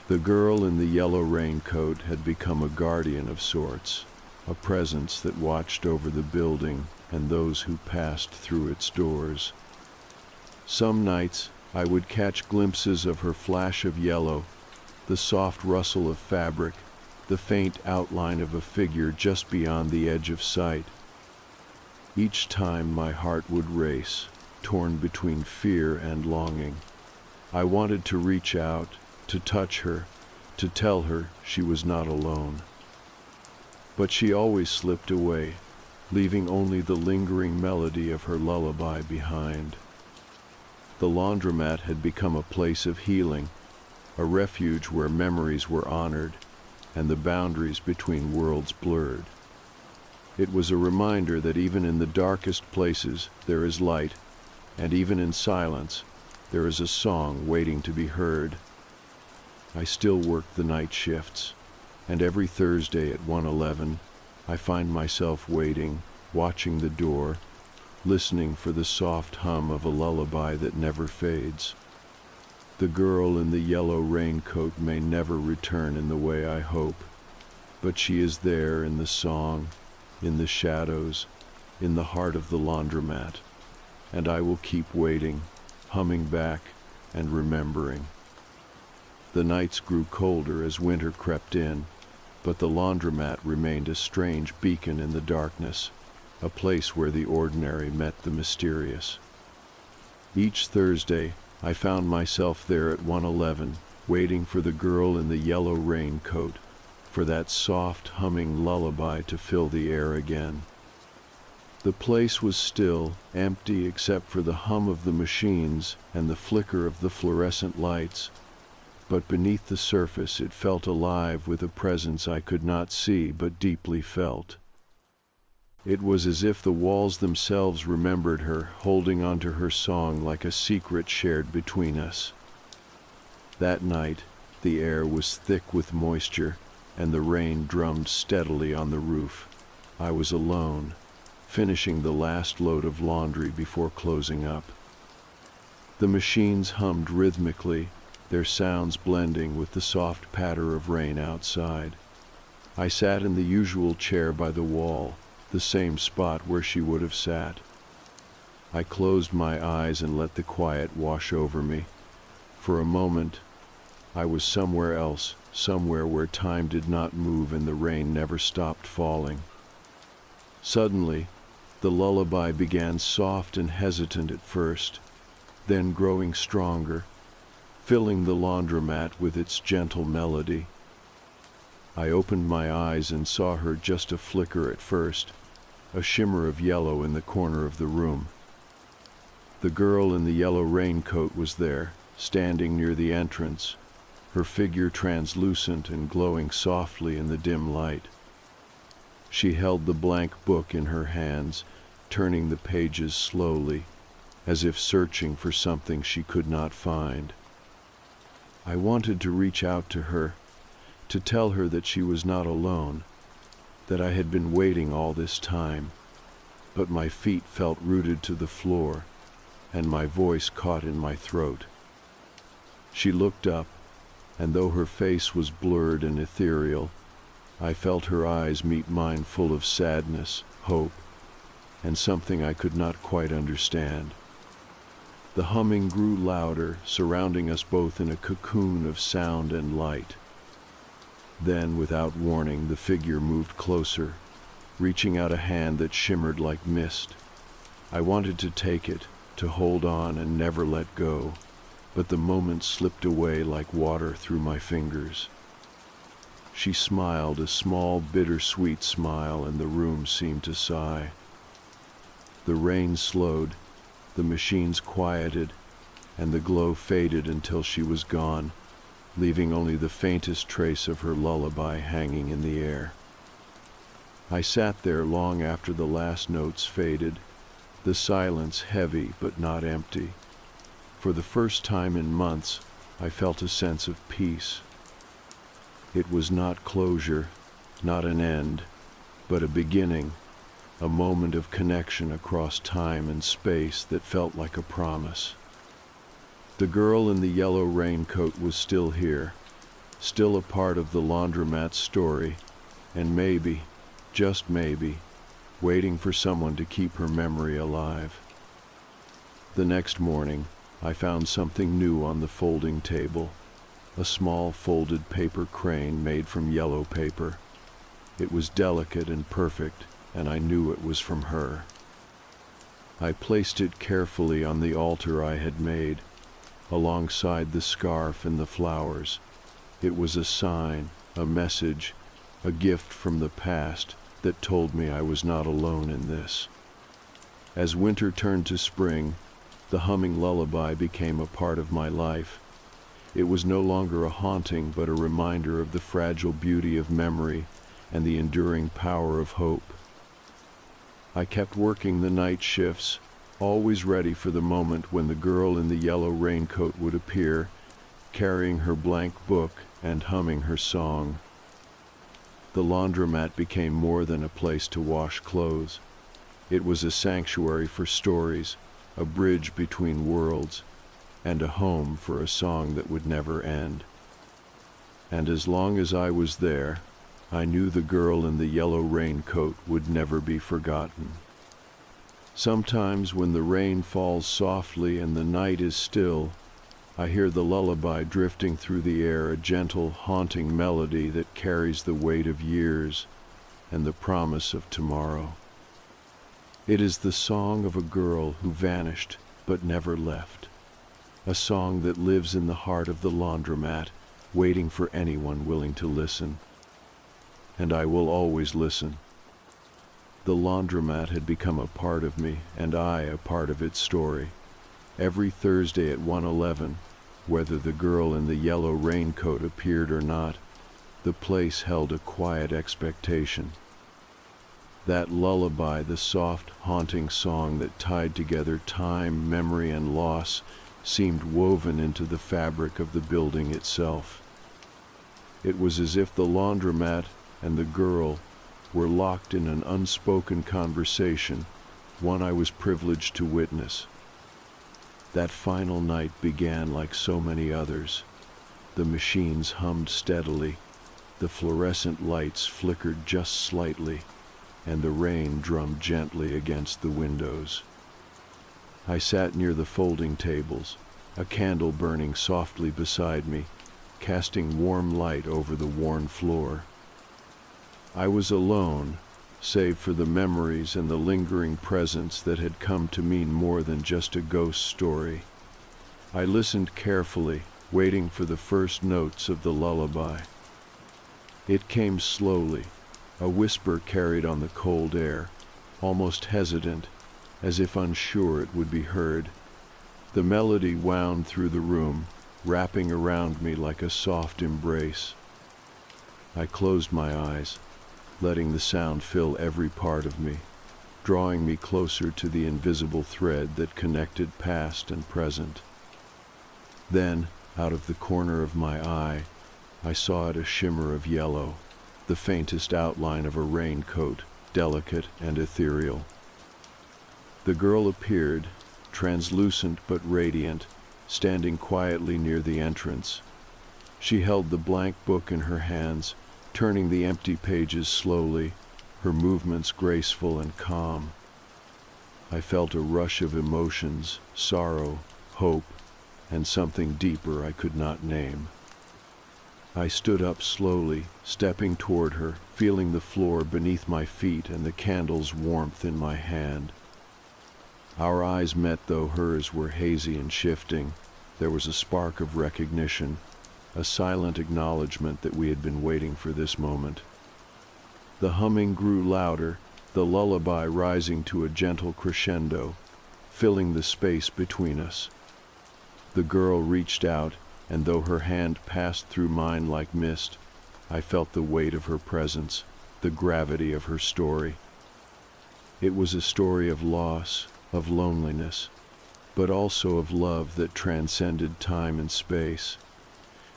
The girl in the yellow raincoat had become a guardian of sorts, a presence that watched over the building and those who passed through its doors. Some nights I would catch glimpses of her flash of yellow, the soft rustle of fabric, the faint outline of a figure just beyond the edge of sight. Each time my heart would race, torn between fear and longing. I wanted to reach out, to touch her, to tell her she was not alone. But she always slipped away, leaving only the lingering melody of her lullaby behind. The laundromat had become a place of healing, a refuge where memories were honored and the boundaries between worlds blurred. It was a reminder that even in the darkest places there is light, and even in silence, there is a song waiting to be heard. I still work the night shifts, and every Thursday at 1:11, I find myself waiting, watching the door, listening for the soft hum of a lullaby that never fades. The girl in the yellow raincoat may never return in the way I hope, but she is there in the song, in the shadows, in the heart of the laundromat, and I will keep waiting, humming back and remembering. The nights grew colder as winter crept in, but the laundromat remained a strange beacon in the darkness, a place where the ordinary met the mysterious. Each Thursday, I found myself there at 1:11, waiting for the girl in the yellow raincoat, for that soft humming lullaby to fill the air again. The place was still, empty except for the hum of the machines and the flicker of the fluorescent lights, but beneath the surface it felt alive with a presence I could not see but deeply felt. It was as if the walls themselves remembered her, holding onto her song like a secret shared between us. That night, the air was thick with moisture, and the rain drummed steadily on the roof. I was alone, finishing the last load of laundry before closing up. The machines hummed rhythmically, their sounds blending with the soft patter of rain outside. I sat in the usual chair by the wall, the same spot where she would have sat. I closed my eyes and let the quiet wash over me. For a moment, I was somewhere else, somewhere where time did not move and the rain never stopped falling. Suddenly, the lullaby began soft and hesitant at first, then growing stronger, filling the laundromat with its gentle melody. I opened my eyes and saw her just a flicker at first, a shimmer of yellow in the corner of the room. The girl in the yellow raincoat was there, standing near the entrance, her figure translucent and glowing softly in the dim light. She held the blank book in her hands, turning the pages slowly, as if searching for something she could not find. I wanted to reach out to her, to tell her that she was not alone, that I had been waiting all this time, but my feet felt rooted to the floor, and my voice caught in my throat. She looked up, and though her face was blurred and ethereal, I felt her eyes meet mine full of sadness, hope, and something I could not quite understand. The humming grew louder, surrounding us both in a cocoon of sound and light. Then, without warning, the figure moved closer, reaching out a hand that shimmered like mist. I wanted to take it, to hold on and never let go, but the moment slipped away like water through my fingers. She smiled, a small, bittersweet smile, and the room seemed to sigh. The rain slowed, the machines quieted, and the glow faded until she was gone, leaving only the faintest trace of her lullaby hanging in the air. I sat there long after the last notes faded, the silence heavy but not empty. For the first time in months, I felt a sense of peace. It was not closure, not an end, but a beginning, a moment of connection across time and space that felt like a promise. The girl in the yellow raincoat was still here, still a part of the laundromat's story, and maybe, just maybe, waiting for someone to keep her memory alive. The next morning, I found something new on the folding table, a small folded paper crane made from yellow paper. It was delicate and perfect, and I knew it was from her. I placed it carefully on the altar I had made, alongside the scarf and the flowers. It was a sign, a message, a gift from the past that told me I was not alone in this. As winter turned to spring, the humming lullaby became a part of my life. It was no longer a haunting, but a reminder of the fragile beauty of memory and the enduring power of hope. I kept working the night shifts, always ready for the moment when the girl in the yellow raincoat would appear, carrying her blank book and humming her song. The laundromat became more than a place to wash clothes. It was a sanctuary for stories, a bridge between worlds, and a home for a song that would never end. And as long as I was there, I knew the girl in the yellow raincoat would never be forgotten. Sometimes when the rain falls softly and the night is still, I hear the lullaby drifting through the air, a gentle, haunting melody that carries the weight of years and the promise of tomorrow. It is the song of a girl who vanished but never left, a song that lives in the heart of the laundromat, waiting for anyone willing to listen. And I will always listen. The laundromat had become a part of me, and I a part of its story. Every Thursday at 1:11, whether the girl in the yellow raincoat appeared or not, the place held a quiet expectation. That lullaby, the soft, haunting song that tied together time, memory, and loss, seemed woven into the fabric of the building itself. It was as if the laundromat and the girl were locked in an unspoken conversation, one I was privileged to witness. That final night began like so many others. The machines hummed steadily, the fluorescent lights flickered just slightly, and the rain drummed gently against the windows. I sat near the folding tables, a candle burning softly beside me, casting warm light over the worn floor. I was alone, save for the memories and the lingering presence that had come to mean more than just a ghost story. I listened carefully, waiting for the first notes of the lullaby. It came slowly, a whisper carried on the cold air, almost hesitant, as if unsure it would be heard. The melody wound through the room, wrapping around me like a soft embrace. I closed my eyes, letting the sound fill every part of me, drawing me closer to the invisible thread that connected past and present. Then, out of the corner of my eye, I saw it a shimmer of yellow, the faintest outline of a raincoat, delicate and ethereal. The girl appeared, translucent but radiant, standing quietly near the entrance. She held the blank book in her hands, turning the empty pages slowly, her movements graceful and calm. I felt a rush of emotions, sorrow, hope, and something deeper I could not name. I stood up slowly, stepping toward her, feeling the floor beneath my feet and the candle's warmth in my hand. Our eyes met, though hers were hazy and shifting. There was a spark of recognition, a silent acknowledgement that we had been waiting for this moment. The humming grew louder, the lullaby rising to a gentle crescendo, filling the space between us. The girl reached out, and though her hand passed through mine like mist, I felt the weight of her presence, the gravity of her story. It was a story of loss, of loneliness, but also of love that transcended time and space.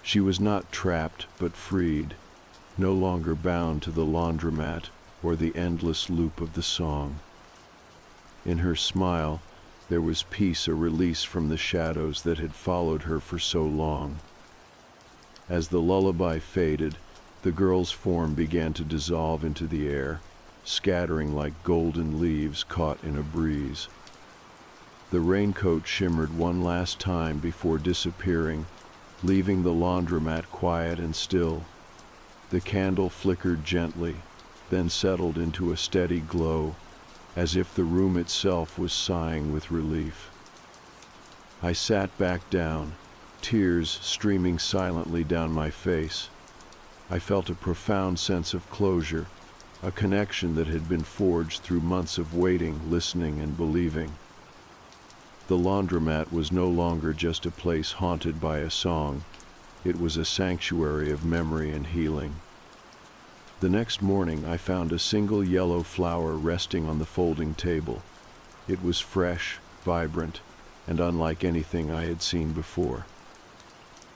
She was not trapped, but freed, no longer bound to the laundromat or the endless loop of the song. In her smile, there was peace, a release from the shadows that had followed her for so long. As the lullaby faded, the girl's form began to dissolve into the air, scattering like golden leaves caught in a breeze. The raincoat shimmered one last time before disappearing, leaving the laundromat quiet and still. The candle flickered gently, then settled into a steady glow, as if the room itself was sighing with relief. I sat back down, tears streaming silently down my face. I felt a profound sense of closure, a connection that had been forged through months of waiting, listening, and believing. The laundromat was no longer just a place haunted by a song. It was a sanctuary of memory and healing. The next morning I found a single yellow flower resting on the folding table. It was fresh, vibrant, and unlike anything I had seen before.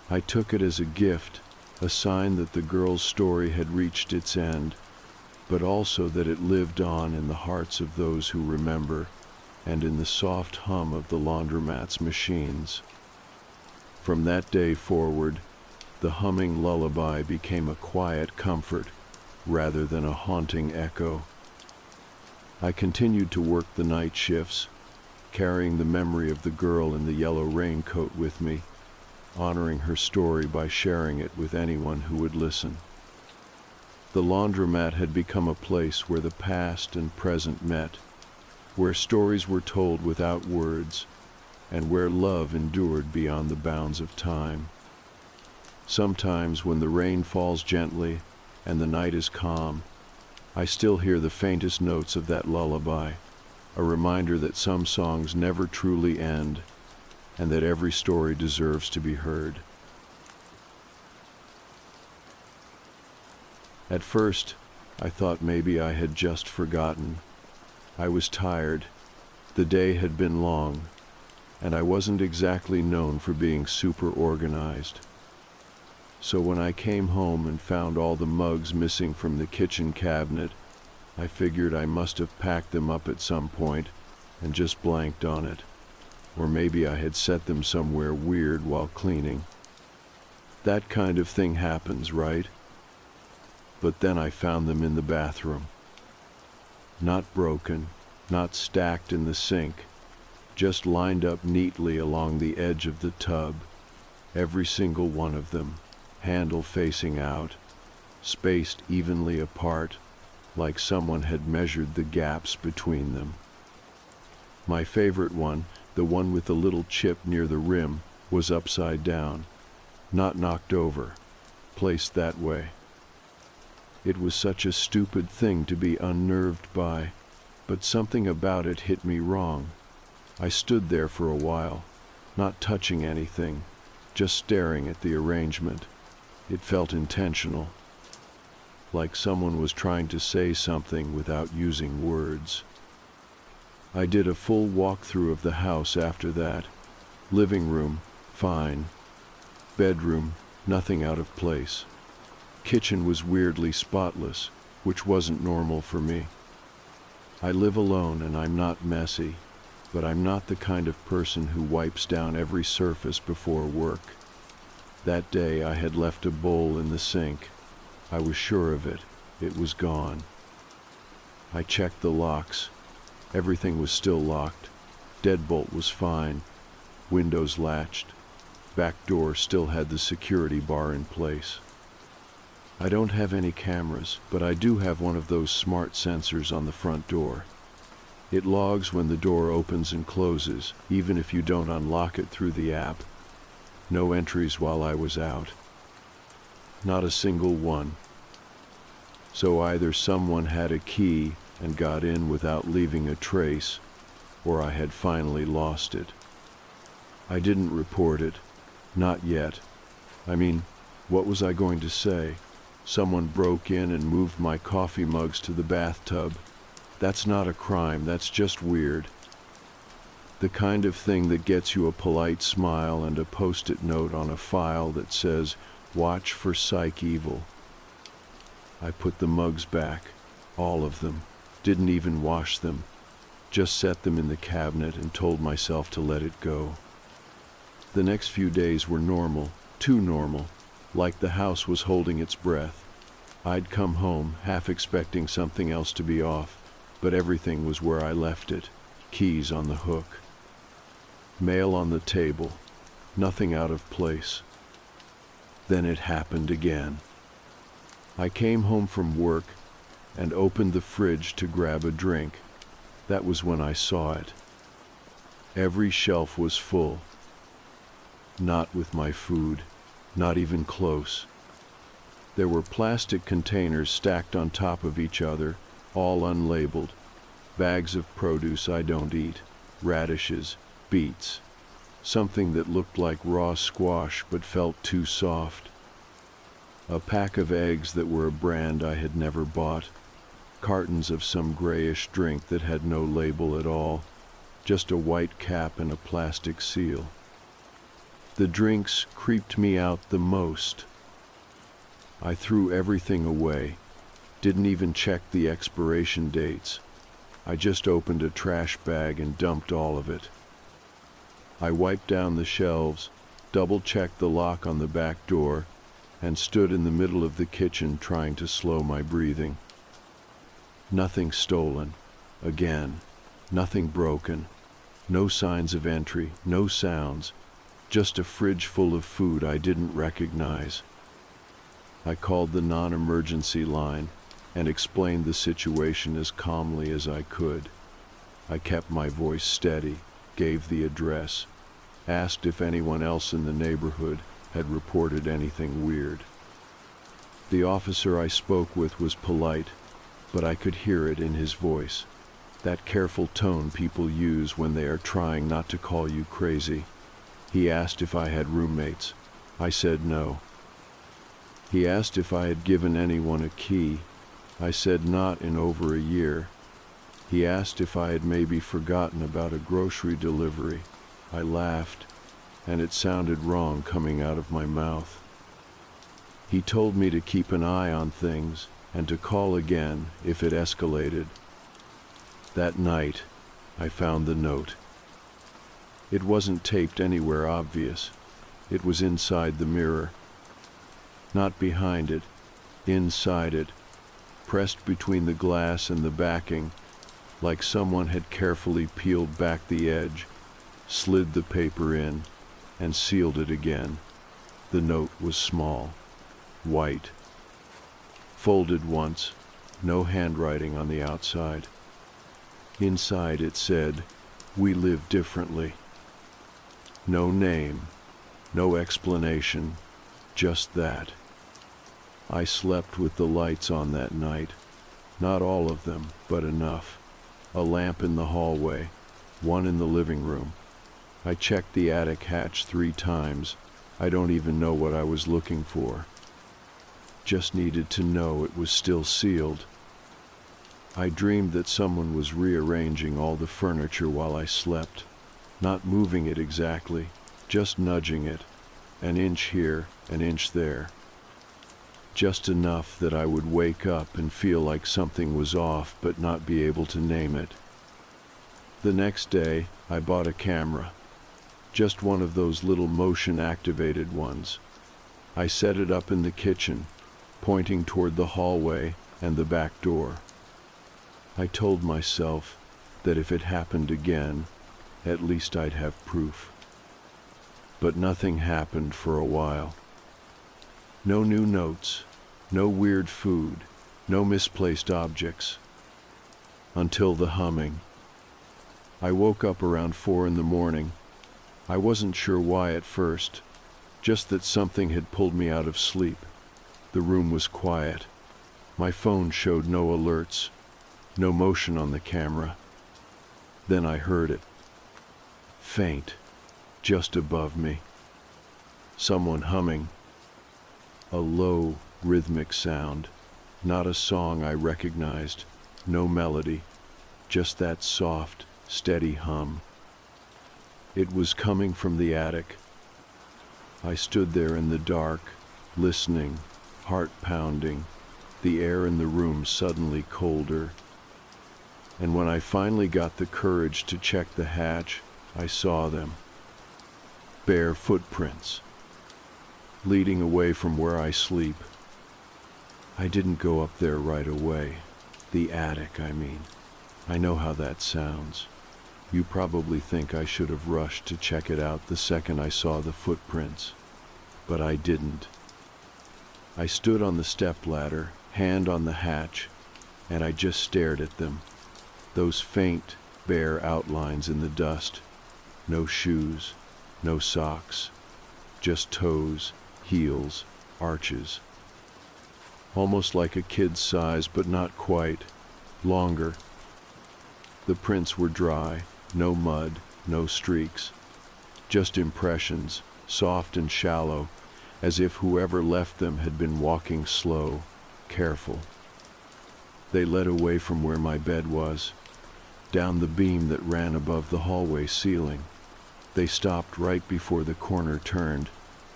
I took it as a gift, a sign that the girl's story had reached its end, but also that it lived on in the hearts of those who remember, and in the soft hum of the laundromat's machines. From that day forward, the humming lullaby became a quiet comfort rather than a haunting echo. I continued to work the night shifts, carrying the memory of the girl in the yellow raincoat with me, honoring her story by sharing it with anyone who would listen. The laundromat had become a place where the past and present met, where stories were told without words, and where love endured beyond the bounds of time. Sometimes when the rain falls gently and the night is calm, I still hear the faintest notes of that lullaby, a reminder that some songs never truly end, and that every story deserves to be heard. At first, I thought maybe I had just forgotten. I was tired. The day had been long, and I wasn't exactly known for being super organized. So when I came home and found all the mugs missing from the kitchen cabinet, I figured I must have packed them up at some point and just blanked on it. Or maybe I had set them somewhere weird while cleaning. That kind of thing happens, right? But then I found them in the bathroom. Not broken, not stacked in the sink, just lined up neatly along the edge of the tub, every single one of them, handle facing out, spaced evenly apart, like someone had measured the gaps between them. My favorite one, the one with the little chip near the rim, was upside down, not knocked over, placed that way. It was such a stupid thing to be unnerved by, but something about it hit me wrong. I stood there for a while, not touching anything, just staring at the arrangement. It felt intentional, like someone was trying to say something without using words. I did a full walkthrough of the house after that. Living room, fine. Bedroom, nothing out of place. Kitchen was weirdly spotless, which wasn't normal for me. I live alone and I'm not messy, but I'm not the kind of person who wipes down every surface before work. That day I had left a bowl in the sink. I was sure of it. It was gone. I checked the locks. Everything was still locked. Deadbolt was fine. Windows latched. Back door still had the security bar in place. I don't have any cameras, but I do have one of those smart sensors on the front door. It logs when the door opens and closes, even if you don't unlock it through the app. No entries while I was out. Not a single one. So either someone had a key and got in without leaving a trace, or I had finally lost it. I didn't report it. Not yet. I mean, what was I going to say? Someone broke in and moved my coffee mugs to the bathtub. That's not a crime, that's just weird. The kind of thing that gets you a polite smile and a post-it note on a file that says, "Watch for psych evil." I put the mugs back, all of them, didn't even wash them, just set them in the cabinet and told myself to let it go. The next few days were normal, too normal, like the house was holding its breath. I'd come home, half expecting something else to be off, but everything was where I left it, keys on the hook. Mail on the table, nothing out of place. Then it happened again. I came home from work and opened the fridge to grab a drink. That was when I saw it. Every shelf was full. Not with my food, not even close. There were plastic containers stacked on top of each other, all unlabeled. Bags of produce I don't eat, radishes, beets, something that looked like raw squash but felt too soft. A pack of eggs that were a brand I had never bought, cartons of some grayish drink that had no label at all, just a white cap and a plastic seal. The drinks creeped me out the most. I threw everything away, didn't even check the expiration dates. I just opened a trash bag and dumped all of it. I wiped down the shelves, double-checked the lock on the back door, and stood in the middle of the kitchen trying to slow my breathing. Nothing stolen. Again. Nothing broken. No signs of entry, no sounds. Just a fridge full of food I didn't recognize. I called the non-emergency line and explained the situation as calmly as I could. I kept my voice steady, gave the address, asked if anyone else in the neighborhood had reported anything weird. The officer I spoke with was polite, but I could hear it in his voice, that careful tone people use when they are trying not to call you crazy. He asked if I had roommates. I said no. He asked if I had given anyone a key. I said not in over a year. He asked if I had maybe forgotten about a grocery delivery. I laughed, and it sounded wrong coming out of my mouth. He told me to keep an eye on things and to call again if it escalated. That night, I found the note. It wasn't taped anywhere obvious. It was inside the mirror. Not behind it, inside it, pressed between the glass and the backing, like someone had carefully peeled back the edge, slid the paper in, and sealed it again. The note was small, white, folded once, no handwriting on the outside. Inside it said, "We live differently." No name, no explanation, just that. I slept with the lights on that night. Not all of them, but enough. A lamp in the hallway, one in the living room. I checked the attic hatch 3 times. I don't even know what I was looking for. Just needed to know it was still sealed. I dreamed that someone was rearranging all the furniture while I slept. Not moving it exactly, just nudging it, an inch here, an inch there. Just enough that I would wake up and feel like something was off but not be able to name it. The next day, I bought a camera. Just one of those little motion-activated ones. I set it up in the kitchen, pointing toward the hallway and the back door. I told myself that if it happened again, at least I'd have proof. But nothing happened for a while. No new notes, no weird food, no misplaced objects. Until the humming. I woke up around 4 in the morning. I wasn't sure why at first, just that something had pulled me out of sleep. The room was quiet. My phone showed no alerts, no motion on the camera. Then I heard it. Faint, just above me. Someone humming. A low, rhythmic sound. Not a song I recognized, no melody, just that soft, steady hum. It was coming from the attic. I stood there in the dark, listening, heart pounding, the air in the room suddenly colder. And when I finally got the courage to check the hatch, I saw them. Bare footprints, leading away from where I sleep. I didn't go up there right away. The attic, I mean. I know how that sounds. You probably think I should have rushed to check it out the second I saw the footprints. But I didn't. I stood on the stepladder, hand on the hatch, and I just stared at them. Those faint, bare outlines in the dust. No shoes, no socks. Just toes, heels, arches. Almost like a kid's size, but not quite. Longer. The prints were dry, no mud, no streaks. Just impressions, soft and shallow, as if whoever left them had been walking slow, careful. They led away from where my bed was, down the beam that ran above the hallway ceiling. They stopped right before the corner turned,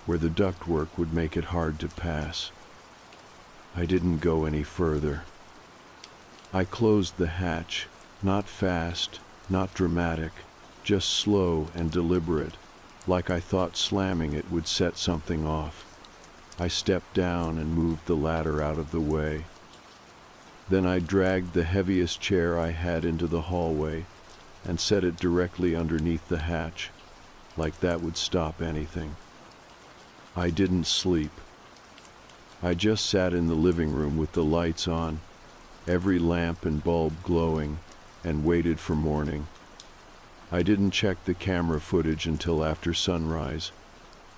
where the ductwork would make it hard to pass. I didn't go any further. I closed the hatch, not fast, not dramatic, just slow and deliberate, like I thought slamming it would set something off. I stepped down and moved the ladder out of the way. Then I dragged the heaviest chair I had into the hallway and set it directly underneath the hatch, like that would stop anything. I didn't sleep. I just sat in the living room with the lights on, every lamp and bulb glowing, and waited for morning. I didn't check the camera footage until after sunrise.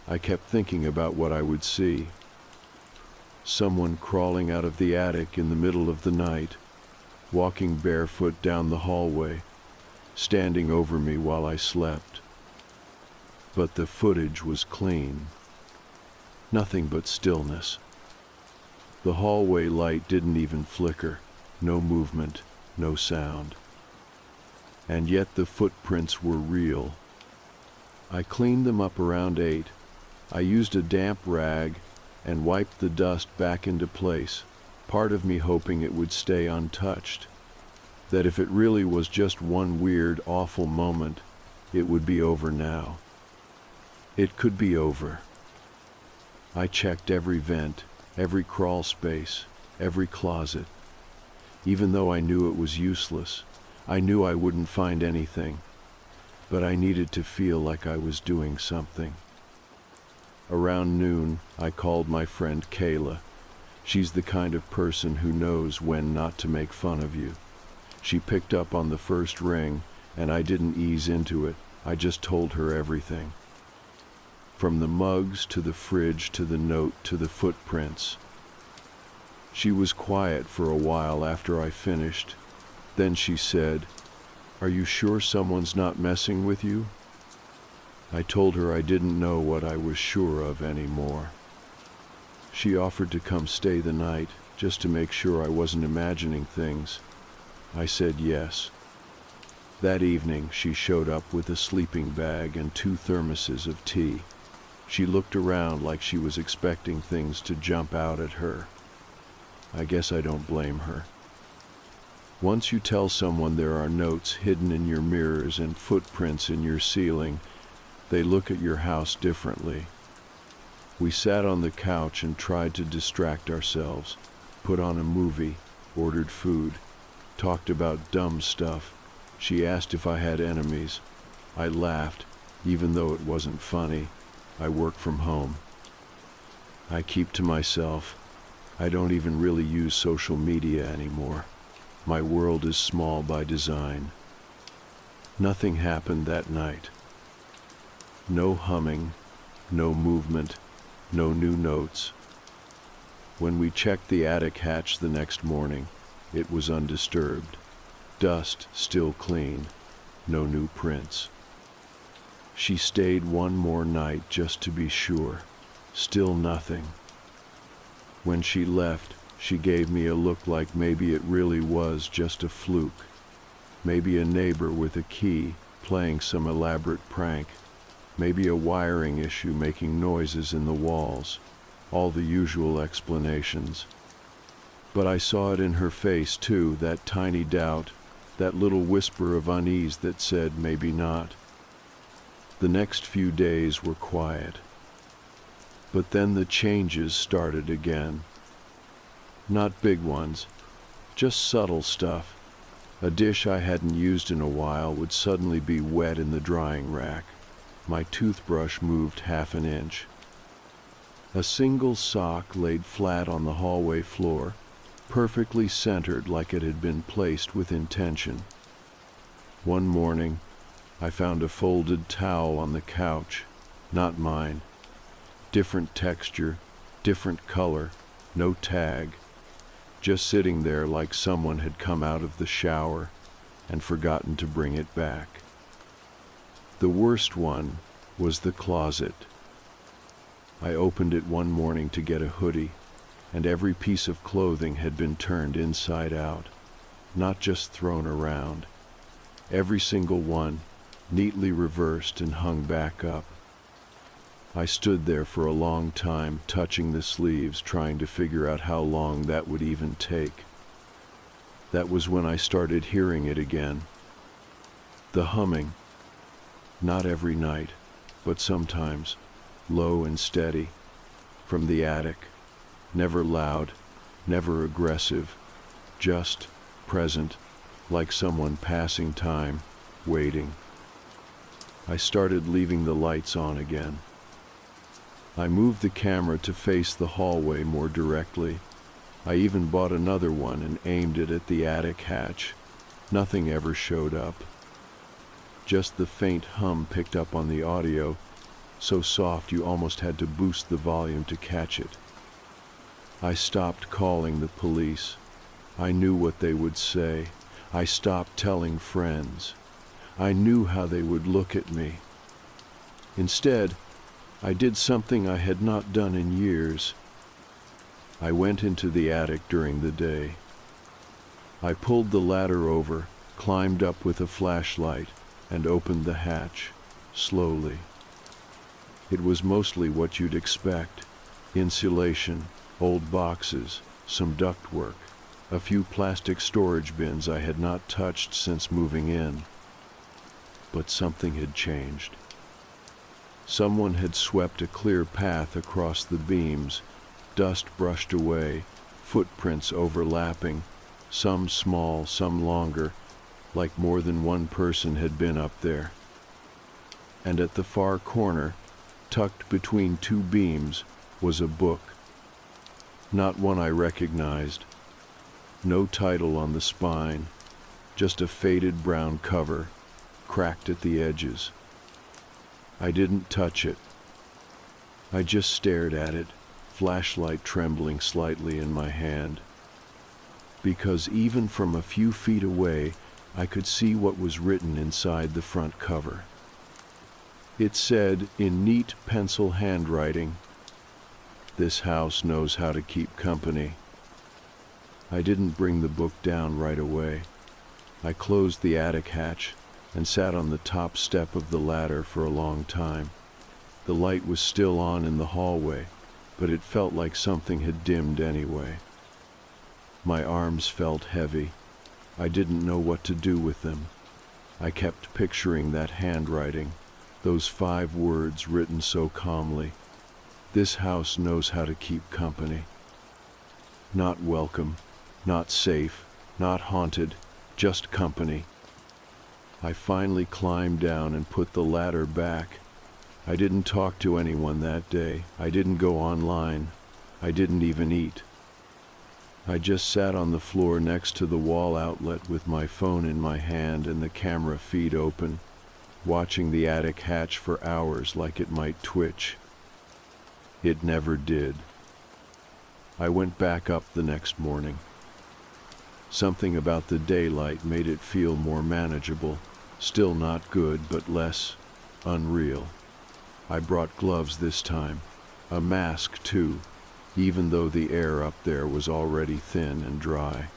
I kept thinking about what I would see. Someone crawling out of the attic in the middle of the night, walking barefoot down the hallway, standing over me while I slept. But the footage was clean. Nothing but stillness. The hallway light didn't even flicker, no movement, no sound. And yet the footprints were real. I cleaned them up around 8. I used a damp rag and wiped the dust back into place, part of me hoping it would stay untouched, that if it really was just one weird, awful moment, it would be over now. It could be over. I checked every vent, every crawl space, every closet. Even though I knew it was useless, I knew I wouldn't find anything, but I needed to feel like I was doing something. Around noon, I called my friend Kayla. She's the kind of person who knows when not to make fun of you. She picked up on the first ring, and I didn't ease into it. I just told her everything. From the mugs to the fridge to the note to the footprints. She was quiet for a while after I finished. Then she said, "Are you sure someone's not messing with you?" I told her I didn't know what I was sure of anymore. She offered to come stay the night, just to make sure I wasn't imagining things. I said yes. That evening, she showed up with a sleeping bag and 2 thermoses of tea. She looked around like she was expecting things to jump out at her. I guess I don't blame her. Once you tell someone there are notes hidden in your mirrors and footprints in your ceiling, they look at your house differently. We sat on the couch and tried to distract ourselves, put on a movie, ordered food, talked about dumb stuff. She asked if I had enemies. I laughed, even though it wasn't funny. I work from home. I keep to myself. I don't even really use social media anymore. My world is small by design. Nothing happened that night. No humming, no movement, no new notes. When we checked the attic hatch the next morning, it was undisturbed. Dust still clean, no new prints. She stayed one more night just to be sure. Still nothing. When she left, she gave me a look like maybe it really was just a fluke. Maybe a neighbor with a key playing some elaborate prank. Maybe a wiring issue making noises in the walls. All the usual explanations. But I saw it in her face too, that tiny doubt, that little whisper of unease that said maybe not. The next few days were quiet. But then the changes started again. Not big ones, just subtle stuff. A dish I hadn't used in a while would suddenly be wet in the drying rack. My toothbrush moved half an inch. A single sock laid flat on the hallway floor, perfectly centered like it had been placed with intention. One morning, I found a folded towel on the couch, not mine. Different texture, different color, no tag. Just sitting there like someone had come out of the shower and forgotten to bring it back. The worst one was the closet. I opened it one morning to get a hoodie, and every piece of clothing had been turned inside out, not just thrown around. every single one, neatly reversed and hung back up. I stood there for a long time, touching the sleeves, trying to figure out how long that would even take. That was when I started hearing it again. The humming. Not every night, but sometimes, low and steady, from the attic. Never loud, never aggressive, just present, like someone passing time, waiting. I started leaving the lights on again. I moved the camera to face the hallway more directly. I even bought another one and aimed it at the attic hatch. Nothing ever showed up. Just the faint hum picked up on the audio, so soft you almost had to boost the volume to catch it. I stopped calling the police. I knew what they would say. I stopped telling friends. I knew how they would look at me. Instead, I did something I had not done in years. I went into the attic during the day. I pulled the ladder over, climbed up with a flashlight, and opened the hatch, slowly. It was mostly what you'd expect: insulation, old boxes, some ductwork, a few plastic storage bins I had not touched since moving in. But something had changed. Someone had swept a clear path across the beams, dust brushed away, footprints overlapping, some small, some longer, like more than one person had been up there. And at the far corner, tucked between two beams, was a book. Not one I recognized. No title on the spine, just a faded brown cover, cracked at the edges. I didn't touch it. I just stared at it, flashlight trembling slightly in my hand. Because even from a few feet away, I could see what was written inside the front cover. It said, in neat pencil handwriting, "This house knows how to keep company." I didn't bring the book down right away. I closed the attic hatch and sat on the top step of the ladder for a long time. The light was still on in the hallway, but it felt like something had dimmed anyway. My arms felt heavy. I didn't know what to do with them. I kept picturing that handwriting, those 5 words written so calmly. This house knows how to keep company. Not welcome, not safe, not haunted, just company. I finally climbed down and put the ladder back. I didn't talk to anyone that day. I didn't go online. I didn't even eat. I just sat on the floor next to the wall outlet with my phone in my hand and the camera feed open, watching the attic hatch for hours like it might twitch. It never did. I went back up the next morning. Something about the daylight made it feel more manageable. Still not good, but less unreal. I brought gloves this time, a mask too, even though the air up there was already thin and dry.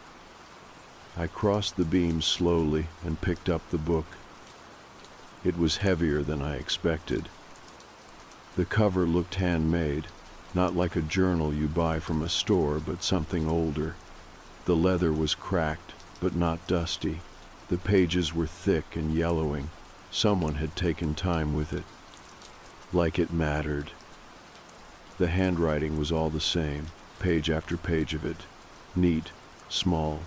I crossed the beams slowly and picked up the book. It was heavier than I expected. The cover looked handmade, not like a journal you buy from a store, but something older. The leather was cracked, but not dusty. The pages were thick and yellowing. Someone had taken time with it. Like it mattered. The handwriting was all the same, page after page of it. Neat, small,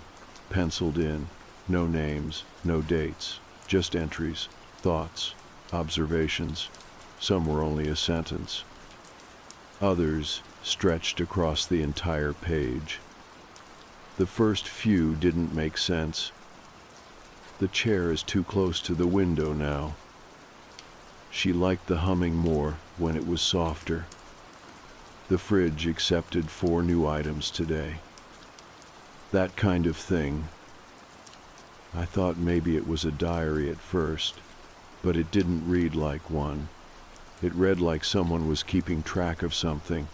penciled in, no names, no dates, just entries, thoughts, observations. Some were only a sentence. Others stretched across the entire page. The first few didn't make sense. The chair is too close to the window now. She liked the humming more when it was softer. The fridge accepted 4 new items today. That kind of thing. I thought maybe it was a diary at first, but it didn't read like one. It read like someone was keeping track of something,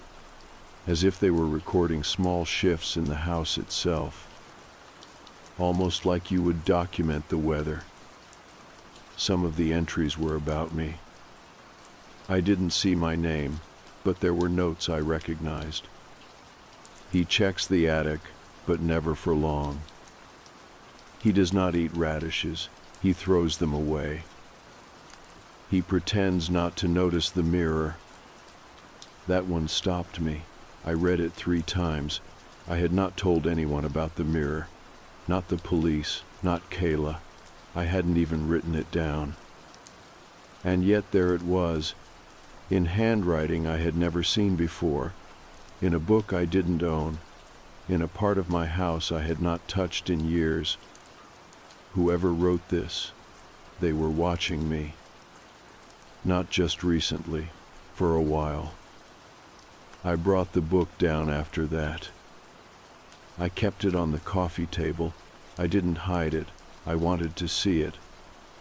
as if they were recording small shifts in the house itself. Almost like you would document the weather. Some of the entries were about me. I didn't see my name, but there were notes I recognized. He checks the attic, but never for long. He does not eat radishes. He throws them away. He pretends not to notice the mirror. That one stopped me. I read it 3 times. I had not told anyone about the mirror. Not the police, not Kayla. I hadn't even written it down. And yet there it was, in handwriting I had never seen before, in a book I didn't own, in a part of my house I had not touched in years. Whoever wrote this, they were watching me. Not just recently, for a while. I brought the book down after that. I kept it on the coffee table. I didn't hide it. I wanted to see it,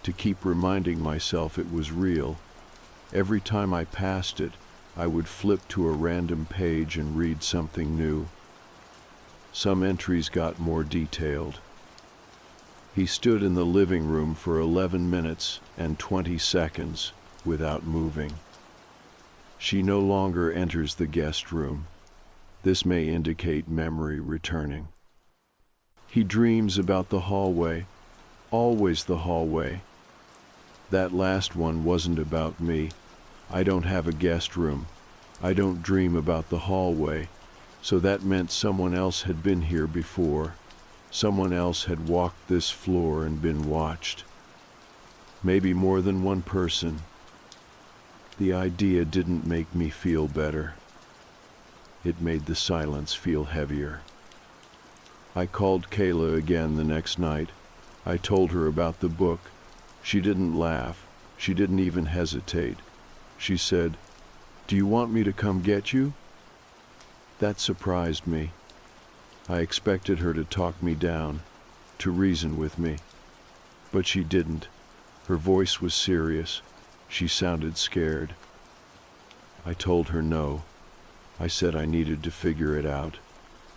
to keep reminding myself it was real. Every time I passed it, I would flip to a random page and read something new. Some entries got more detailed. He stood in the living room for 11 minutes and 20 seconds without moving. She no longer enters the guest room. This may indicate memory returning. He dreams about the hallway, always the hallway. That last one wasn't about me. I don't have a guest room. I don't dream about the hallway, so that meant someone else had been here before. Someone else had walked this floor and been watched. Maybe more than one person. The idea didn't make me feel better. It made the silence feel heavier. I called Kayla again the next night. I told her about the book. She didn't laugh. She didn't even hesitate. She said, "Do you want me to come get you?" That surprised me. I expected her to talk me down, to reason with me. But she didn't. Her voice was serious. She sounded scared. I told her no. I said I needed to figure it out.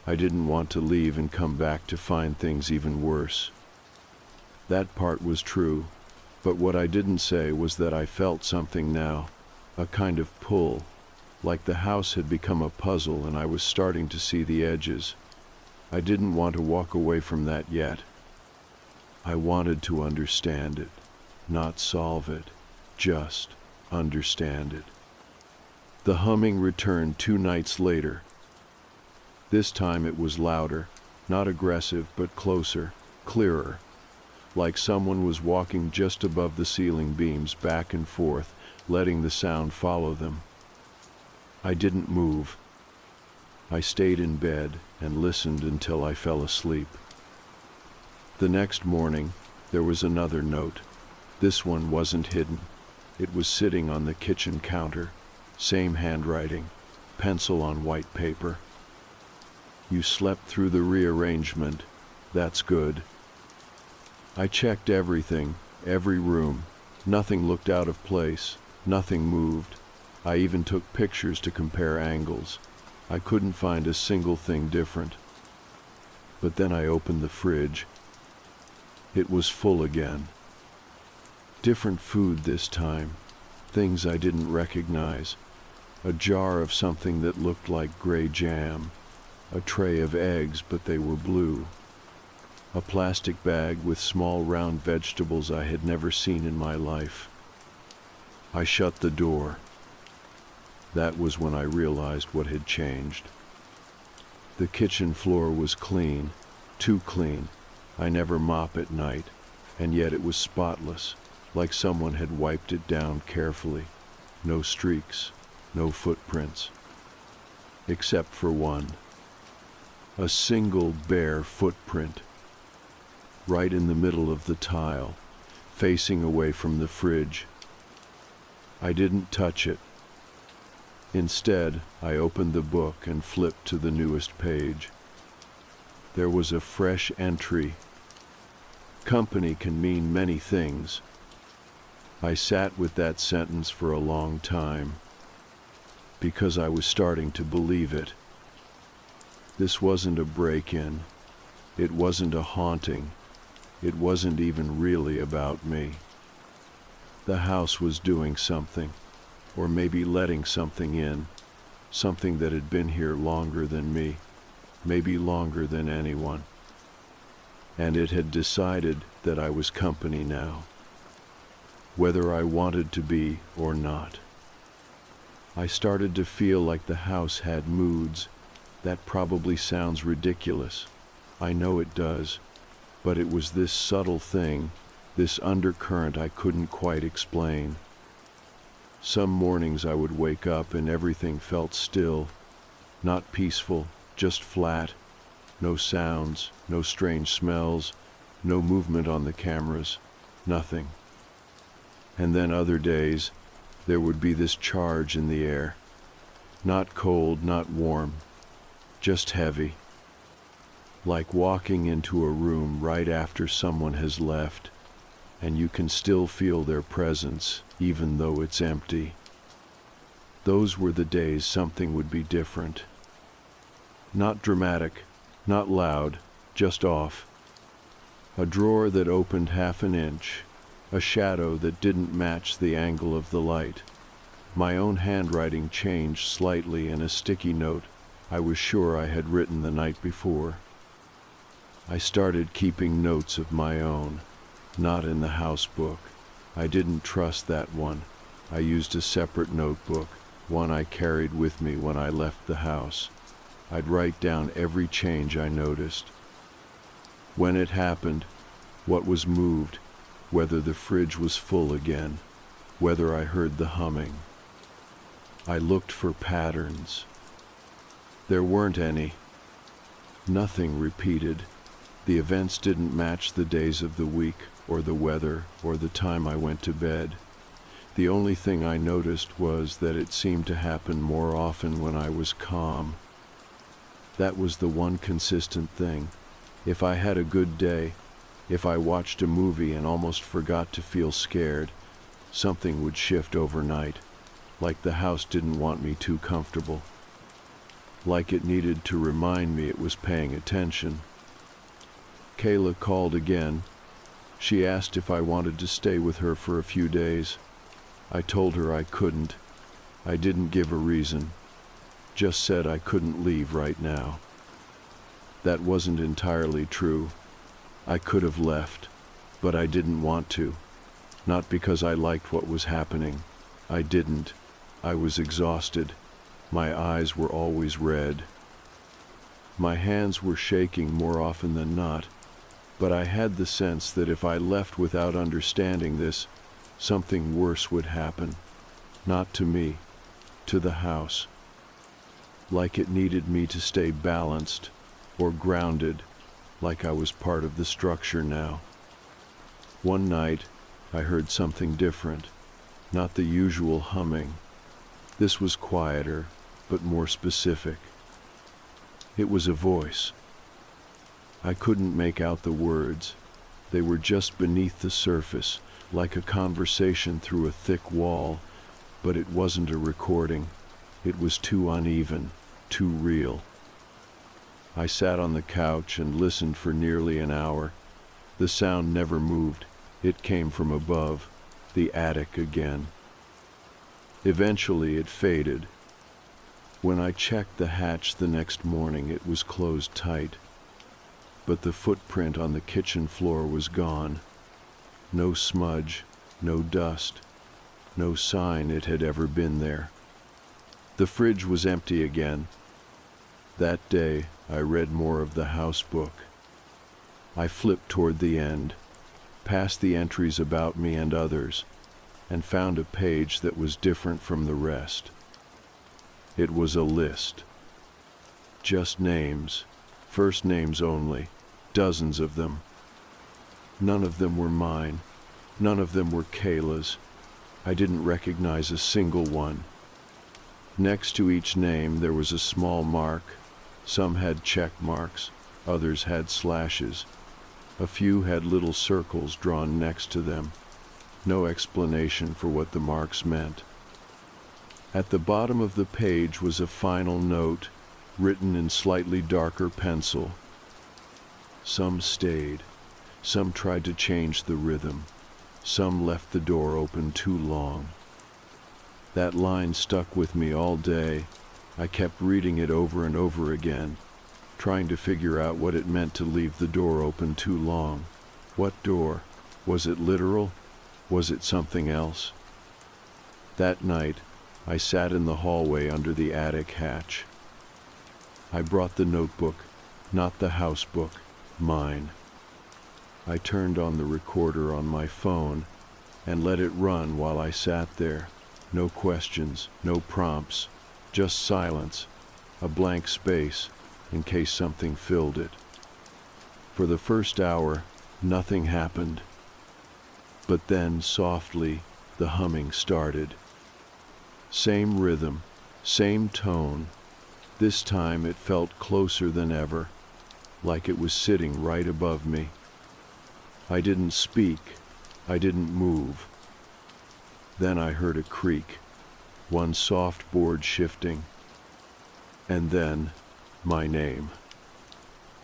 I didn't want to leave and come back to find things even worse. That part was true, but what I didn't say was that I felt something now, a kind of pull, like the house had become a puzzle and I was starting to see the edges. I didn't want to walk away from that yet. I wanted to understand it, not solve it, just understand it. The humming returned 2 nights later. This time it was louder, not aggressive, but closer, clearer, like someone was walking just above the ceiling beams back and forth, letting the sound follow them. I didn't move. I stayed in bed and listened until I fell asleep. The next morning, there was another note. This one wasn't hidden. It was sitting on the kitchen counter, same handwriting, pencil on white paper. "You slept through the rearrangement. That's good." I checked everything, every room. Nothing looked out of place. Nothing moved. I even took pictures to compare angles. I couldn't find a single thing different. But then I opened the fridge. It was full again. Different food this time. Things I didn't recognize. A jar of something that looked like gray jam. A tray of eggs, but they were blue. A plastic bag with small round vegetables I had never seen in my life. I shut the door. That was when I realized what had changed. The kitchen floor was clean, too clean. I never mop at night, and yet it was spotless, like someone had wiped it down carefully. No streaks, no footprints. Except for one. A single bare footprint. Right in the middle of the tile, facing away from the fridge. I didn't touch it. Instead, I opened the book and flipped to the newest page. There was a fresh entry. Company can mean many things. I sat with that sentence for a long time, because I was starting to believe it. This wasn't a break-in. It wasn't a haunting. It wasn't even really about me. The house was doing something, or maybe letting something in, something that had been here longer than me, maybe longer than anyone. And it had decided that I was company now, whether I wanted to be or not. I started to feel like the house had moods. That probably sounds ridiculous. I know it does, but it was this subtle thing, this undercurrent I couldn't quite explain. Some mornings I would wake up and everything felt still, not peaceful, just flat. No sounds, no strange smells, no movement on the cameras, nothing. And then other days, there would be this charge in the air. Not cold, not warm, just heavy. Like walking into a room right after someone has left, and you can still feel their presence, even though it's empty. Those were the days something would be different. Not dramatic, not loud, just off. A drawer that opened half an inch, a shadow that didn't match the angle of the light. My own handwriting changed slightly in a sticky note I was sure I had written the night before. I started keeping notes of my own, not in the house book. I didn't trust that one. I used a separate notebook, one I carried with me when I left the house. I'd write down every change I noticed. When it happened, what was moved, whether the fridge was full again, whether I heard the humming. I looked for patterns. There weren't any. Nothing repeated. The events didn't match the days of the week, or the weather, or the time I went to bed. The only thing I noticed was that it seemed to happen more often when I was calm. That was the one consistent thing. If I had a good day, if I watched a movie and almost forgot to feel scared, something would shift overnight, like the house didn't want me too comfortable, like it needed to remind me it was paying attention. Kayla called again. She asked if I wanted to stay with her for a few days. I told her I couldn't. I didn't give a reason. Just said I couldn't leave right now. That wasn't entirely true. I could have left, but I didn't want to. Not because I liked what was happening. I didn't. I was exhausted. My eyes were always red. My hands were shaking more often than not, but I had the sense that if I left without understanding this, something worse would happen. Not to me, to the house. Like it needed me to stay balanced or grounded, like I was part of the structure now. One night, I heard something different, not the usual humming. This was quieter, but more specific. It was a voice. I couldn't make out the words. They were just beneath the surface, like a conversation through a thick wall, but it wasn't a recording. It was too uneven, too real. I sat on the couch and listened for nearly an hour. The sound never moved. It came from above, the attic again. Eventually it faded. When I checked the hatch the next morning, it was closed tight. But the footprint on the kitchen floor was gone. No smudge, no dust, no sign it had ever been there. The fridge was empty again. That day, I read more of the house book. I flipped toward the end, past the entries about me and others, and found a page that was different from the rest. It was a list. Just names, first names only, dozens of them. None of them were mine. None of them were Kayla's. I didn't recognize a single one. Next to each name there was a small mark. Some had check marks, others had slashes. A few had little circles drawn next to them. No explanation for what the marks meant. At the bottom of the page was a final note, written in slightly darker pencil. Some stayed. Some tried to change the rhythm. Some left the door open too long. That line stuck with me all day. I kept reading it over and over again, trying to figure out what it meant to leave the door open too long. What door? Was it literal? Was it something else? That night, I sat in the hallway under the attic hatch. I brought the notebook, not the house book, mine. I turned on the recorder on my phone and let it run while I sat there. No questions, no prompts, just silence, a blank space in case something filled it. For the first hour, nothing happened. But then, softly, the humming started. Same rhythm, same tone. This time it felt closer than ever, like it was sitting right above me. I didn't speak, I didn't move. Then I heard a creak, one soft board shifting, and then my name.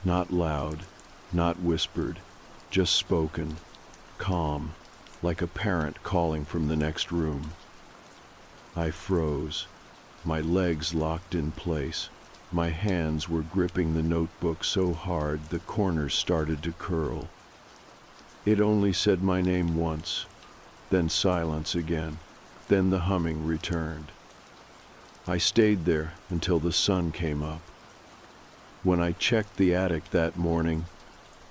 Not loud, not whispered, just spoken, calm, like a parent calling from the next room. I froze, my legs locked in place. My hands were gripping the notebook so hard the corners started to curl. It only said my name once, then silence again, then the humming returned. I stayed there until the sun came up. When I checked the attic that morning,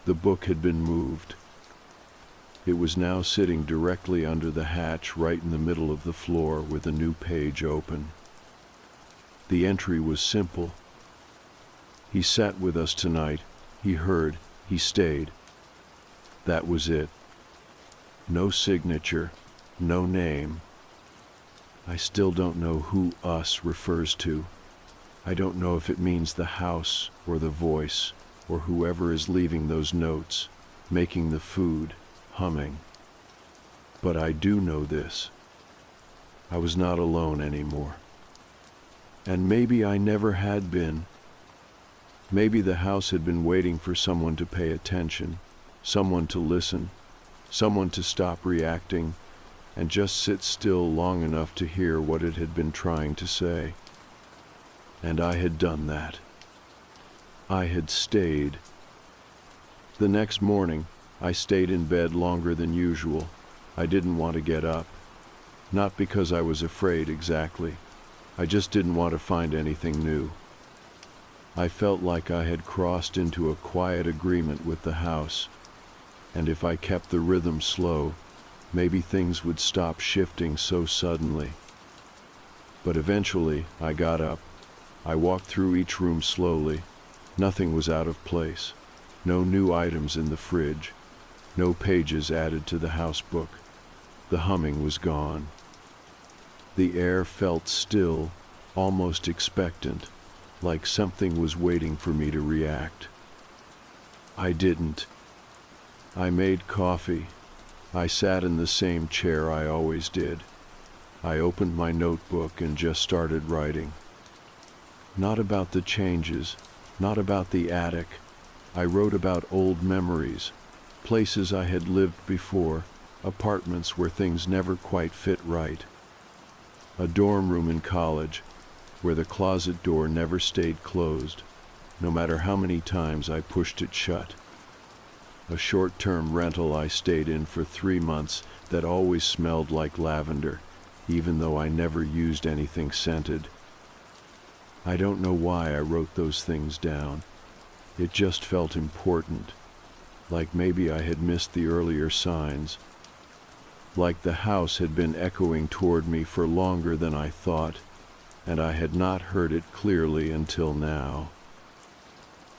the book had been moved. It was now sitting directly under the hatch right in the middle of the floor with a new page open. The entry was simple. He sat with us tonight, he heard, he stayed. That was it. No signature, no name. I still don't know who us refers to. I don't know if it means the house or the voice or whoever is leaving those notes, making the food, humming. But I do know this. I was not alone anymore. And maybe I never had been. Maybe the house had been waiting for someone to pay attention, someone to listen, someone to stop reacting and just sit still long enough to hear what it had been trying to say. And I had done that. I had stayed. The next morning, I stayed in bed longer than usual. I didn't want to get up. Not because I was afraid exactly. I just didn't want to find anything new. I felt like I had crossed into a quiet agreement with the house, and if I kept the rhythm slow, maybe things would stop shifting so suddenly. But eventually, I got up. I walked through each room slowly. Nothing was out of place. No new items in the fridge. No pages added to the house book. The humming was gone. The air felt still, almost expectant, like something was waiting for me to react. I didn't. I made coffee. I sat in the same chair I always did. I opened my notebook and just started writing. Not about the changes, not about the attic. I wrote about old memories, places I had lived before, apartments where things never quite fit right. A dorm room in college, where the closet door never stayed closed, no matter how many times I pushed it shut. A short-term rental I stayed in for 3 months that always smelled like lavender, even though I never used anything scented. I don't know why I wrote those things down. It just felt important, like maybe I had missed the earlier signs, like the house had been echoing toward me for longer than I thought, and I had not heard it clearly until now.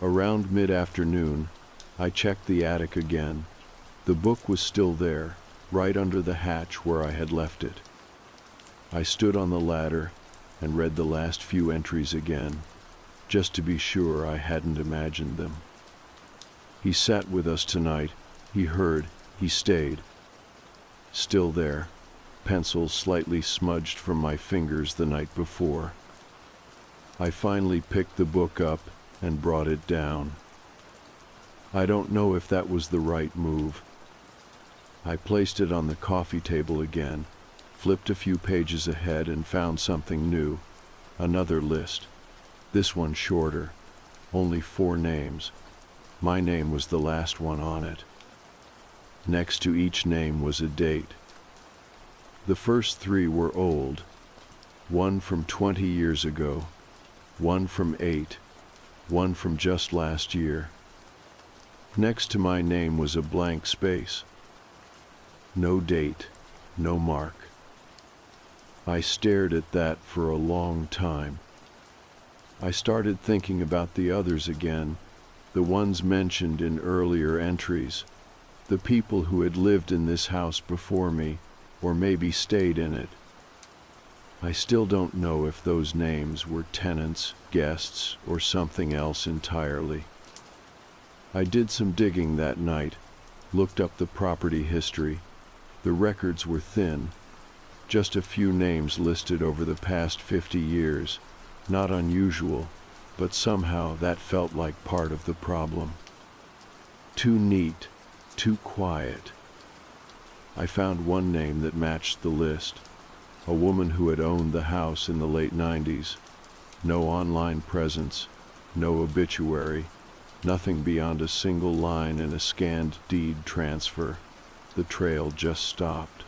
Around mid-afternoon, I checked the attic again. The book was still there, right under the hatch where I had left it. I stood on the ladder and read the last few entries again, just to be sure I hadn't imagined them. He sat with us tonight, he heard, he stayed. Still there, pencil slightly smudged from my fingers the night before. I finally picked the book up and brought it down. I don't know if that was the right move. I placed it on the coffee table again, flipped a few pages ahead and found something new. Another list. This one shorter. Only 4 names. My name was the last one on it. Next to each name was a date. The first 3 were old. One from 20 years ago. One from 8. One from just last year. Next to my name was a blank space. No date, no mark. I stared at that for a long time. I started thinking about the others again, the ones mentioned in earlier entries, the people who had lived in this house before me, or maybe stayed in it. I still don't know if those names were tenants, guests, or something else entirely. I did some digging that night, looked up the property history. The records were thin, just a few names listed over the past 50 years. Not unusual, but somehow that felt like part of the problem. Too neat, too quiet. I found one name that matched the list, a woman who had owned the house in the late 90s. No online presence, no obituary, nothing beyond a single line and a scanned deed transfer. The trail just stopped.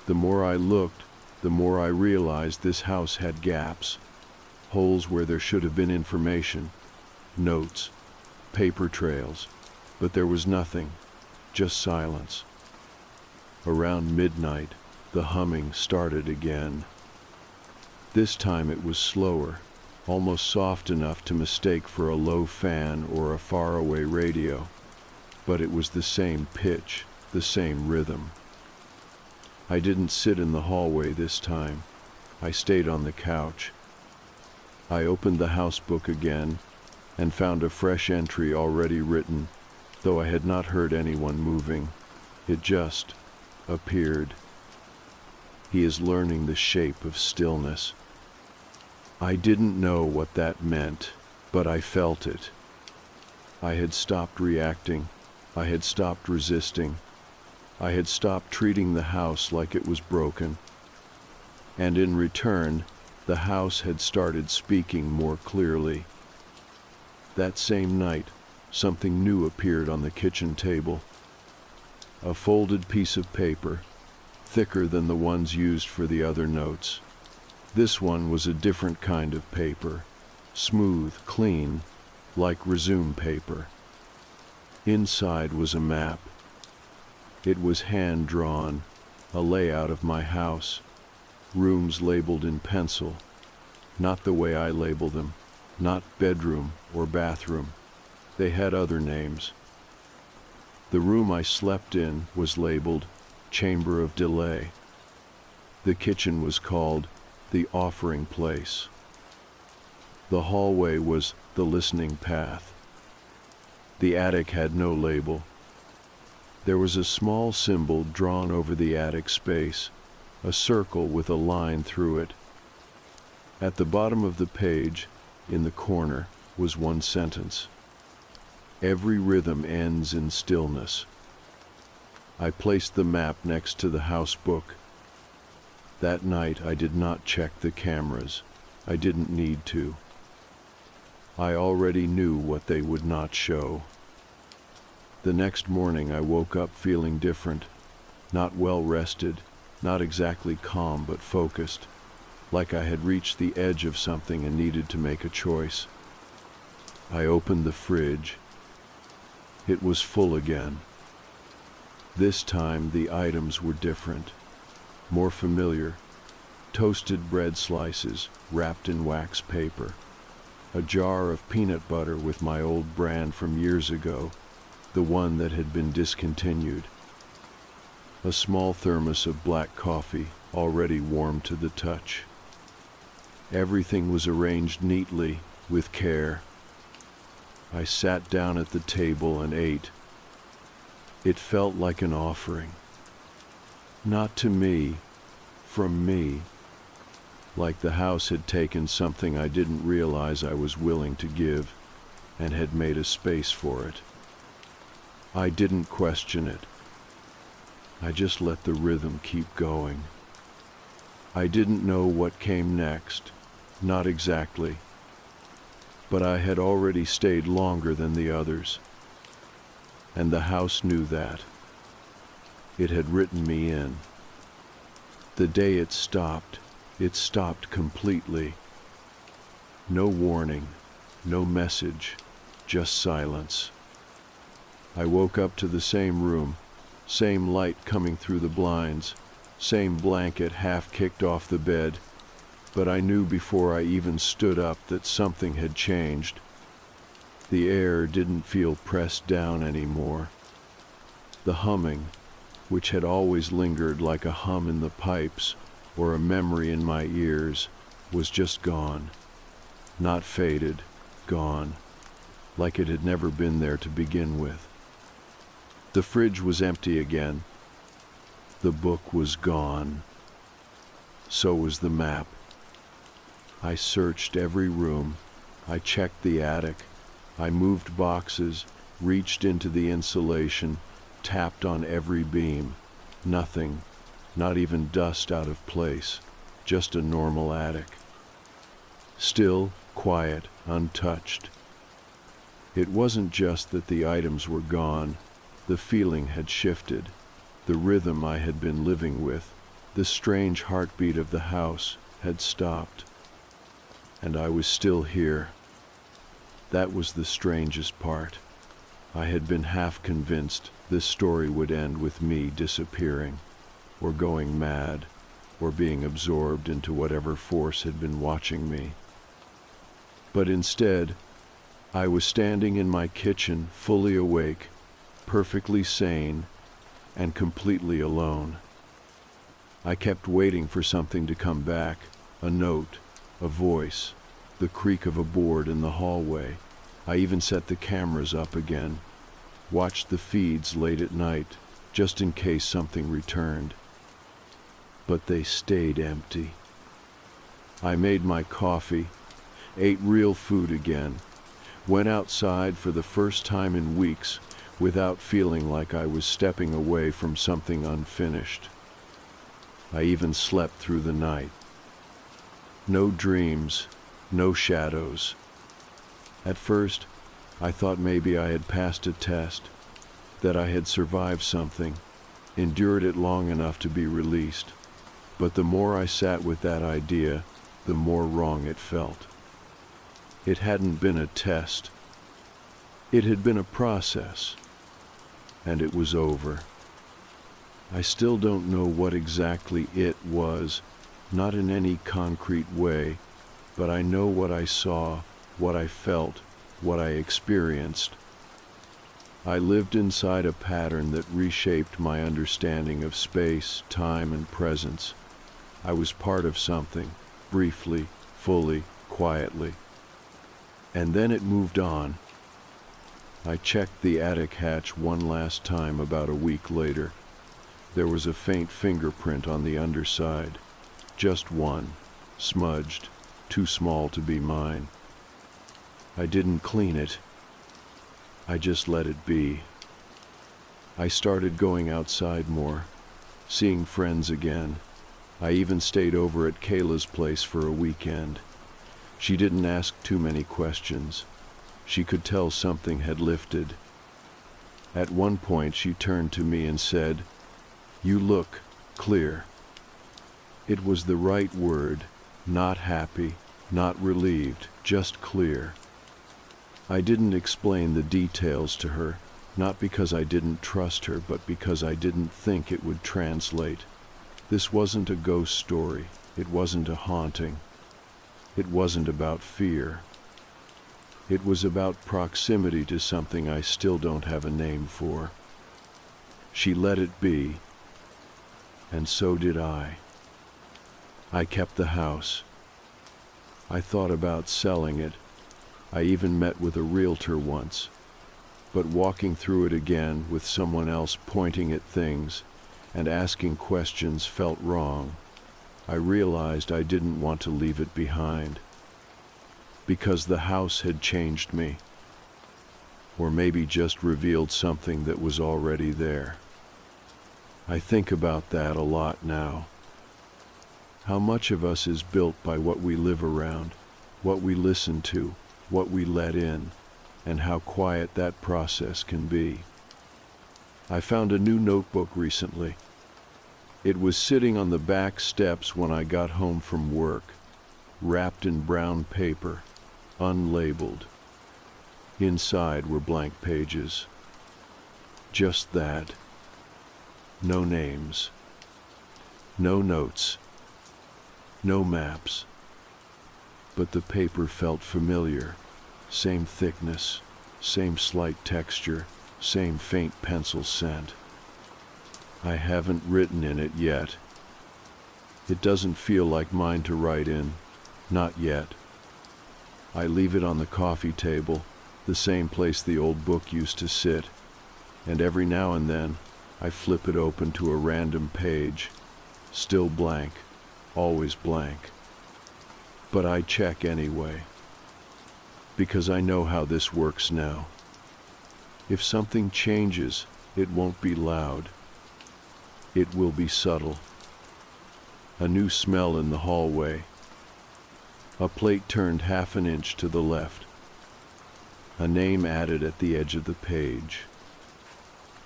The more I looked, the more I realized this house had gaps, holes where there should have been information, notes, paper trails, but there was nothing, just silence. Around midnight, the humming started again. This time it was slower, almost soft enough to mistake for a low fan or a faraway radio, but it was the same pitch, the same rhythm. I didn't sit in the hallway this time. I stayed on the couch. I opened the house book again and found a fresh entry already written, though I had not heard anyone moving. It just appeared. He is learning the shape of stillness. I didn't know what that meant, but I felt it. I had stopped reacting. I had stopped resisting. I had stopped treating the house like it was broken. And in return, the house had started speaking more clearly. That same night, something new appeared on the kitchen table. A folded piece of paper, thicker than the ones used for the other notes. This one was a different kind of paper, smooth, clean, like resume paper. Inside was a map. It was hand-drawn, a layout of my house, rooms labeled in pencil, not the way I label them, not bedroom or bathroom. They had other names. The room I slept in was labeled Chamber of Delay. The kitchen was called the Offering Place. The hallway was the Listening Path. The attic had no label. There was a small symbol drawn over the attic space, a circle with a line through it. At the bottom of the page, in the corner, was one sentence. Every rhythm ends in stillness. I placed the map next to the house book. That night I did not check the cameras. I didn't need to. I already knew what they would not show. The next morning I woke up feeling different, not well rested, not exactly calm but focused, like I had reached the edge of something and needed to make a choice. I opened the fridge. It was full again. This time the items were different, more familiar. Toasted bread slices wrapped in wax paper, a jar of peanut butter with my old brand from years ago, the one that had been discontinued, a small thermos of black coffee already warm to the touch. Everything was arranged neatly, with care. I sat down at the table and ate. It felt like an offering. Not to me, from me. Like the house had taken something I didn't realize I was willing to give, and had made a space for it. I didn't question it. I just let the rhythm keep going. I didn't know what came next, not exactly, but I had already stayed longer than the others, and the house knew that. It had written me in. The day it stopped completely. No warning, no message, just silence. I woke up to the same room, same light coming through the blinds, same blanket half kicked off the bed, but I knew before I even stood up that something had changed. The air didn't feel pressed down anymore. The humming, which had always lingered like a hum in the pipes or a memory in my ears, was just gone. Not faded, gone, like it had never been there to begin with. The fridge was empty again. The book was gone. So was the map. I searched every room. I checked the attic. I moved boxes, reached into the insulation, tapped on every beam. Nothing, not even dust out of place, just a normal attic. Still, quiet, untouched. It wasn't just that the items were gone. The feeling had shifted. The rhythm I had been living with, the strange heartbeat of the house, had stopped. And I was still here. That was the strangest part. I had been half convinced this story would end with me disappearing, or going mad, or being absorbed into whatever force had been watching me. But instead, I was standing in my kitchen, fully awake, perfectly sane, and completely alone. I kept waiting for something to come back, a note, a voice, the creak of a board in the hallway. I even set the cameras up again, watched the feeds late at night, just in case something returned. But they stayed empty. I made my coffee, ate real food again, went outside for the first time in weeks without feeling like I was stepping away from something unfinished. I even slept through the night. No dreams, no shadows. At first, I thought maybe I had passed a test, that I had survived something, endured it long enough to be released. But the more I sat with that idea, the more wrong it felt. It hadn't been a test. It had been a process. And it was over. I still don't know what exactly it was, not in any concrete way, but I know what I saw, what I felt, what I experienced. I lived inside a pattern that reshaped my understanding of space, time, and presence. I was part of something, briefly, fully, quietly. And then it moved on. I checked the attic hatch one last time about a week later. There was a faint fingerprint on the underside. Just one, smudged, too small to be mine. I didn't clean it. I just let it be. I started going outside more, seeing friends again. I even stayed over at Kayla's place for a weekend. She didn't ask too many questions. She could tell something had lifted. At one point she turned to me and said, "You look clear." It was the right word, not happy, not relieved, just clear. I didn't explain the details to her, not because I didn't trust her, but because I didn't think it would translate. This wasn't a ghost story. It wasn't a haunting. It wasn't about fear. It was about proximity to something I still don't have a name for. She let it be, and so did I. I kept the house. I thought about selling it. I even met with a realtor once. But walking through it again with someone else pointing at things and asking questions felt wrong. I realized I didn't want to leave it behind. Because the house had changed me. Or maybe just revealed something that was already there. I think about that a lot now. How much of us is built by what we live around, what we listen to, what we let in, and how quiet that process can be. I found a new notebook recently. It was sitting on the back steps when I got home from work, wrapped in brown paper, unlabeled. Inside were blank pages. Just that. No names. No notes. No maps. But the paper felt familiar. Same thickness, same slight texture, same faint pencil scent. I haven't written in it yet. It doesn't feel like mine to write in. Not yet. I leave it on the coffee table, the same place the old book used to sit, and every now and then I flip it open to a random page, still blank, always blank. But I check anyway, because I know how this works now. If something changes, it won't be loud. It will be subtle. A new smell in the hallway. A plate turned half an inch to the left. A name added at the edge of the page.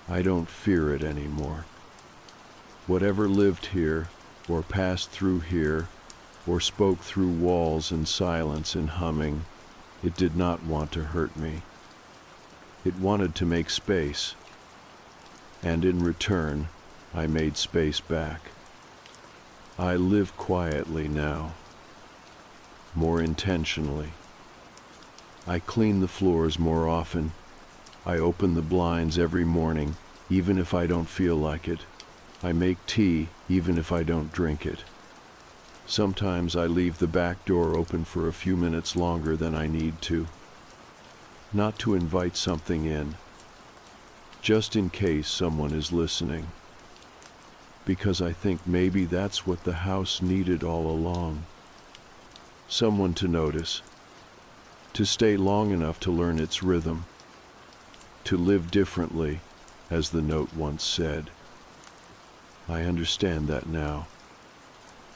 I don't fear it anymore. Whatever lived here, or passed through here, or spoke through walls and silence and humming, it did not want to hurt me. It wanted to make space. And in return, I made space back. I live quietly now, more intentionally. I clean the floors more often. I open the blinds every morning, even if I don't feel like it. I make tea, even if I don't drink it. Sometimes I leave the back door open for a few minutes longer than I need to. Not to invite something in, just in case someone is listening. Because I think maybe that's what the house needed all along. Someone to notice, to stay long enough to learn its rhythm, to live differently, as the note once said. I understand that now,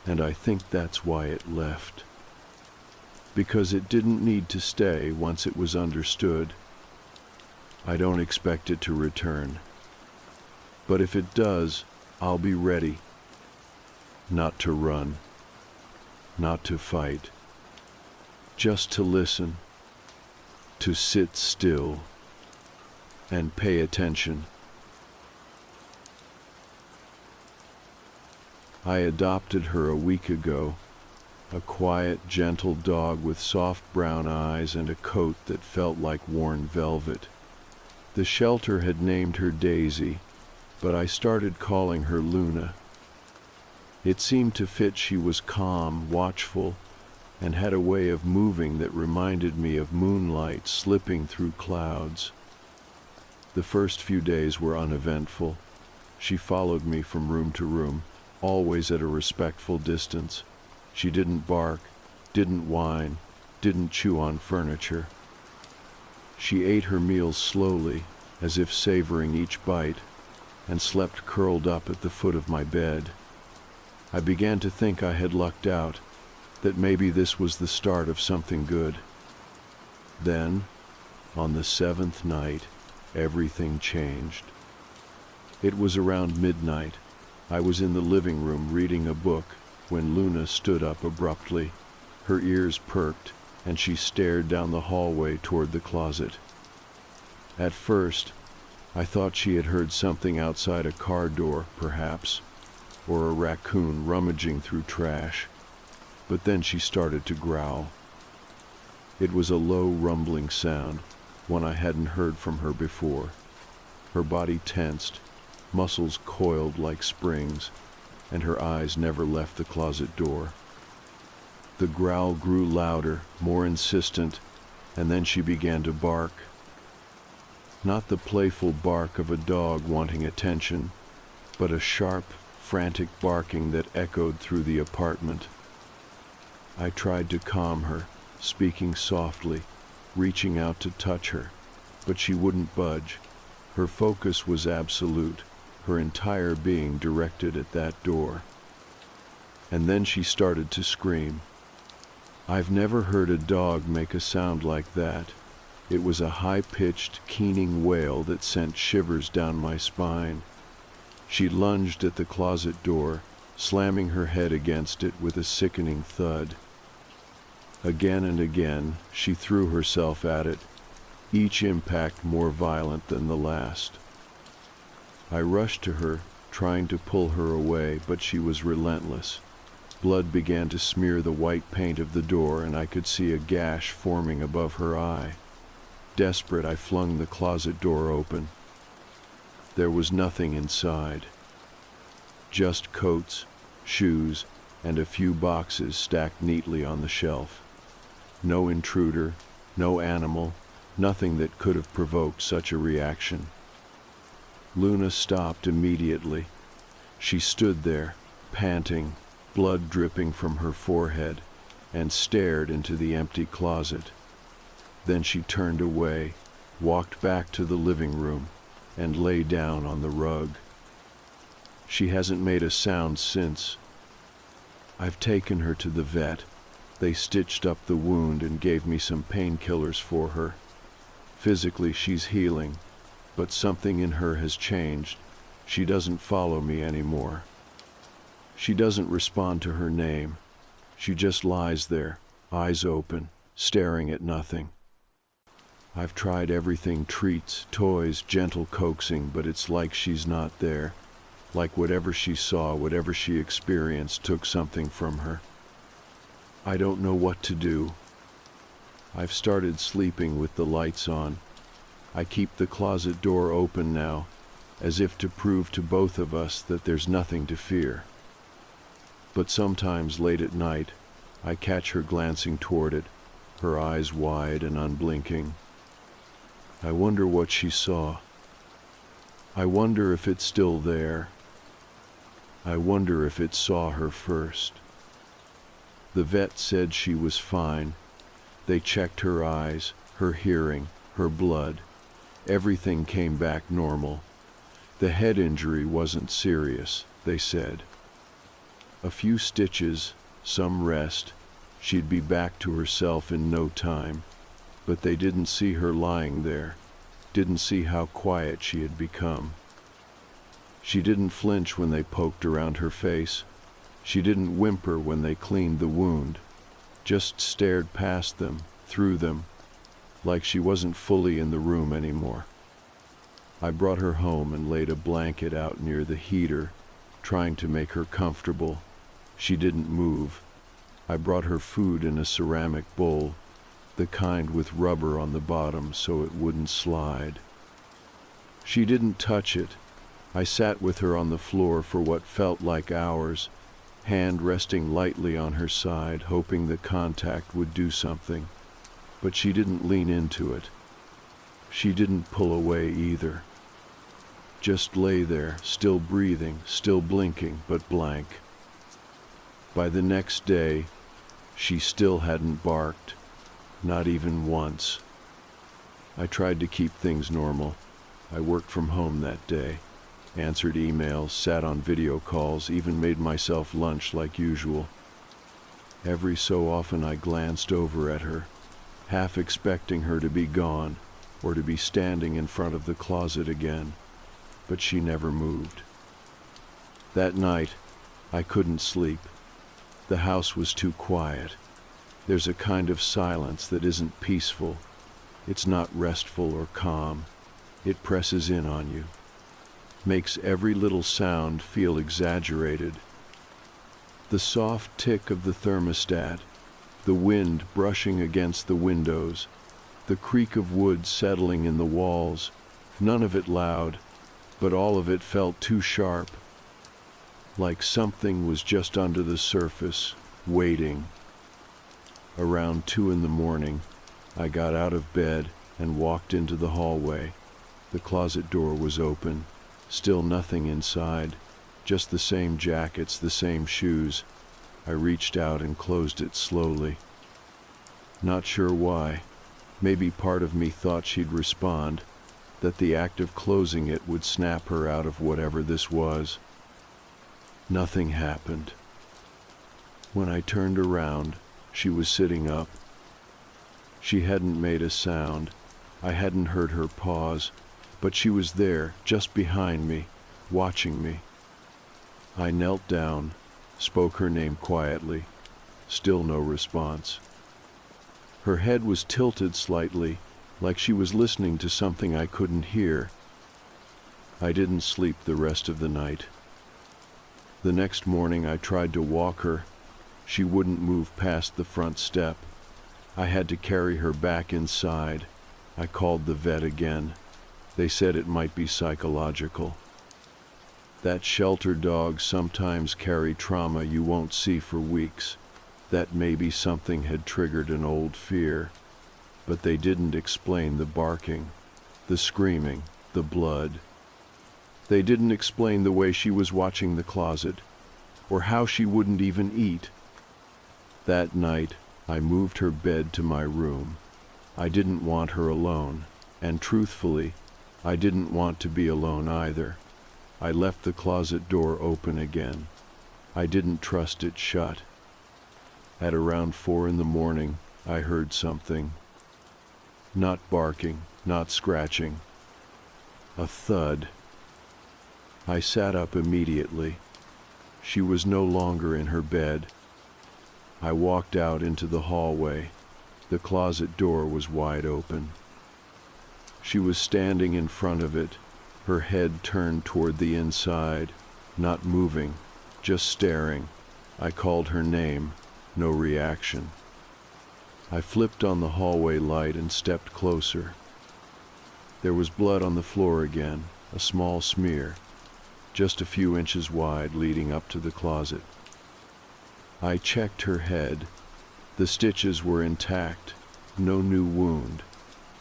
and I think that's why it left. Because it didn't need to stay once it was understood. I don't expect it to return. But if it does, I'll be ready. Not to run, not to fight, just to listen, to sit still, and pay attention. I adopted her a week ago, a quiet, gentle dog with soft brown eyes and a coat that felt like worn velvet. The shelter had named her Daisy, but I started calling her Luna. It seemed to fit. She was calm, watchful, and had a way of moving that reminded me of moonlight slipping through clouds. The first few days were uneventful. She followed me from room to room, always at a respectful distance. She didn't bark, didn't whine, didn't chew on furniture. She ate her meals slowly, as if savoring each bite, and slept curled up at the foot of my bed. I began to think I had lucked out, that maybe this was the start of something good. Then, on the 7th night, everything changed. It was around midnight. I was in the living room reading a book when Luna stood up abruptly. Her ears perked, and she stared down the hallway toward the closet. At first, I thought she had heard something outside a car door, perhaps, or a raccoon rummaging through trash. But then she started to growl. It was a low, rumbling sound, one I hadn't heard from her before. Her body tensed, muscles coiled like springs, and her eyes never left the closet door. The growl grew louder, more insistent, and then she began to bark. Not the playful bark of a dog wanting attention, but a sharp, frantic barking that echoed through the apartment. I tried to calm her, speaking softly, reaching out to touch her, but she wouldn't budge. Her focus was absolute, her entire being directed at that door. And then she started to scream. I've never heard a dog make a sound like that. It was a high-pitched, keening wail that sent shivers down my spine. She lunged at the closet door, slamming her head against it with a sickening thud. Again and again, she threw herself at it, each impact more violent than the last. I rushed to her, trying to pull her away, but she was relentless. Blood began to smear the white paint of the door, and I could see a gash forming above her eye. Desperate, I flung the closet door open. There was nothing inside. Just coats, shoes, and a few boxes stacked neatly on the shelf. No intruder, no animal, nothing that could have provoked such a reaction. Luna stopped immediately. She stood there, panting, blood dripping from her forehead, and stared into the empty closet. Then she turned away, walked back to the living room, and lay down on the rug. She hasn't made a sound since. I've taken her to the vet. They stitched up the wound and gave me some painkillers for her. Physically, she's healing, but something in her has changed. She doesn't follow me anymore. She doesn't respond to her name. She just lies there, eyes open, staring at nothing. I've tried everything, treats, toys, gentle coaxing, but it's like she's not there. Like whatever she saw, whatever she experienced, took something from her. I don't know what to do. I've started sleeping with the lights on. I keep the closet door open now, as if to prove to both of us that there's nothing to fear. But sometimes late at night, I catch her glancing toward it, her eyes wide and unblinking. I wonder what she saw. I wonder if it's still there. I wonder if it saw her first. The vet said she was fine. They checked her eyes, her hearing, her blood. Everything came back normal. The head injury wasn't serious, they said. A few stitches, some rest. She'd be back to herself in no time. But they didn't see her lying there, didn't see how quiet she had become. She didn't flinch when they poked around her face. She didn't whimper when they cleaned the wound, just stared past them, through them, like she wasn't fully in the room anymore. I brought her home and laid a blanket out near the heater, trying to make her comfortable. She didn't move. I brought her food in a ceramic bowl, the kind with rubber on the bottom so it wouldn't slide. She didn't touch it. I sat with her on the floor for what felt like hours, hand resting lightly on her side, hoping the contact would do something. But she didn't lean into it. She didn't pull away either. Just lay there, still breathing, still blinking, but blank. By the next day, she still hadn't barked, not even once. I tried to keep things normal. I worked from home that day, answered emails, sat on video calls, even made myself lunch like usual. Every so often I glanced over at her, half expecting her to be gone or to be standing in front of the closet again, but she never moved. That night, I couldn't sleep. The house was too quiet. There's a kind of silence that isn't peaceful. It's not restful or calm. It presses in on you, makes every little sound feel exaggerated. The soft tick of the thermostat, the wind brushing against the windows, the creak of wood settling in the walls, none of it loud, but all of it felt too sharp, like something was just under the surface, waiting. Around 2 a.m, I got out of bed and walked into the hallway. The closet door was open, still nothing inside, just the same jackets, the same shoes. I reached out and closed it slowly. Not sure why. Maybe part of me thought she'd respond. that the act of closing it would snap her out of whatever this was. Nothing happened. When I turned around, she was sitting up. She hadn't made a sound. I hadn't heard her pause, but she was there, just behind me, watching me. I knelt down, spoke her name quietly. Still no response. Her head was tilted slightly, like she was listening to something I couldn't hear. I didn't sleep the rest of the night. The next morning I tried to walk her. She wouldn't move past the front step. I had to carry her back inside. I called the vet again. They said it might be psychological. That shelter dogs sometimes carry trauma you won't see for weeks. That maybe something had triggered an old fear. But they didn't explain the barking, the screaming, the blood. They didn't explain the way she was watching the closet, or how she wouldn't even eat. That night, I moved her bed to my room. I didn't want her alone, and truthfully, I didn't want to be alone either. I left the closet door open again. I didn't trust it shut. At around 4 a.m, I heard something. Not barking, not scratching. A thud. I sat up immediately. She was no longer in her bed. I walked out into the hallway. The closet door was wide open. She was standing in front of it, her head turned toward the inside, not moving, just staring. I called her name, no reaction. I flipped on the hallway light and stepped closer. There was blood on the floor again, a small smear, just a few inches wide leading up to the closet. I checked her head. The stitches were intact, no new wound,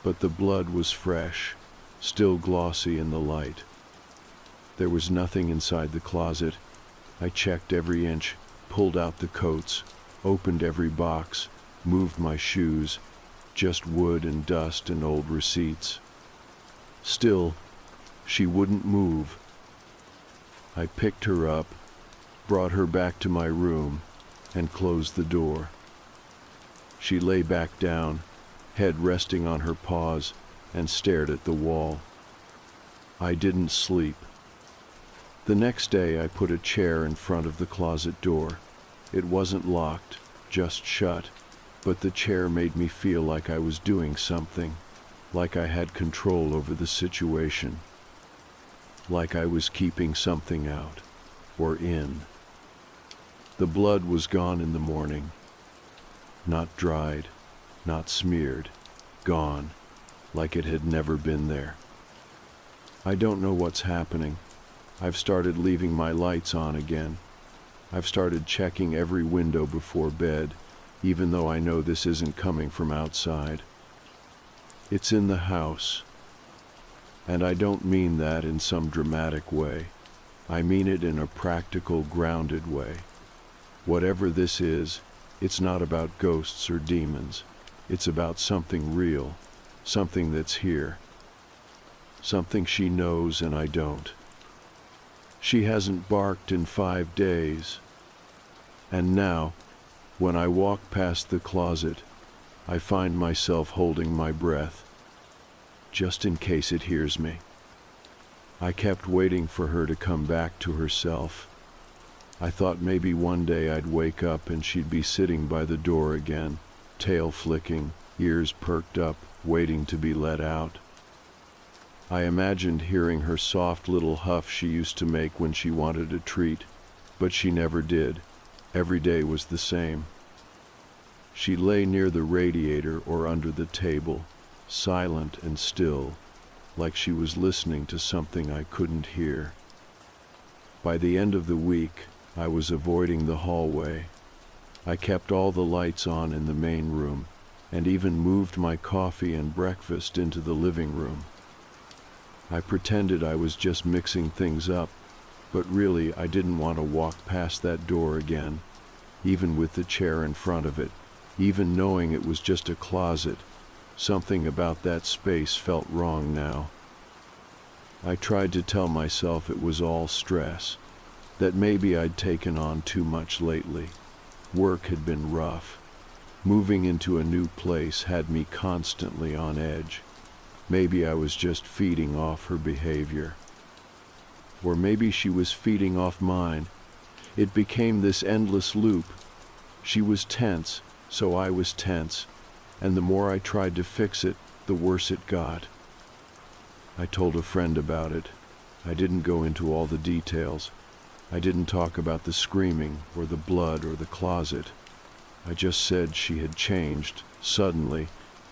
but the blood was fresh, still glossy in the light. There was nothing inside the closet. I checked every inch, pulled out the coats, opened every box, moved my shoes, just wood and dust and old receipts. Still, she wouldn't move. I picked her up, brought her back to my room, and closed the door. She lay back down, head resting on her paws, and stared at the wall. I didn't sleep. The next day I put a chair in front of the closet door. It wasn't locked, just shut, but the chair made me feel like I was doing something, like I had control over the situation, like I was keeping something out, or in. The blood was gone in the morning. Not dried, not smeared, gone, like it had never been there. I don't know what's happening. I've started leaving my lights on again. I've started checking every window before bed, even though I know this isn't coming from outside. It's in the house. And I don't mean that in some dramatic way. I mean it in a practical, grounded way. Whatever this is, it's not about ghosts or demons. It's about something real, something that's here. Something she knows and I don't. She hasn't barked in 5 days. And now, when I walk past the closet, I find myself holding my breath, just in case it hears me. I kept waiting for her to come back to herself. I thought maybe one day I'd wake up and she'd be sitting by the door again, tail flicking, ears perked up, waiting to be let out. I imagined hearing her soft little huff she used to make when she wanted a treat, but she never did. Every day was the same. She lay near the radiator or under the table, silent and still, like she was listening to something I couldn't hear. By the end of the week, I was avoiding the hallway. I kept all the lights on in the main room, and even moved my coffee and breakfast into the living room. I pretended I was just mixing things up, but really I didn't want to walk past that door again, even with the chair in front of it, even knowing it was just a closet. Something about that space felt wrong now. I tried to tell myself it was all stress, that maybe I'd taken on too much lately. Work had been rough. Moving into a new place had me constantly on edge. Maybe I was just feeding off her behavior. Or maybe she was feeding off mine. It became this endless loop. She was tense, so I was tense, and the more I tried to fix it, the worse it got. I told a friend about it. I didn't go into all the details. I didn't talk about the screaming or the blood or the closet. I just said she had changed, suddenly,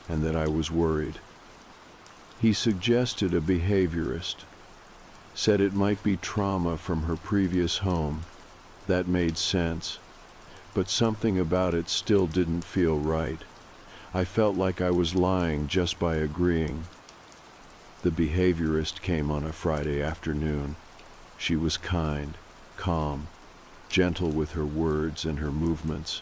and that I was worried. He suggested a behaviorist, said it might be trauma from her previous home. That made sense, but something about it still didn't feel right. I felt like I was lying just by agreeing. The behaviorist came on a Friday afternoon. She was kind, calm, gentle with her words and her movements.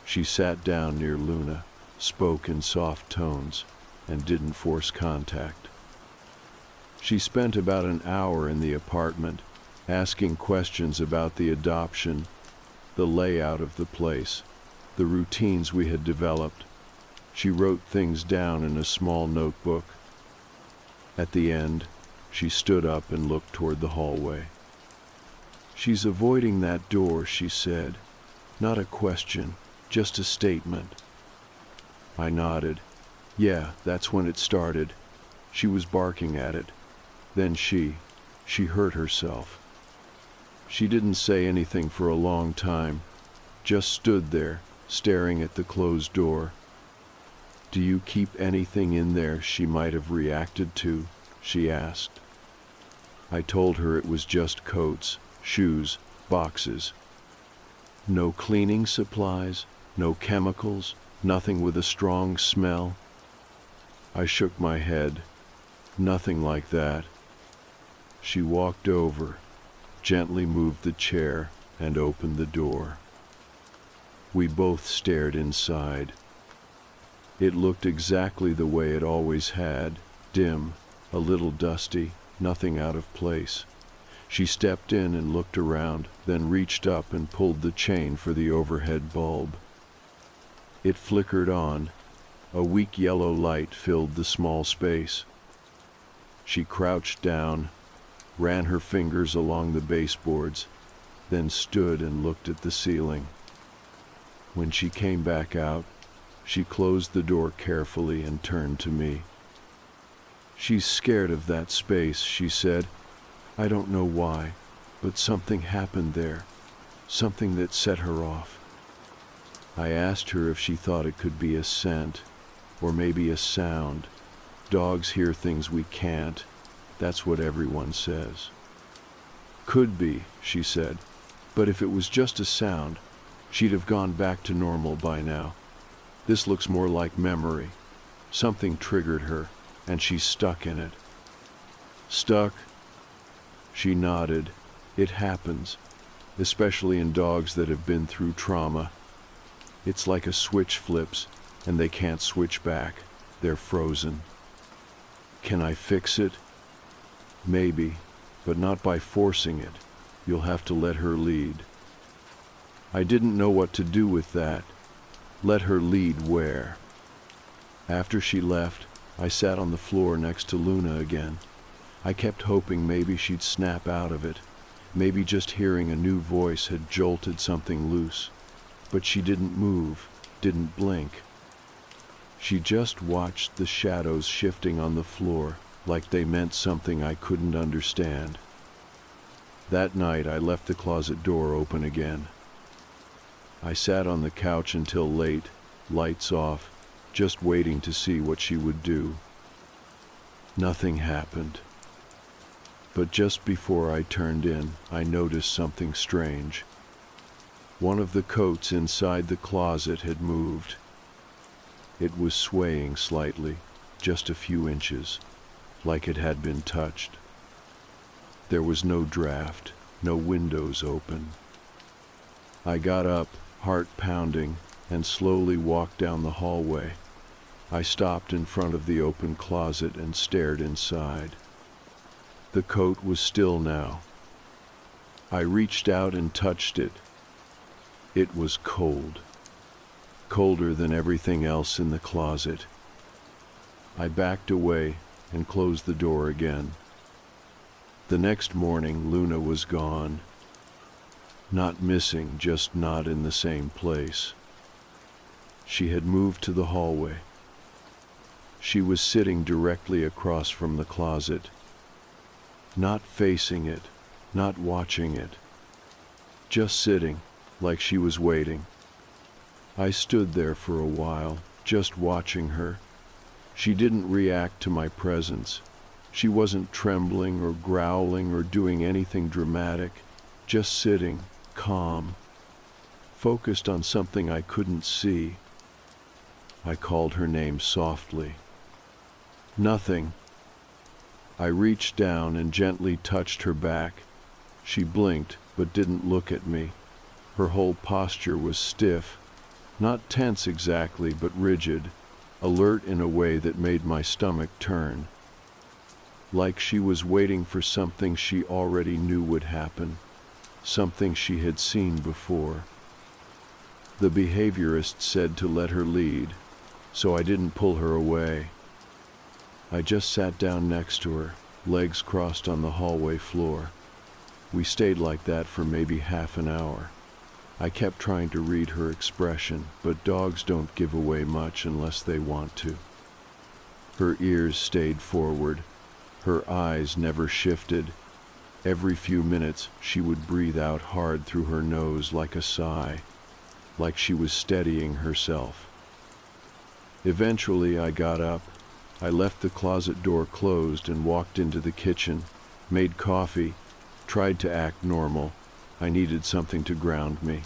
She sat down near Luna, spoke in soft tones, and didn't force contact. She spent about an hour in the apartment, asking questions about the adoption, the layout of the place, the routines we had developed. She wrote things down in a small notebook. At the end, she stood up and looked toward the hallway. "She's avoiding that door," she said. "Not a question, just a statement." I nodded. Yeah, that's when it started. She was barking at it. Then she hurt herself. She didn't say anything for a long time, just stood there, staring at the closed door. "Do you keep anything in there she might have reacted to?" she asked. I told her it was just coats, shoes, boxes. No cleaning supplies, no chemicals, nothing with a strong smell. I shook my head. Nothing like that. She walked over, gently moved the chair, and opened the door. We both stared inside. It looked exactly the way it always had, dim, a little dusty, nothing out of place. She stepped in and looked around, then reached up and pulled the chain for the overhead bulb. It flickered on. A weak yellow light filled the small space. She crouched down, ran her fingers along the baseboards, then stood and looked at the ceiling. When she came back out, she closed the door carefully and turned to me. "She's scared of that space," she said. "I don't know why, but something happened there, something that set her off." I asked her if she thought it could be a scent, or maybe a sound. Dogs hear things we can't. That's what everyone says. "Could be," she said, "but if it was just a sound, she'd have gone back to normal by now. This looks more like memory. Something triggered her, and she's stuck in it." "Stuck?" She nodded. "It happens, especially in dogs that have been through trauma. It's like a switch flips, and they can't switch back. They're frozen." "Can I fix it?" "Maybe, but not by forcing it. You'll have to let her lead." I didn't know what to do with that. Let her lead where? After she left, I sat on the floor next to Luna again. I kept hoping maybe she'd snap out of it. Maybe just hearing a new voice had jolted something loose. But she didn't move, didn't blink. She just watched the shadows shifting on the floor, like they meant something I couldn't understand. That night I left the closet door open again. I sat on the couch until late, lights off, just waiting to see what she would do. Nothing happened. But just before I turned in, I noticed something strange. One of the coats inside the closet had moved. It was swaying slightly, just a few inches, like it had been touched. There was no draft, no windows open. I got up, heart pounding, and slowly walked down the hallway. I stopped in front of the open closet and stared inside. The coat was still now. I reached out and touched it. It was cold. Colder than everything else in the closet. I backed away and closed the door again. The next morning, Luna was gone. Not missing, just not in the same place. She had moved to the hallway. She was sitting directly across from the closet. Not facing it, not watching it. Just sitting, like she was waiting. I stood there for a while, just watching her. She didn't react to my presence. She wasn't trembling or growling or doing anything dramatic, just sitting, calm, focused on something I couldn't see. I called her name softly. Nothing. I reached down and gently touched her back. She blinked, but didn't look at me. Her whole posture was stiff, not tense exactly, but rigid, alert in a way that made my stomach turn. Like she was waiting for something she already knew would happen, something she had seen before. The behaviorist said to let her lead, so I didn't pull her away. I just sat down next to her, legs crossed on the hallway floor. We stayed like that for maybe half an hour. I kept trying to read her expression, but dogs don't give away much unless they want to. Her ears stayed forward. Her eyes never shifted. Every few minutes, she would breathe out hard through her nose like a sigh, like she was steadying herself. Eventually, I got up. I left the closet door closed and walked into the kitchen, made coffee, tried to act normal. I needed something to ground me.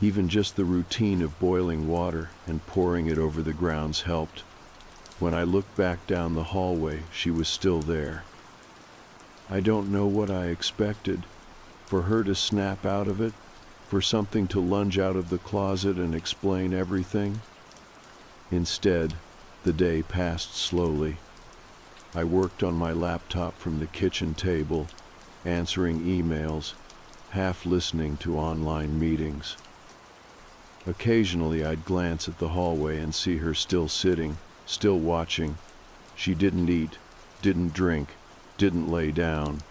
Even just the routine of boiling water and pouring it over the grounds helped. When I looked back down the hallway, she was still there. I don't know what I expected. For her to snap out of it, for something to lunge out of the closet and explain everything. Instead, the day passed slowly. I worked on my laptop from the kitchen table, answering emails, half listening to online meetings. Occasionally I'd glance at the hallway and see her still sitting, still watching. She didn't eat, didn't drink, didn't lay down.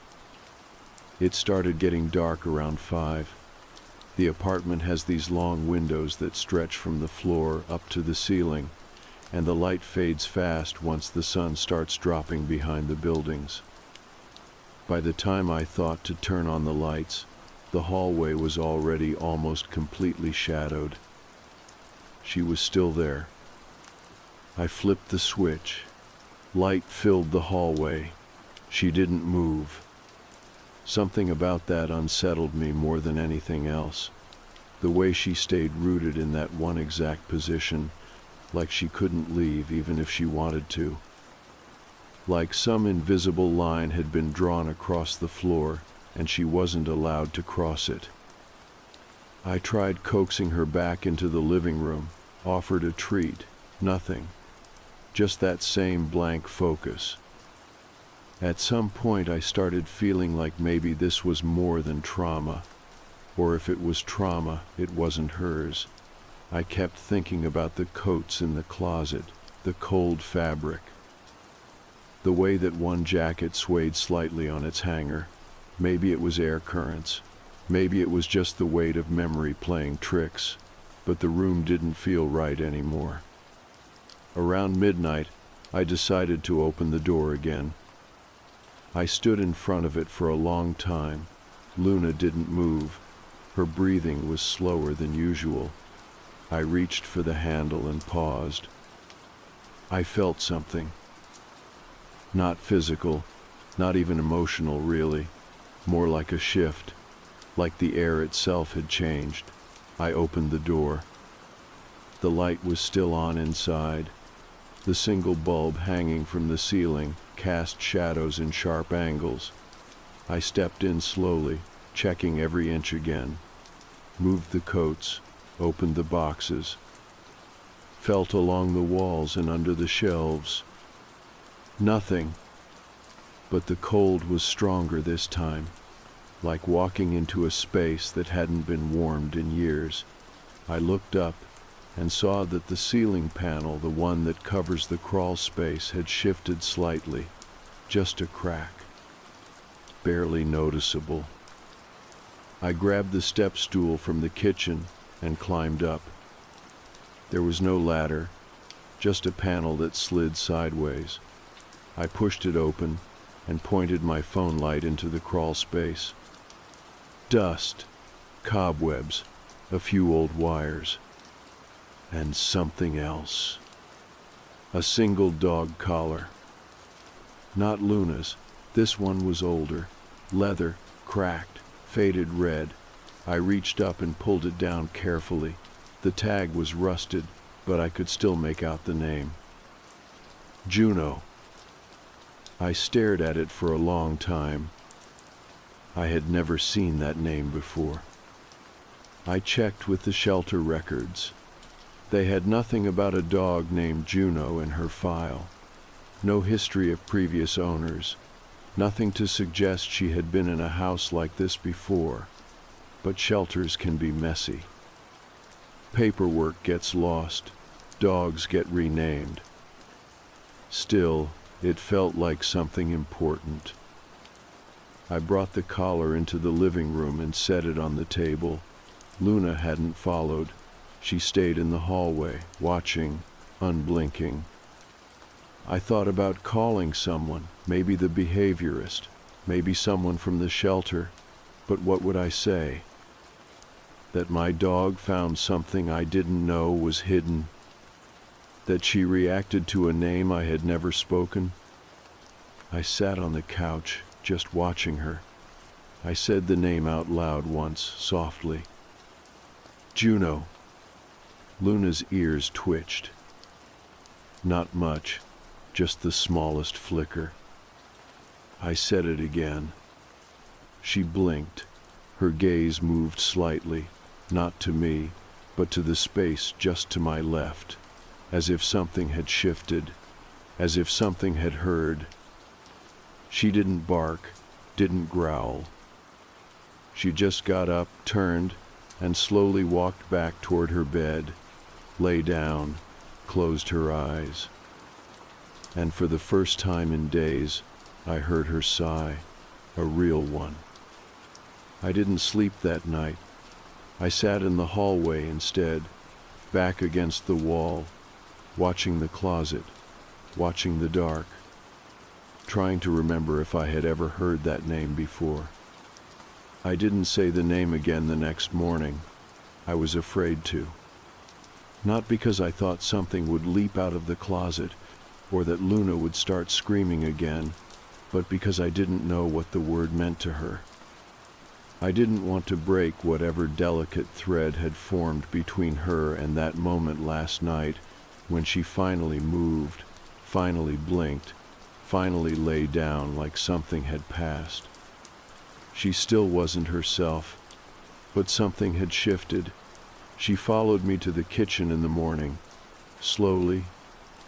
It started getting dark around 5. The apartment has these long windows that stretch from the floor up to the ceiling, and the light fades fast once the sun starts dropping behind the buildings. By the time I thought to turn on the lights, the hallway was already almost completely shadowed. She was still there. I flipped the switch. Light filled the hallway. She didn't move. Something about that unsettled me more than anything else. The way she stayed rooted in that one exact position, like she couldn't leave even if she wanted to. Like some invisible line had been drawn across the floor, and she wasn't allowed to cross it. I tried coaxing her back into the living room, offered a treat, nothing. Just that same blank focus. At some point I started feeling like maybe this was more than trauma, or if it was trauma, it wasn't hers. I kept thinking about the coats in the closet, the cold fabric, the way that one jacket swayed slightly on its hanger. Maybe it was air currents. Maybe it was just the weight of memory playing tricks, but the room didn't feel right anymore. Around midnight, I decided to open the door again. I stood in front of it for a long time. Luna didn't move. Her breathing was slower than usual. I reached for the handle and paused. I felt something. Not physical, not even emotional really, more like a shift, like the air itself had changed. I opened the door. The light was still on inside. The single bulb hanging from the ceiling cast shadows in sharp angles. I stepped in slowly, checking every inch again. Moved the coats, opened the boxes. Felt along the walls and under the shelves. Nothing. but the cold was stronger this time, like walking into a space that hadn't been warmed in years. I looked up and saw that the ceiling panel, the one that covers the crawl space, had shifted slightly, just a crack, barely noticeable. I grabbed the step stool from the kitchen and climbed up. There was no ladder, just a panel that slid sideways. I pushed it open and pointed my phone light into the crawl space. Dust, cobwebs, a few old wires, and something else. A single dog collar. Not Luna's. This one was older, leather, cracked, faded red. I reached up and pulled it down carefully. The tag was rusted, but I could still make out the name. Juno. I stared at it for a long time. I had never seen that name before. I checked with the shelter records. They had nothing about a dog named Juno in her file. No history of previous owners. Nothing to suggest she had been in a house like this before. But shelters can be messy. Paperwork gets lost. Dogs get renamed. Still, it felt like something important. I brought the collar into the living room and set it on the table. Luna hadn't followed. She stayed in the hallway, watching, unblinking. I thought about calling someone, maybe the behaviorist, maybe someone from the shelter, but what would I say? That my dog found something I didn't know was hidden? That she reacted to a name I had never spoken? I sat on the couch, just watching her. I said the name out loud once, softly. Juno. Luna's ears twitched. Not much, just the smallest flicker. I said it again. She blinked. Her gaze moved slightly, not to me, but to the space just to my left, as if something had shifted, as if something had heard. She didn't bark, didn't growl. She just got up, turned, and slowly walked back toward her bed, lay down, closed her eyes. And for the first time in days, I heard her sigh, a real one. I didn't sleep that night. I sat in the hallway instead, back against the wall, watching the closet, watching the dark, trying to remember if I had ever heard that name before. I didn't say the name again the next morning. I was afraid to. Not because I thought something would leap out of the closet or that Luna would start screaming again, but because I didn't know what the word meant to her. I didn't want to break whatever delicate thread had formed between her and that moment last night when she finally moved, finally blinked, finally lay down like something had passed. She still wasn't herself, but something had shifted. She followed me to the kitchen in the morning, slowly,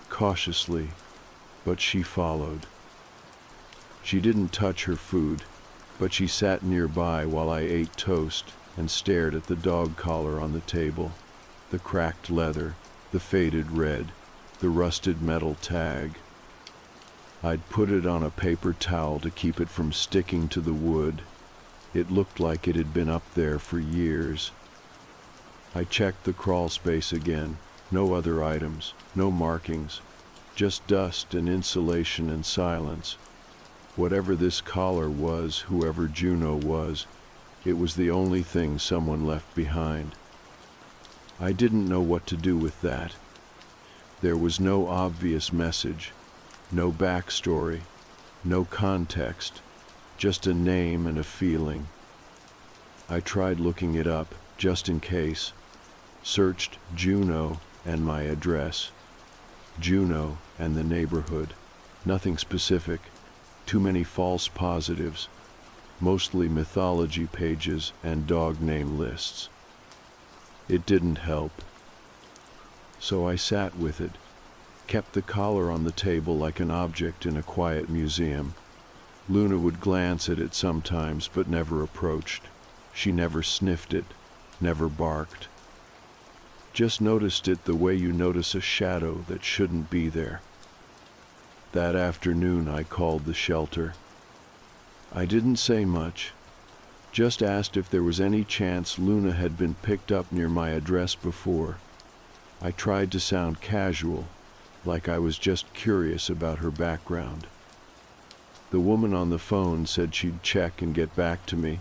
cautiously, but she followed. She didn't touch her food, but she sat nearby while I ate toast and stared at the dog collar on the table, the cracked leather, the faded red, the rusted metal tag. I'd put it on a paper towel to keep it from sticking to the wood. It looked like it had been up there for years. I checked the crawl space again. No other items, no markings, just dust and insulation and silence. Whatever this collar was, whoever Juno was, it was the only thing someone left behind. I didn't know what to do with that. There was no obvious message, no backstory, no context, just a name and a feeling. I tried looking it up, just in case. Searched Juno and my address. Juno and the neighborhood. Nothing specific. Too many false positives. Mostly mythology pages and dog name lists. It didn't help. So I sat with it, kept the collar on the table like an object in a quiet museum. Luna would glance at it sometimes, but never approached. She never sniffed it, never barked. Just noticed it the way you notice a shadow that shouldn't be there. That afternoon I called the shelter. I didn't say much, just asked if there was any chance Luna had been picked up near my address before. I tried to sound casual, like I was just curious about her background. The woman on the phone said she'd check and get back to me.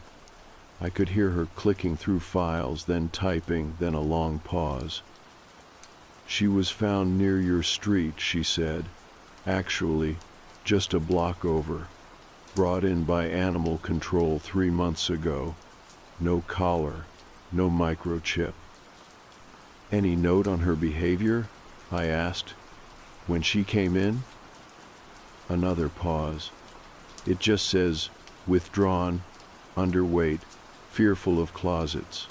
I could hear her clicking through files, then typing, then a long pause. She was found near your street, she said. Actually, just a block over. Brought in by animal control 3 months ago. No collar, no microchip. Any note on her behavior? I asked. When she came in? Another pause. It just says, withdrawn, underweight, fearful of closets.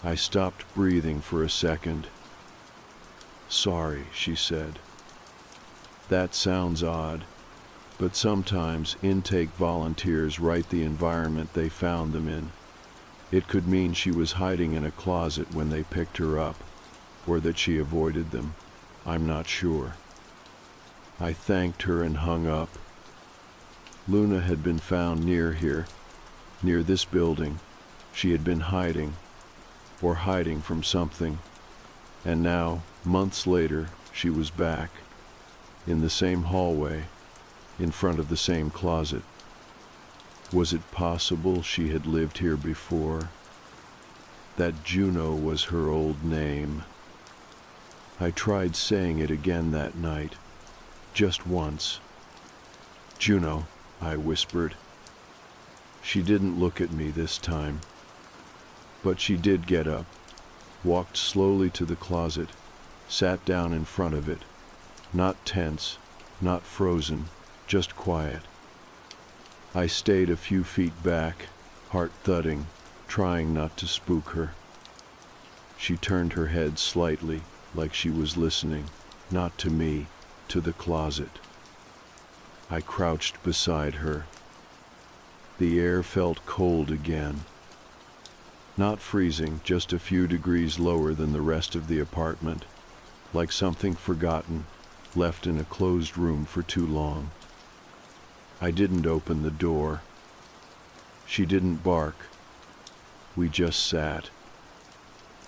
I stopped breathing for a second. Sorry, she said. That sounds odd, but sometimes intake volunteers write the environment they found them in. It could mean she was hiding in a closet when they picked her up, or that she avoided them. I'm not sure. I thanked her and hung up. Luna had been found near here, near this building. She had been hiding, or hiding from something, and now, months later, she was back, in the same hallway, in front of the same closet. Was it possible she had lived here before? That Juno was her old name. I tried saying it again that night, just once. Juno, I whispered. She didn't look at me this time, but she did get up, walked slowly to the closet, sat down in front of it, not tense, not frozen, just quiet. I stayed a few feet back, heart thudding, trying not to spook her. She turned her head slightly, like she was listening, not to me, to the closet. I crouched beside her. The air felt cold again. Not freezing, just a few degrees lower than the rest of the apartment, like something forgotten, left in a closed room for too long. I didn't open the door. She didn't bark. We just sat.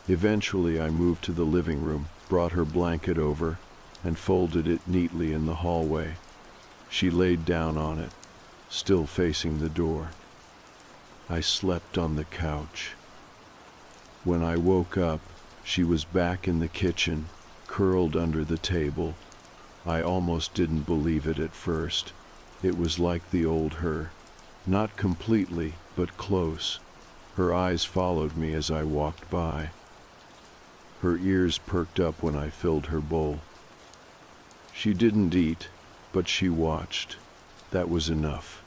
Eventually I moved to the living room, brought her blanket over, and folded it neatly in the hallway. She laid down on it, still facing the door. I slept on the couch. When I woke up, she was back in the kitchen, curled under the table. I almost didn't believe it at first. It was like the old her. Not completely, but close. Her eyes followed me as I walked by. Her ears perked up when I filled her bowl. She didn't eat, but she watched. That was enough.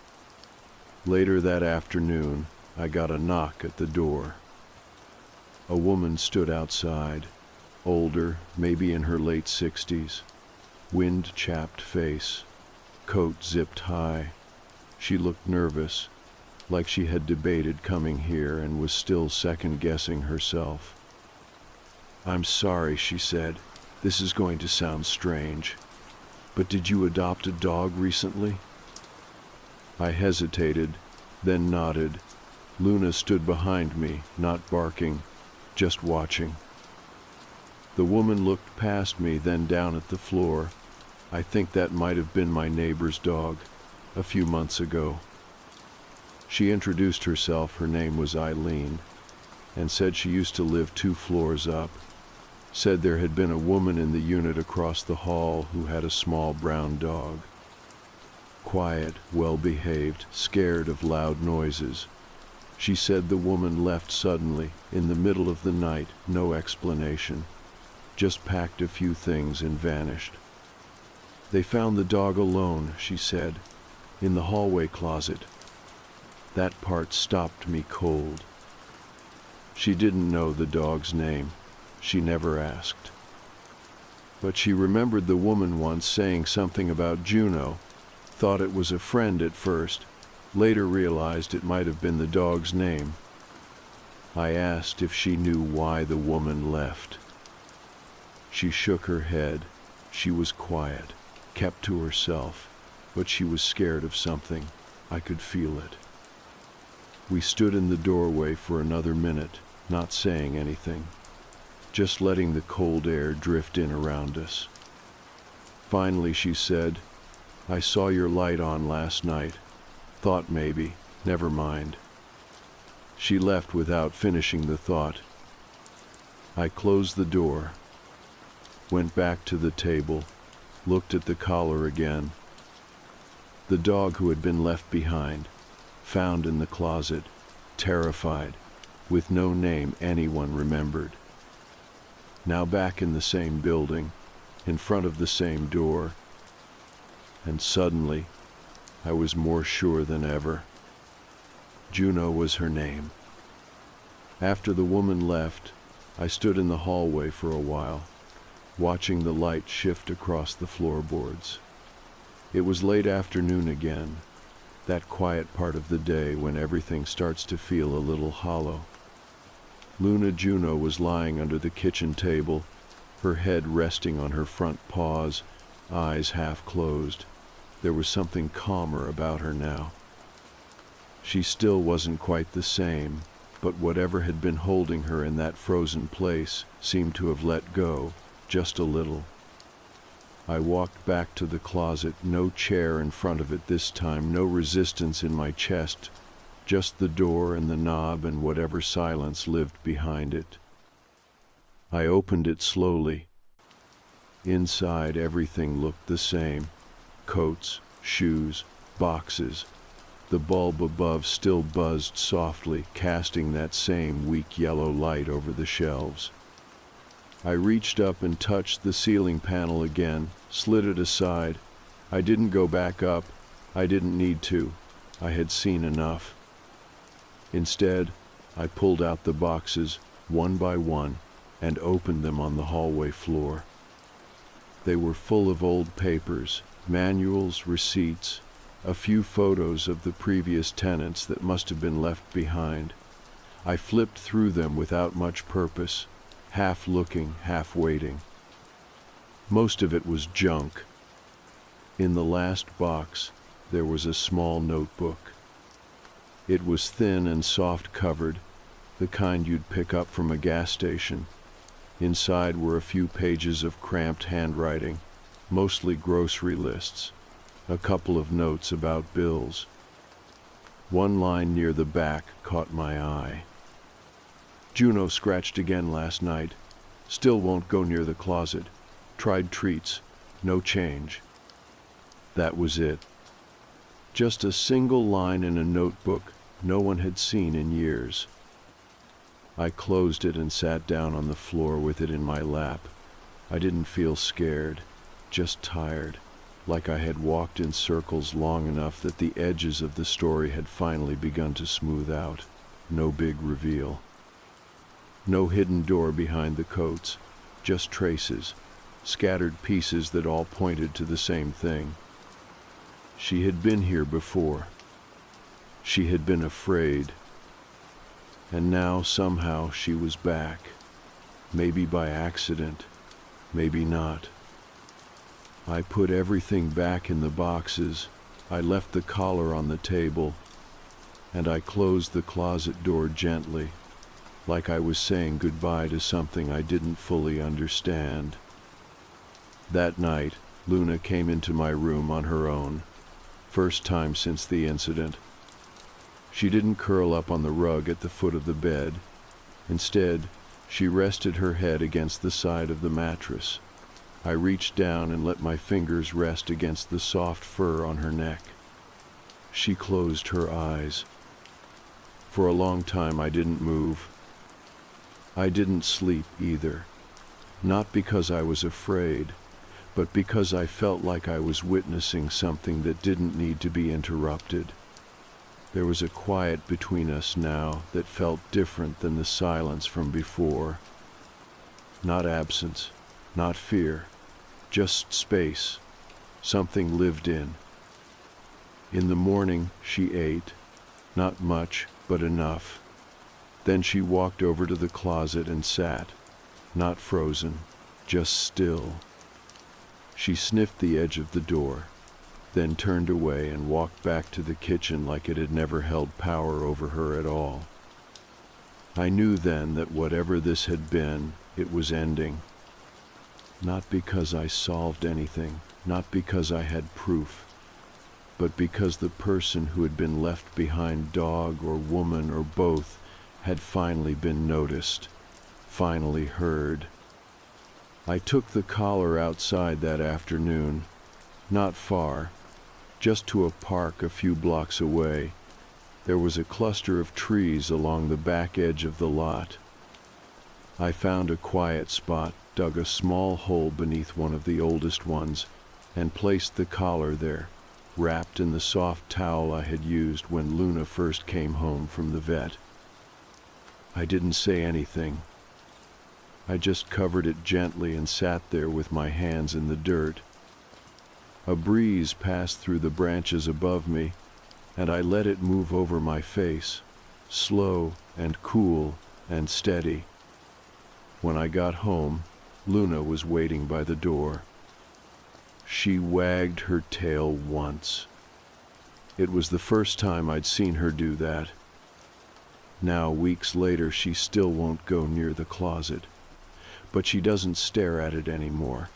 Later that afternoon, I got a knock at the door. A woman stood outside, older, maybe in her late 60s, wind-chapped face, coat zipped high. She looked nervous, like she had debated coming here and was still second-guessing herself. "I'm sorry," she said. "This is going to sound strange. But did you adopt a dog recently?" I hesitated, then nodded. Luna stood behind me, not barking, just watching. The woman looked past me, then down at the floor. I think that might have been my neighbor's dog, a few months ago. She introduced herself, her name was Eileen, and said she used to live 2 floors up. Said there had been a woman in the unit across the hall who had a small brown dog. Quiet, well-behaved, scared of loud noises. She said the woman left suddenly, in the middle of the night, no explanation. Just packed a few things and vanished. They found the dog alone, she said, in the hallway closet. That part stopped me cold. She didn't know the dog's name. She never asked. But she remembered the woman once saying something about Juno, Thought it was a friend at first, later realized it might have been the dog's name. I asked if she knew why the woman left. She shook her head. She was quiet, kept to herself, but she was scared of something. I could feel it. We stood in the doorway for another minute, not saying anything, just letting the cold air drift in around us. Finally she said, "I saw your light on last night. Thought maybe, never mind." She left without finishing the thought. I closed the door, went back to the table, looked at the collar again. The dog who had been left behind, found in the closet, terrified, with no name anyone remembered. Now back in the same building, in front of the same door, and suddenly I was more sure than ever. Juno was her name. After the woman left, I stood in the hallway for a while, watching the light shift across the floorboards. It was late afternoon again, that quiet part of the day when everything starts to feel a little hollow. Luna Juno was lying under the kitchen table, her head resting on her front paws, eyes half closed. There was something calmer about her now. She still wasn't quite the same, but whatever had been holding her in that frozen place seemed to have let go, just a little. I walked back to the closet, no chair in front of it this time, no resistance in my chest, just the door and the knob and whatever silence lived behind it. I opened it slowly. Inside, everything looked the same. Coats, shoes, boxes. The bulb above still buzzed softly, casting that same weak yellow light over the shelves. I reached up and touched the ceiling panel again, slid it aside. I didn't go back up. I didn't need to. I had seen enough. Instead, I pulled out the boxes, one by one, and opened them on the hallway floor. They were full of old papers, manuals, receipts, a few photos of the previous tenants that must have been left behind. I flipped through them without much purpose, half looking, half waiting. Most of it was junk. In the last box, there was a small notebook. It was thin and soft-covered, the kind you'd pick up from a gas station. Inside were a few pages of cramped handwriting, mostly grocery lists, a couple of notes about bills. One line near the back caught my eye. "Juno scratched again last night. Still won't go near the closet. Tried treats. No change." That was it. Just a single line in a notebook no one had seen in years. I closed it and sat down on the floor with it in my lap. I didn't feel scared, just tired, like I had walked in circles long enough that the edges of the story had finally begun to smooth out. No big reveal. No hidden door behind the coats, just traces, scattered pieces that all pointed to the same thing. She had been here before. She had been afraid. And now somehow she was back. Maybe by accident, maybe not. I put everything back in the boxes. I left the collar on the table, and I closed the closet door gently, like I was saying goodbye to something I didn't fully understand. That night, Luna came into my room on her own, first time since the incident. She didn't curl up on the rug at the foot of the bed. Instead, she rested her head against the side of the mattress. I reached down and let my fingers rest against the soft fur on her neck. She closed her eyes. For a long time I didn't move. I didn't sleep either. Not because I was afraid, but because I felt like I was witnessing something that didn't need to be interrupted. There was a quiet between us now that felt different than the silence from before. Not absence, not fear, just space, something lived in. In the morning, she ate. Not much, but enough. Then she walked over to the closet and sat, not frozen, just still. She sniffed the edge of the door, then turned away and walked back to the kitchen like it had never held power over her at all. I knew then that whatever this had been, it was ending. Not because I solved anything, not because I had proof, but because the person who had been left behind, dog or woman or both, had finally been noticed, finally heard. I took the collar outside that afternoon, not far, just to a park a few blocks away. There was a cluster of trees along the back edge of the lot. I found a quiet spot, dug a small hole beneath one of the oldest ones, and placed the collar there, wrapped in the soft towel I had used when Luna first came home from the vet. I didn't say anything. I just covered it gently and sat there with my hands in the dirt. A breeze passed through the branches above me, and I let it move over my face, slow and cool and steady. When I got home, Luna was waiting by the door. She wagged her tail once. It was the first time I'd seen her do that. Now, weeks later, she still won't go near the closet. But she doesn't stare at it anymore,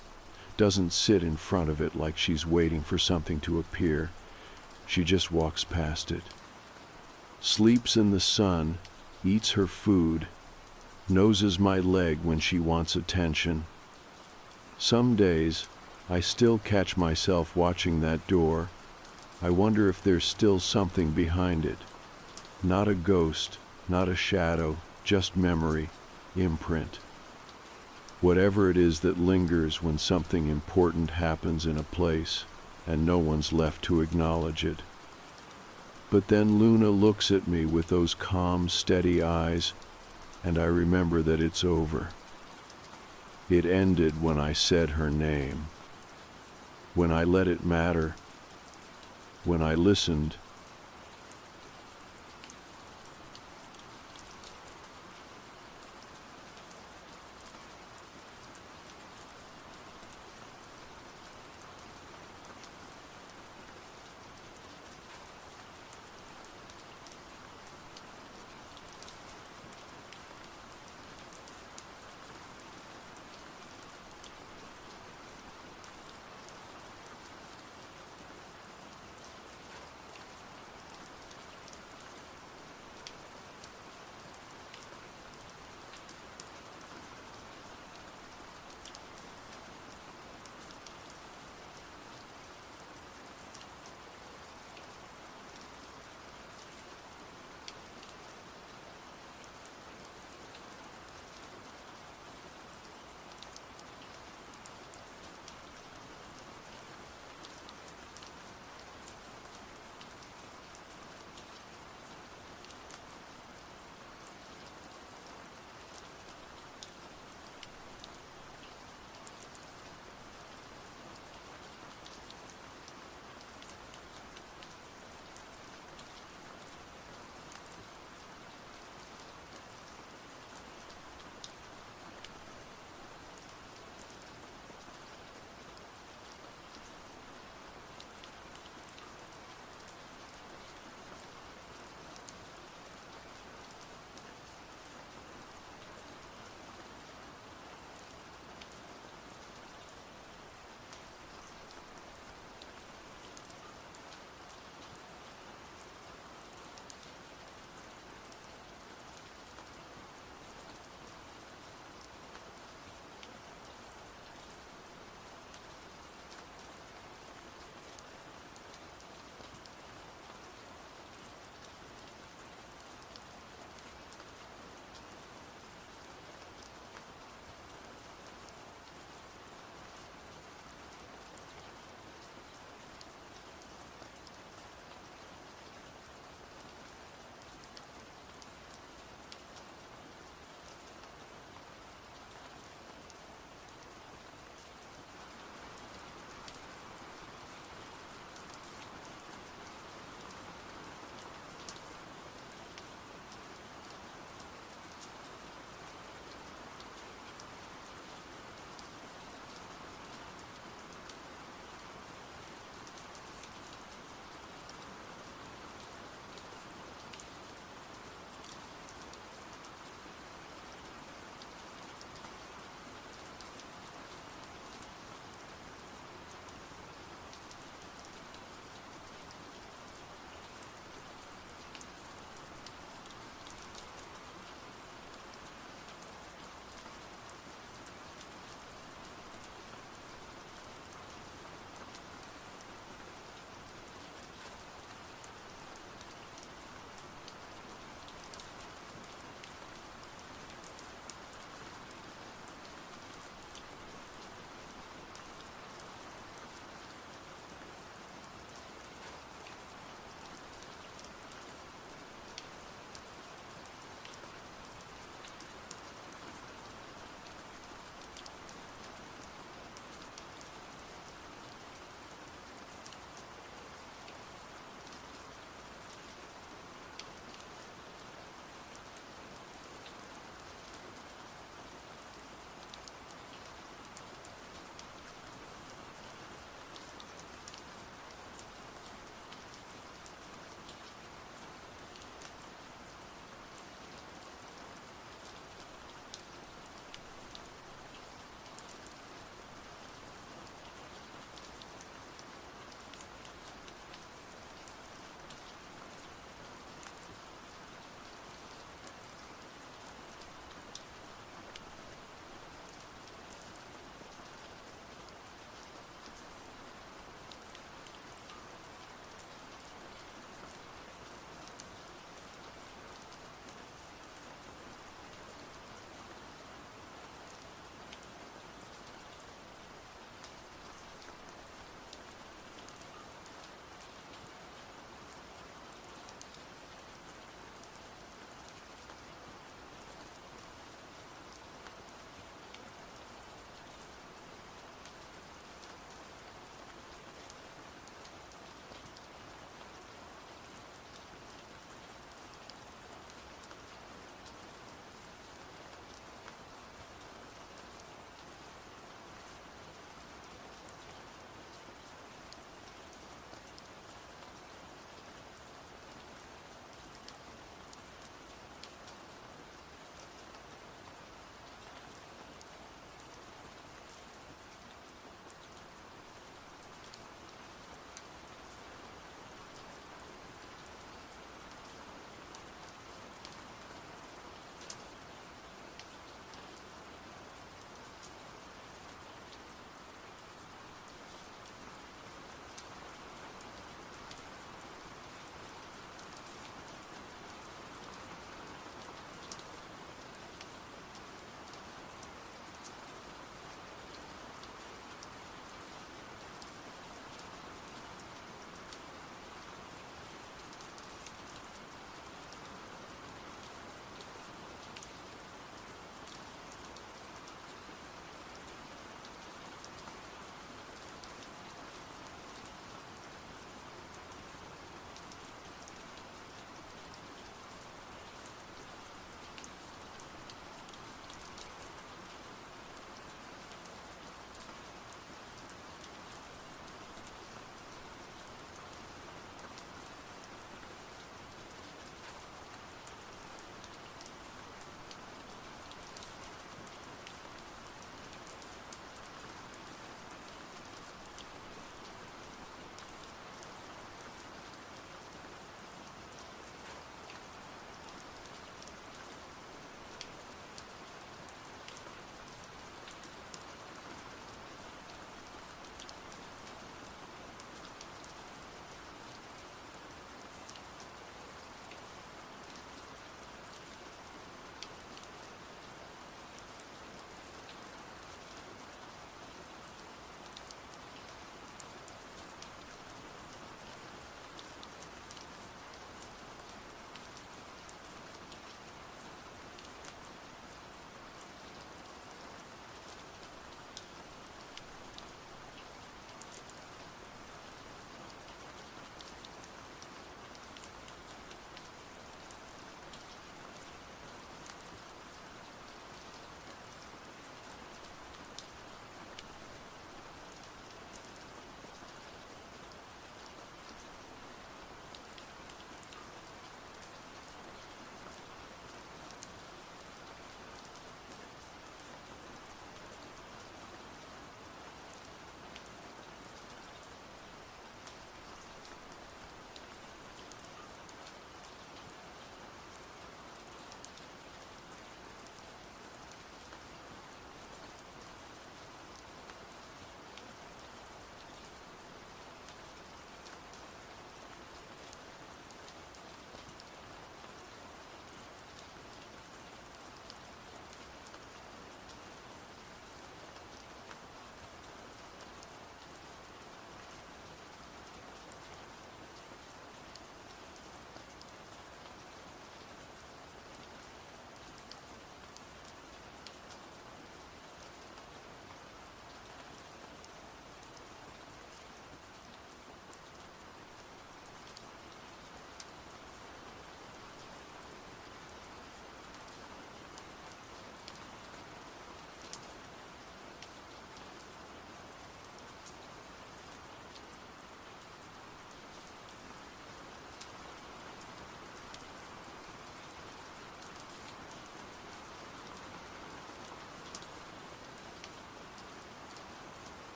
doesn't sit in front of it like she's waiting for something to appear. She just walks past it, sleeps in the sun, eats her food, noses my leg when she wants attention. Some days, I still catch myself watching that door. I wonder if there's still something behind it. Not a ghost, not a shadow, just memory, imprint. Whatever it is that lingers when something important happens in a place and no one's left to acknowledge it. But then Luna looks at me with those calm, steady eyes, and I remember that it's over. It ended when I said her name, when I let it matter, when I listened